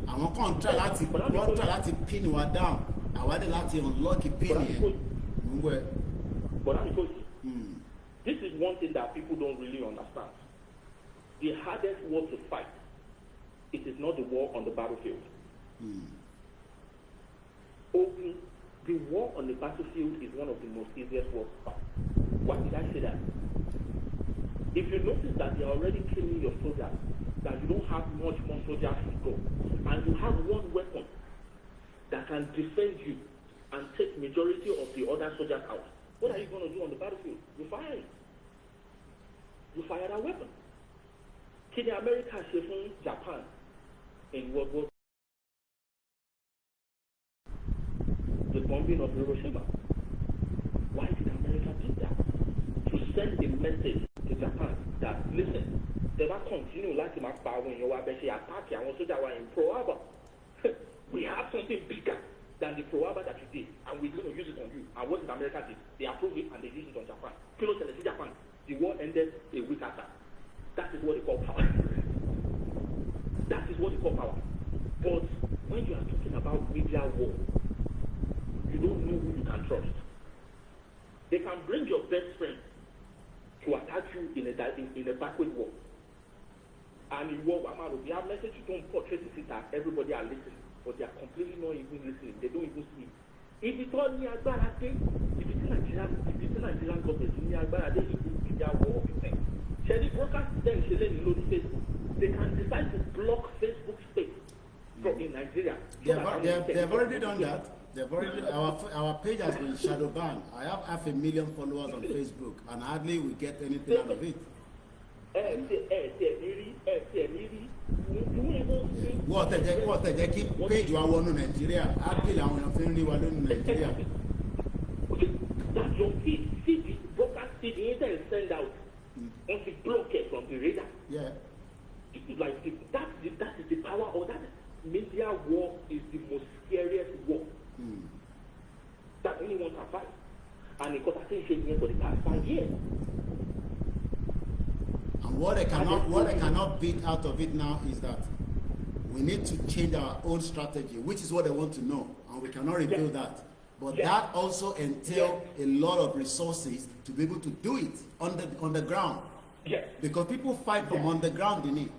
[SPEAKER 1] àwọn kan try láti pin wa down àwádìí láti unlock pin yẹn ngbẹ.
[SPEAKER 15] This is one thing that people don't really understand. The hardest war to fight, it is not the war on the battlefield. The war on the battlefield is one of the most easiest wars to fight. Why did I say that? If you notice that they are already killing your soldiers, that you don't have much more soldiers to go, and you have one weapon that can defend you and take majority of the other soldiers out, what are you going to do on the battlefield? You fire it. You fire that weapon. Kí America ṣe fún Japan in World War II? The bombing of Hiroshima. Why did America do that? To send a message to Japan that listen, they will continue láti máa pa àwọn èèyàn wa bẹ́ẹ̀ ṣe attack àwọn sójà wa in Pearl Harbor. We have something bigger than the Pearl Harbor that you did, and we're going to use it on you. And what did America do? They approved it and they used it on Japan. Kí ló ṣẹlẹ̀ sí Japan? The war ended a week after. That is what they call power. That is what they call power. But when you are talking about media war, you don't know who you can trust. They can bring your best friend to attack you in a backward war. And in war, we have message you don't portray it that everybody are listening, but they are completely not even listening. They don't even see. If it's all near Agbara, if it's Nigerian government, near Agbara, they will media war of things. Shady broadcast them Facebook. They can decide to block Facebook space from in Nigeria.
[SPEAKER 1] They've already done that. They've already our page has been shadow banned. I have 500,000 followers on Facebook, and hardly we get anything out of it. What the keep page wa wọnú Nigeria? Hardly àwọn èèyàn fi ń rí wa lónìí Nigeria.
[SPEAKER 15] That's your feed. See the broadcast feed the internet send out. Once you block it from the radar.
[SPEAKER 1] Yeah.
[SPEAKER 15] Like that is the power of that. Media war is the most scariest war that anyone can fight. And because I think she's for the past 5 years.
[SPEAKER 1] And what I cannot beat out of it now is that we need to change our own strategy, which is what I want to know, and we cannot reveal that. But that also entails a lot of resources to be able to do it on the ground. Because people fight from on the ground, in it.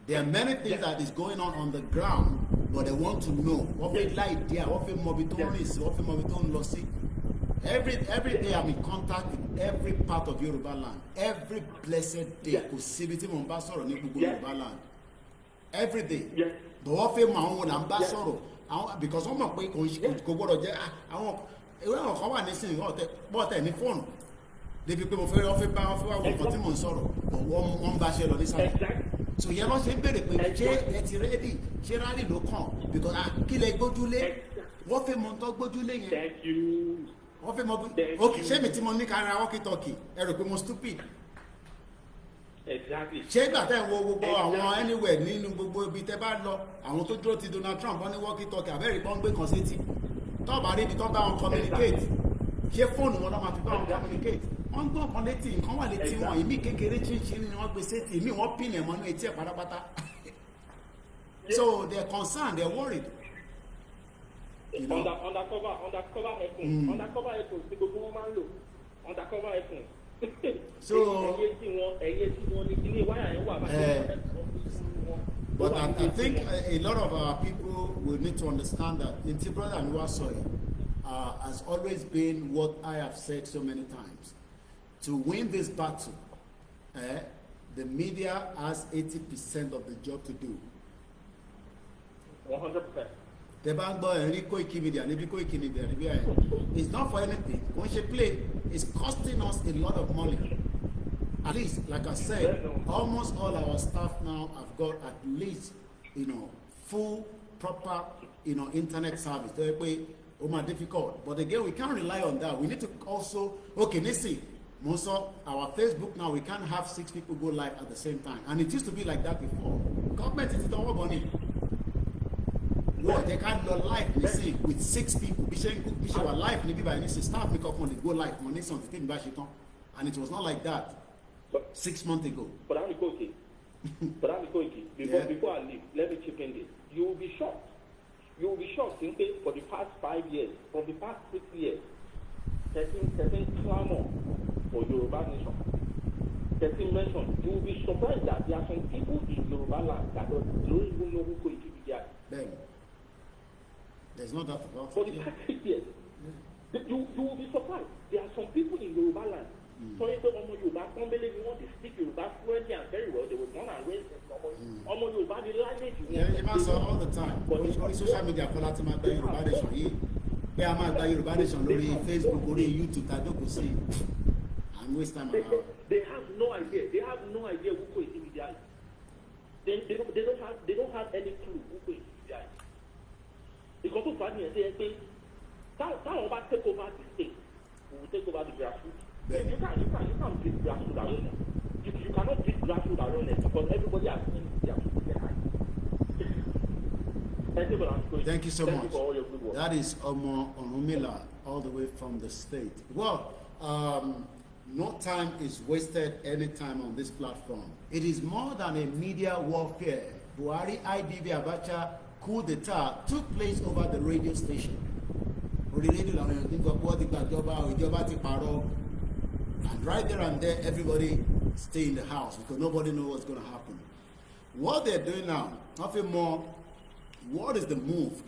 [SPEAKER 1] There are many things that is going on the ground, but they want to know what they like there, what they mobiton is, what they mobiton lossy. Every day I'm in contact with every part of Yoruba land. Every blessed day, possibility Mombasa or Yoruba land. Every day. But what they want ambassador because I'm not going to go to I want come on listen what any phone. The people very often powerful continue sorrow. But one basher on this side. So you know say bere pe je ready je rally lo kan because kí lẹ gbójúlé wọ́n fẹ́ mọ̀ tó gbójúlé yẹn.
[SPEAKER 15] Thank you.
[SPEAKER 1] Wọ́n fẹ́ mọ̀ okay ṣé mi tí mo ní kára walkie talkie ẹ rò pé mo stupid.
[SPEAKER 15] Exactly.
[SPEAKER 1] Ṣé ìgbà tẹ́ ń wo gbogbo àwọn anywhere nínú gbogbo ibi tẹ́ bá lọ àwọn tó dúró ti Donald Trump wọ́n ní walkie talkie àbẹ́rẹ́ ìpọ́n gbé kan sétí tó bá rí ibi tó bá wọn communicate ṣé fóònù wọn lọ́ máa fi bá wọn communicate wọ́n gbọ́ kan létí nǹkan wà létí wọn ìmí kékeré chíńchín ni wọ́n gbé sétí ìmí wọ́n pin ẹ̀mọ́ ní etí ẹ̀ pátápátá. So they're concerned, they're worried. You know?
[SPEAKER 15] Undercover headphones. Undercover headphones ti gbogbo wọn máa ń lò. Undercover headphones.
[SPEAKER 1] So but I think a lot of our people will need to understand that Brother Aniwasoye has always been what I have said so many times. To win this battle, the media has 80% of the job to do.
[SPEAKER 15] 100%.
[SPEAKER 1] The Bangbo and Koikimedia, it's not for anything. When she play, it's costing us a lot of money. At least, like I said, almost all our staff now have got at least, full, proper, internet service. They're difficult. But again, we can't rely on that. We need to also, most of our Facebook now, we can't have 6 people go live at the same time. And it used to be like that before. Government is the whole money. Well, they can't go live, with 6 people. We were live, maybe by this staff make up when they go live. And it was not like that 6 months ago.
[SPEAKER 15] But I'm Koiki. Before I leave, let me chip in this. You will be shocked. You will be shocked simply for the past 5 years, from the past 6 years, certain clamor for Yoruba nation. Certain mention. You will be surprised that there are some people in Yoruba land that don't even know who Koikimedia is.
[SPEAKER 1] There's no doubt about it.
[SPEAKER 15] For the past 6 years, you will be surprised. There are some people in Yoruba land. So if Yoruba family want to speak Yoruba fluently and very well, they were born and raised in Yoruba the language.
[SPEAKER 1] Yeah, all the time. On social media, Yoruba nation. Yeah, I'm Yoruba nation. Facebook, YouTube, I don't see. I'm wasting time.
[SPEAKER 15] They have no idea. They have no idea who Koikimedia is. They don't have any clue who Koikimedia is. Because of that, they say, "Táwọn bá take over the state, we will take over the grassroots." You can't beat grassroots alone. You cannot beat grassroots alone because everybody has seen their
[SPEAKER 1] Thank you so much. For all your good work. That is Omo Onumila, all the way from the state. Well, no time is wasted any time on this platform. It is more than a media warfare. Buhari IDB Abacha coup d'etat took place over the radio station. And right there and there, everybody stay in the house because nobody knows what's going to happen. What they're doing now, nothing more. What is the move?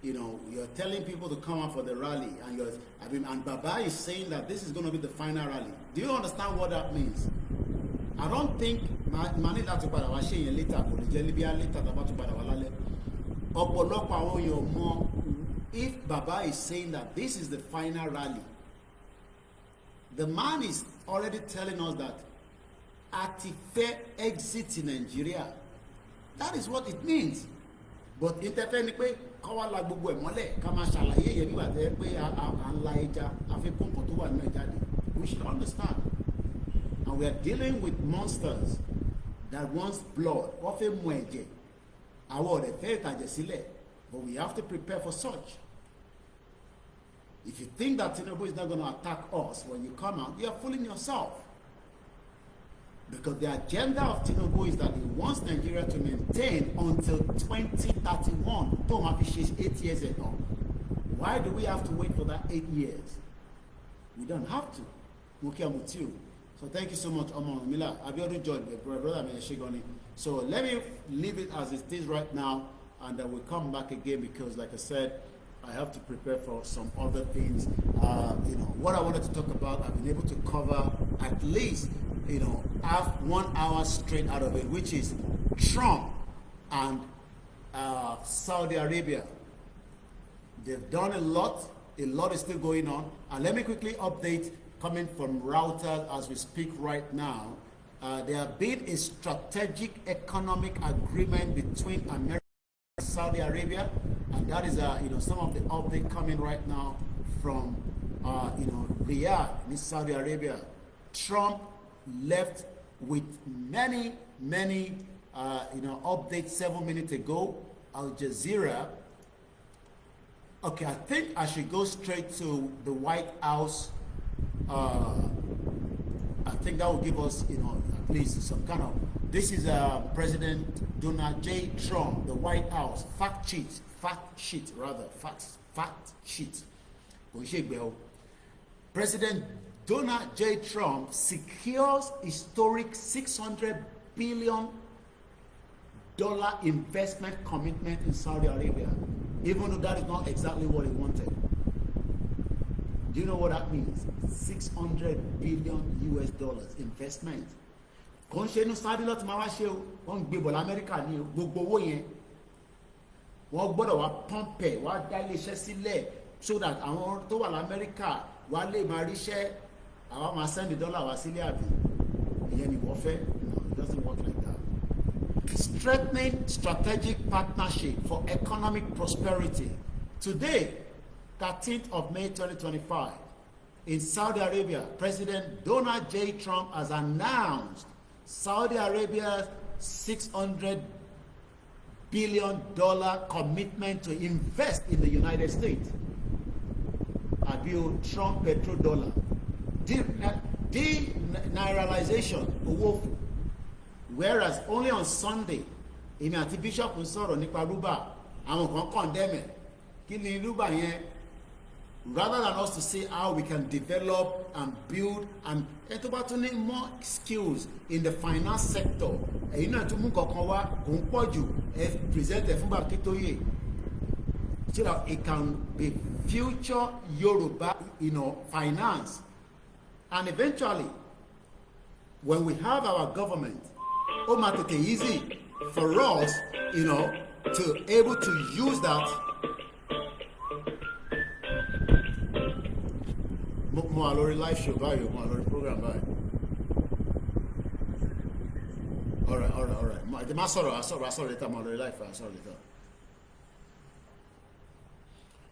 [SPEAKER 1] You're telling people to come out for the rally, and Baba is saying that this is going to be the final rally. Do you understand what that means? I don't think if Baba is saying that this is the final rally, the man is already telling us that at fair exit in Nigeria. That is what it means. But interfering we should understand. And we are dealing with monsters that wants blood. But we have to prepare for such. If you think that Tinubu is not going to attack us when you come out, you are fooling yourself. Because the agenda of Tinubu is that he wants Nigeria to maintain until 2031. Tom Afishi's 8 years ago. Why do we have to wait for that 8 years? We don't have to. So thank you so much, Omar Mila. Abiodun George, brother Shigoni. So let me leave it as it is right now, and then we'll come back again because, like I said, I have to prepare for some other things. What I wanted to talk about, I've been able to cover at least, half 1 hour straight out of it, which is Trump and Saudi Arabia. They've done a lot is still going on. And let me quickly update, coming from Reuters as we speak right now. There have been a strategic economic agreement between America and Saudi Arabia, and that is some of the update coming right now from Riyadh in Saudi Arabia. Trump left with many updates 7 minutes ago. Al Jazeera. Okay, I think I should go straight to the White House. I think that will give us, at least some kind of. This is President Donald J. Trump, the White House fact sheet. President Donald J. Trump secures historic $600 billion investment commitment in Saudi Arabia, even though that is not exactly what he wanted. Do you know what that means? $600 billion US investment. Kò ń ṣe inú Saudi lọ́tí máa wá ṣe o, wọ́n ń gbé bọ̀ l'Amẹ́ríkà ní gbogbo owó yẹn. Wọ́n gbọ́dọ̀ wá pọ́ǹpẹ̀, wá dá iléeṣẹ́ sílẹ̀ so that àwọn tó wà l'Amẹ́ríkà wá lè máa ríṣẹ́, àwọn máa send dollar wá sílé àbí. Ìyẹn ni wọ́n fẹ́. No, it doesn't work like that. Strengthening strategic partnership for economic prosperity. Today, 13th of May 2025, in Saudi Arabia, President Donald J. Trump has announced Saudi Arabia's $600 billion commitment to invest in the United States. Abiu Trump petrodollar. Denaturalization, whereas only on Sunday, èmi àti Bishop ń sọ̀rọ̀ nípa rúbà, àwọn kan condemn ẹ̀. Kí ni rúbà yẹn? Rather than us to see how we can develop and build and tó bá tún ní more skills in the finance sector, èyí náà tún mú kankan wá kò ń pọ̀ jù present ẹ̀ fún Bàkítóyè so that it can be future Yoruba finance, and eventually when we have our government, ó máa tètè easy for us to able to use that. Mo alori live show báyìí, mo alori program báyìí. All right. I sorry later, mo alori live, I sorry later.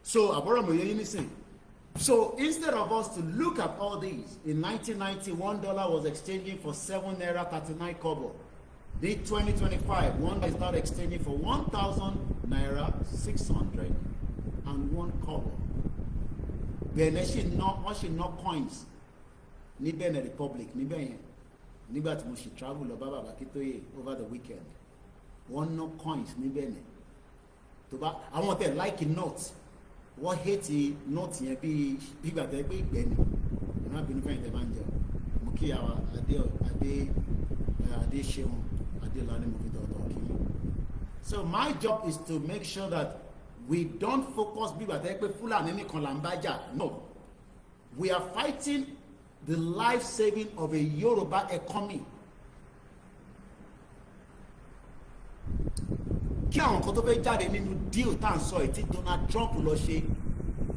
[SPEAKER 1] So, abora mo yẹn nísìn. So, instead of us to look at all these, in 1990, $1 was exchanging for 7 naira 39 kobo. In 2025, $1 is now exchanging for 1,000 naira 601 kobo. Bẹ̀rẹ̀ wọ́n ṣe ná coins ní Benin Republic níbẹ̀ yẹn nígbà tí mo ṣe travel lọ bá Bàkítóyè over the weekend. Wọ́n ná coins ní Benin. Tó bá àwọn tẹ̀ like notes, wọ́n hate notes yẹn bí ìgbà tẹ́ pé ìgbẹ́ni. Ìrìn àbínú fẹ́yìn tẹ́ máa ń jẹ. Mo kí àwọn Adé Ṣeun Adélani mo fi tọ̀tọ̀ kí. So my job is to make sure that we don't focus bí bàtẹ́ pé Fúlàní nìkan là ń bá jà. No, we are fighting the life saving of a Yoruba economy. Kí àwọn kan tó fẹ́ jáde nínú deal tá à ń sọ èyí tí Donald Trump lọ ṣe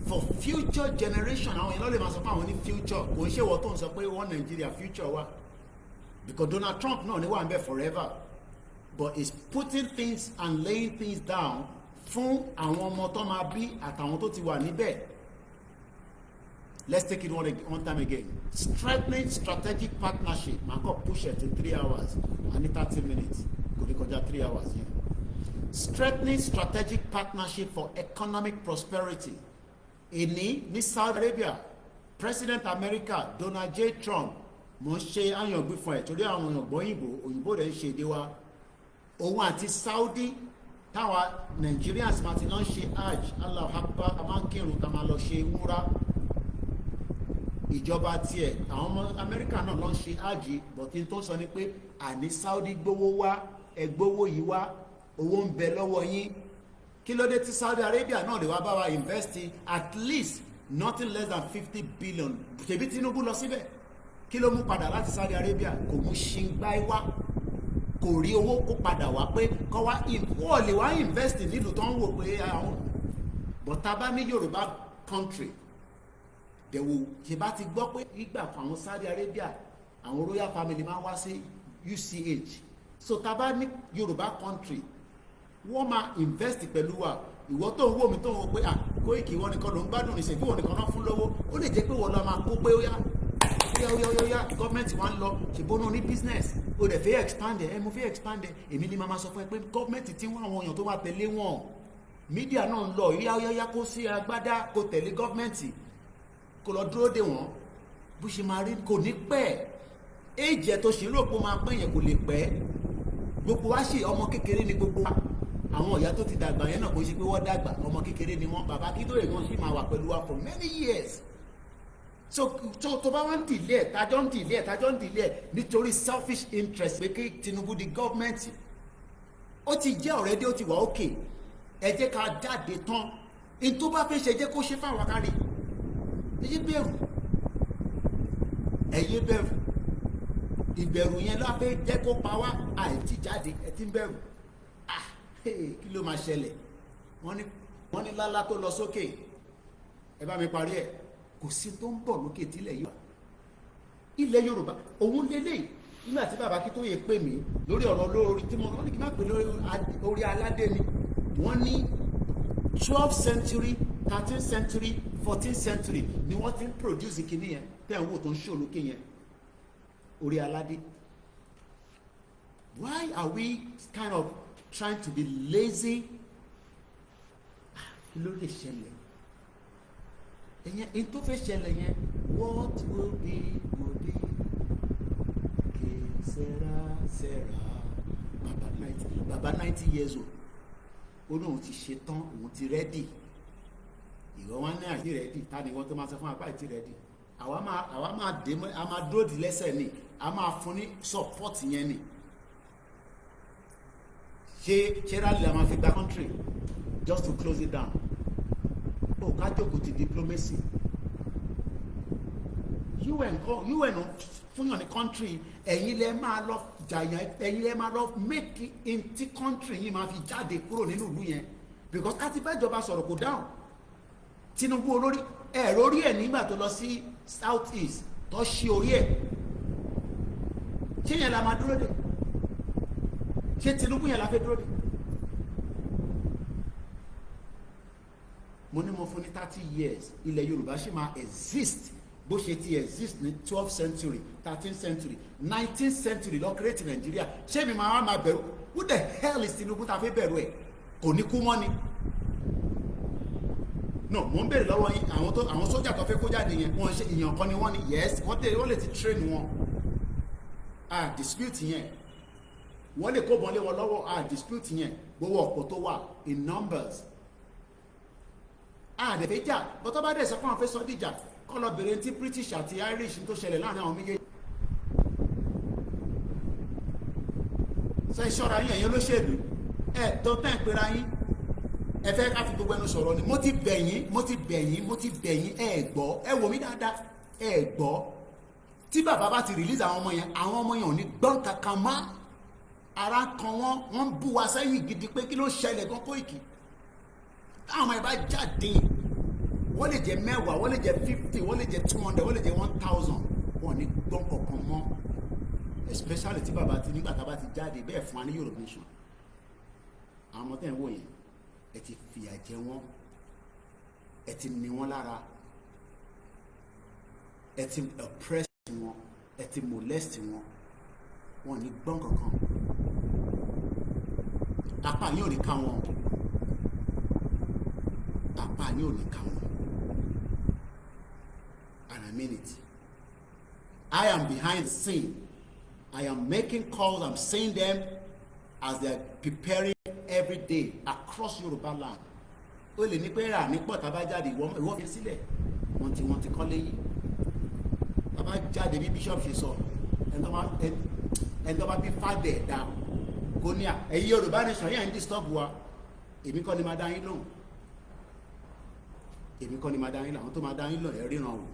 [SPEAKER 1] for future generation, àwọn èèyàn lè máa sọ pé àwọn ní future, kò ń ṣe wọ́n tó ń sọ pé wọ́n Nigeria future wa, because Donald Trump náà ní wà ń bẹ forever, but he's putting things and laying things down fún àwọn ọmọ tó máa bí àtàwọn tó ti wà níbẹ̀. Let's take it one time again. Strengthening strategic partnership. Màá kọ́ push it to 3 hours. I need 30 minutes. Kò ní kọjá 3 hours yẹn. Strengthening strategic partnership for economic prosperity. èní ní Saudi Arabia President America Donald J. Trump mo ń ṣe àyàngbé fún ẹ̀ torí àwọn òyìnbó rẹ̀ ń ṣe èdè wa òun àti Saudi táwa Nigerians máa ti lọ ń ṣe hajj Allahu Akbar a máa ń kírun ká máa lọ ṣe wúrà ìjọba tiẹ̀ àwọn ọmọ Amẹ́ríkà náà lọ ń ṣe hajj bọ̀tí tó sọ ni pé àní Saudi gbowó wá ẹgbówó yìí wá owó ń bẹ lọ́wọ́ yín kí ló dé tí Saudi Arabia náà lè wá bá wa invest at least nothing less than 50 billion ṣèbí Tinubu lọ síbẹ̀ kí ló mú padà láti Saudi Arabia kò mú ṣingbáì wá kò rí owó kó padà wá pé kọ́ wá wọ́n lè wá invest nílùú tó ń wò pé àwọn bọ̀tá bá ní Yorùbá country dẹ̀wò ṣe bá ti gbọ́ pé ìgbà kan àwọn Saudi Arabia àwọn royal family máa wá sí UCH so tá bá ní Yorùbá country wọ́n máa invest pẹ̀lú wa ìwọ tó ń wò mí tó ń wò pé Koiki wọn nìkan ló ń gbádùn níṣẹ́ bí wọn nìkan náà fún lówó ó lè jẹ́ pé wọ́n lọ máa kó pé ó yá gọ́ọ̀mẹ̀ntì wa ń lọ ṣèbónú ní business o dẹ̀ fẹ́ expand ẹ̀ mo fẹ́ expand ẹ̀ èmi ni màmá sọ fún ẹ pé gọ́ọ̀mẹ̀ntì tí wọ́n àwọn èèyàn tó wà tẹ̀lé wọn mídíà náà ń lọ yáyáyá kó sí agbádá kó tẹ̀lé gọ́ọ̀mẹ̀ntì kó lọ dúró dè wọ́n bó ṣe máa rí kò ní pẹ́ éèjì ẹ̀ tó ṣe rò pé ó máa pẹ́ yẹn kò lè pẹ́ gbogbo wa ṣe ọmọ kékeré ni gbogbo wa àwọn ìyá tó ti dàgbà yẹn náà kò ṣe pé wọ́n dàgbà ọmọ kékeré ni wọ́n bàbá kí tó yẹ kán sì máa wà pẹ̀lú wa for many years so tó bá wá ń dìlé ẹ̀ tájọ́ ń dìlé ẹ̀ nítorí selfish interest pé kí Tinubu di gọ́ọ̀mẹ̀ntì ó ti jẹ́ already ó ti wà òkè ẹ jẹ́ ká jáde tán in tó bá fẹ́ ṣe jẹ́ kó ṣe fáwọn akárí ẹyẹ bẹ̀rù ìbẹ̀rù yẹn ló fẹ́ jẹ́ kó pa wá àìtí jáde ẹ ti ń bẹ̀rù kí ló máa ṣẹlẹ̀ wọ́n ní lálá tó lọ sókè ẹ bá mi parí ẹ̀ kò sí tó ń bọ̀ lókè tílẹ̀ yìí wà ilẹ̀ Yorùbá òun lélẹ̀ nígbà tí bàbá kí tó yẹ pè mí lórí ọ̀rọ̀ lórí tí mo ní kí n má pè lórí aládé ni wọ́n ní 12th century 13th century 14th century ni wọ́n ti ń produce kìíní yẹn tẹ́ ń wò tó ń ṣò lókè yẹn orí aládé why are we kind of trying to be lazy kí ló lè ṣẹlẹ̀ ẹ̀yẹn in tó fẹ́ ṣẹlẹ̀ yẹn what will be kì í sẹ́ra bàbá 90 years old ó ní òun ti ṣe tán òun ti rẹ́dì ìwọ wọn ní àìsí rẹ́dì ta ni wọ́n tó máa sọ fún apá ìtì rẹ́dì àwa máa dé a máa dóòdì lẹ́sẹ̀ ni a máa fún ní support yẹn ni ṣe rally la máa fi gba country just to close it down ó ká jókòó ti diplomacy UN fúnyàn ní country ẹ̀yin lẹ máa lọ jàyàn ẹ̀yin lẹ máa lọ make in ti country yìí máa fi jáde kúrò nínú ìlú yẹn because àti bá ìjọba sọ̀rọ̀ kò dáhùn Tinubu olórí ẹ̀rọ orí ẹ̀ nígbà tó lọ sí south east tó ṣí orí ẹ̀ ṣé yẹn la máa dúró dè ṣé Tinubu yẹn la fẹ́ dúró dè mo ní mo fún ní 30 years ilẹ̀ Yorùbá ṣì máa exist bó ṣe ti exist ní 12th century 13th century 19th century lọ create Nigeria ṣé mi máa bẹ̀rù who the hell is Tinubu ta fẹ́ bẹ̀rù ẹ̀ kò ní kú mọ́ ni no mo ń bèrè lọ́wọ́ yín àwọn sójà tó fẹ́ kó jáde yẹn wọ́n ṣe ìyàn kan ni wọ́n ni yes wọ́n lè ti train wọn dispute yẹn wọ́n lè kó bọ́n lé wọn lọ́wọ́ dispute yẹn gbowó ọ̀pọ̀ tó wà in numbers àdẹ̀fẹ́ jà bọ́tọ́ bá dẹ̀ sọ pé àwọn fẹ́ sọ dìjà kọ́ lọ bèrè tí British àti Irish tó ṣẹlẹ̀ láàrin àwọn méjèèjì sọ ìṣọ́ra yín ẹ̀yin olóṣèlú tó tẹ́ ń pera yín ẹ fẹ́ ká fi gbogbo ẹnu sọ̀rọ̀ ni mo ti bẹ̀yìn ẹ gbọ́ ẹ wò mí dáadáa ẹ gbọ́ tí bàbá bá ti release àwọn ọmọ yẹn ò ní gbọ́n kankan mọ́ ara kan wọ́n ń bú wa sẹ́yìn gidi pé kí ló ṣẹlẹ̀ gan Koiki táwọn ọmọ ẹ bá jáde wọ́n lè jẹ́ 10 wọ́n lè jẹ́ 50 wọ́n lè jẹ́ 200 wọ́n lè jẹ́ 1000 wọ́n ní gbọ́n kankan mọ́ especially tí bàbá ti nígbà tá a bá ti jáde bẹ́ẹ̀ fún wa ní Yorùbá nation àwọn ọmọ tẹ́ ń wò yẹn ẹ ti fìyà jẹ wọ́n ẹ ti ní wọ́n lára ẹ ti oppress wọn ẹ ti molest wọn wọn ní gbọ́n kankan apá yóò ní ká wọn apá yóò ní ká wọn and I mean it. I am behind the scene. I am making calls. I'm seeing them as they are preparing every day across Yoruba land. Ó lè ní pé rà ní pọ̀ tá bá jáde ìwọ fi sílẹ̀ wọ́n ti kọ́lé yìí. Tá bá jáde bí bishop ṣe sọ ẹni tó bá bí fàdé ẹ̀dá kò ní à ẹ̀yin Yorùbá nation yẹn ń disturb wa èmi kọ́ ni máa dá yín lóhùn. Èmi kọ́ ni máa dá yín lóhùn àwọn tó máa dá yín lóhùn ẹ̀ ríran wò.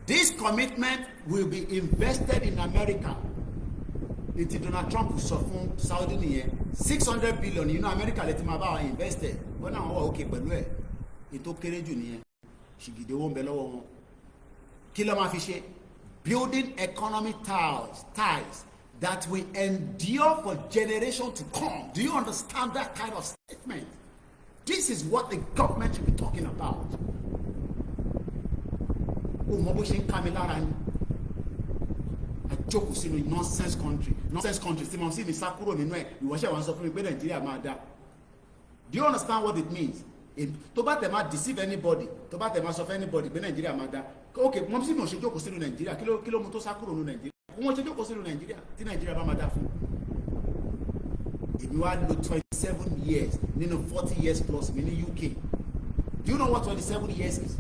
[SPEAKER 1] This commitment will be invested in America. It's Donald Trump sọ fún Saudi nìyẹn $600 billion inú America lè ti máa bá wa invested. Wọ́n náà wọ́n òkè pẹ̀lú ẹ̀. Ètò kéré jù nìyẹn. Ṣìgìdì owó ń bẹ lọ́wọ́ wọn. Kí ló máa fi ṣe? Building economic ties that will endure for generations to come. Do you understand that kind of statement? This is what the government should be talking about. Oh, mo bó ṣe ń ká mi lára ni. Àjókòó sínú nonsense country tí mo sì ní sá kúrò nínú ẹ̀ ìwọ́ṣẹ́ wa ń sọ fún mi pé Nàìjíríà máa dá. Do you understand what it means? Tó bá tẹ̀ máa deceive anybody, tó bá tẹ̀ máa sọ fún anybody pé Nàìjíríà máa dá. Okay, mo sì ní òṣè jókòó sínú Nàìjíríà kí ló mú tó sá kúrò nínú Nàìjíríà? Wọ́n ṣe jókòó sínú Nàìjíríà tí Nàìjíríà bá máa dá fún. Èmi wá lò 27 years nínú 40 years plus mi ní UK. Do you know what 27 years is?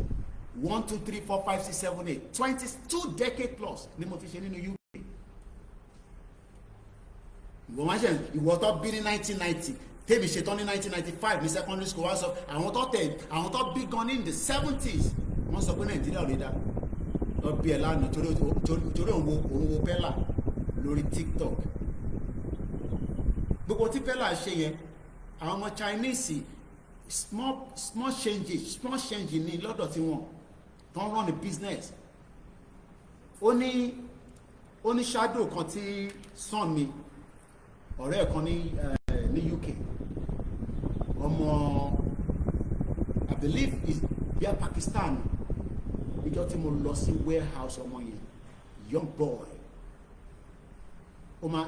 [SPEAKER 1] 1, 2, 3, 4, 5, 6, 7, 8 22 decade plus ni mo fi ṣe nínú UK. Ìwọ tó bí ní 1990 tèmi ṣetán ní 1995 ní secondary school wá sọ àwọn tó bí gan ní the 70s wọ́n sọ pé Nàìjíríà ò lè dá lọ bí ẹ lánàá torí òun wo Pella lórí TikTok. Gbogbo tí Pella ṣe yẹn àwọn ọmọ Chinese small change ní lọ́dọ̀ tí wọ́n don't run a business. Ó ní shadow kan tí son mi ọ̀rẹ́ kan ní UK ọmọ I believe is via Pakistan níjọ́ tí mo lọ sí warehouse ọmọ yẹn young boy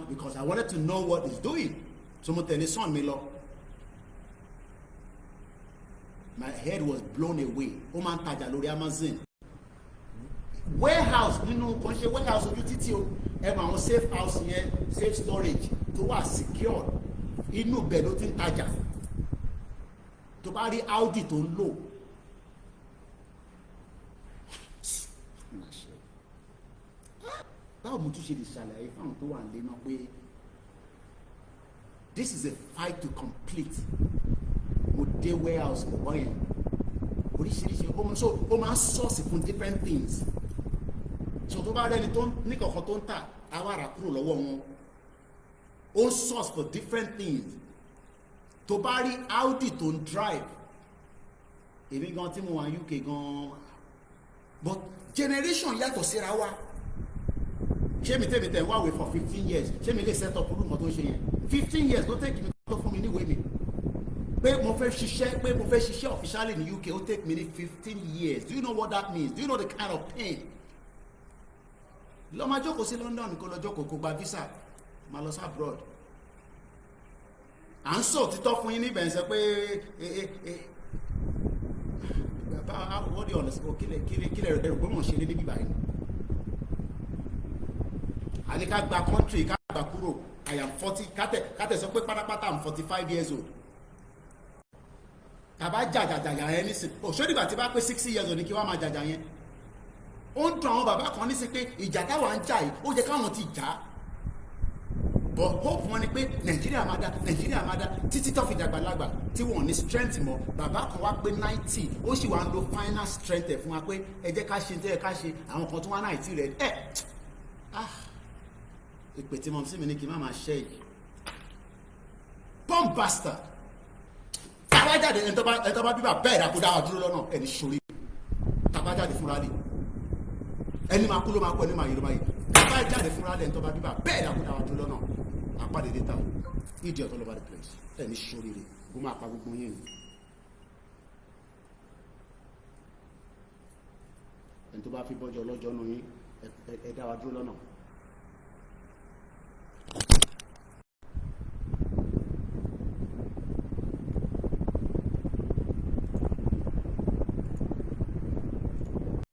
[SPEAKER 1] because I wanted to know what he's doing so mo tẹ̀lé son mi lọ. My head was blown away. Ó máa ń tajà lórí Amazon. Warehouse nínú kan ṣe warehouse ojú títí o. Ẹ mọ àwọn safe house yẹn safe storage tó wà secure. Inú bẹ̀ ló ti ń tajà. Tó bá rí Audi tó ń lò. Báwo mo tún ṣe lè ṣàlàyé fáwọn tó wà nílé náà pé this is a fight to complete. Mo dé warehouse bọ̀bọ̀ yẹn oríṣiríṣi ó máa ń source fún different things so tó bá rẹni tó ní kọ̀ọ̀kan tó ń tà àwa rà kúrò lọ́wọ́ wọn ó source for different things tó bá rí Audi tó ń drive èmi gan tí mo wà UK gan but generation yàtọ̀ síra wa ṣé mi tẹ̀ wáwé for 15 years ṣé mi lè set up olùmọ̀ tó ń ṣe yẹn 15 years ló take mi tó fún mi níwèé mi. Pé mo fẹ́ ṣiṣẹ́ officially in the UK ó take me 15 years. Do you know what that means? Do you know the kind of pain? Lọ máa jókòó sí London kó lọ jókòó kó gba visa máa lọ sí abroad. À ń sọ òtítọ́ fún yín níbẹ̀ ń sọ pé what do you understand? Kílẹ̀ rẹ̀ pé mò ń ṣe níbí báyìí. A ní ká gba country ká gba kúrò I am 40 kátẹ̀ sọ pé pátápátá I'm 45 years old. Tàbá jàjàjà yẹn nísìn òṣèdìgbà tí bá pé 60 years òní kí wọ́n máa jàjà yẹn ó ń tàn àwọn bàbá kan nísìn pé ìjà táwa ń jà yìí ó jẹ́ káwọn ti jà but hope wọn ni pé Nàìjíríà máa dá títí tó fi dàgbàlagbà tí wọn ní strength mọ́ bàbá kan wá pé 90 ó sì wá ń lo final strength ẹ̀ fún wa pé ẹ jẹ́ ká ṣe tẹ́ ẹ ká ṣe àwọn kan tó wá náà ìtì rẹ̀ ìpè tí mo sì mi ní kí n má máa ṣe yìí bomb bastard tabajade ẹni tó bá bíbà bẹ́ẹ̀ dákú dáwà dúró lọ́nà ẹni ṣorí tabajade fúnra lè ẹni máa kú ló máa kú ẹni máa yìí ló máa yìí tabajade fúnra lè ẹni tó bá bíbà bẹ́ẹ̀ dákú dáwà dúró lọ́nà apáde dé táwọn ìdí ọ̀tọ̀ lọ́ba the place ẹni ṣorí rẹ̀ bó máa pa gbogbo yín ni ẹni tó bá fi bọ́jọ́ lọ́jọ́ nù yín ẹ dáwà dúró lọ́nà.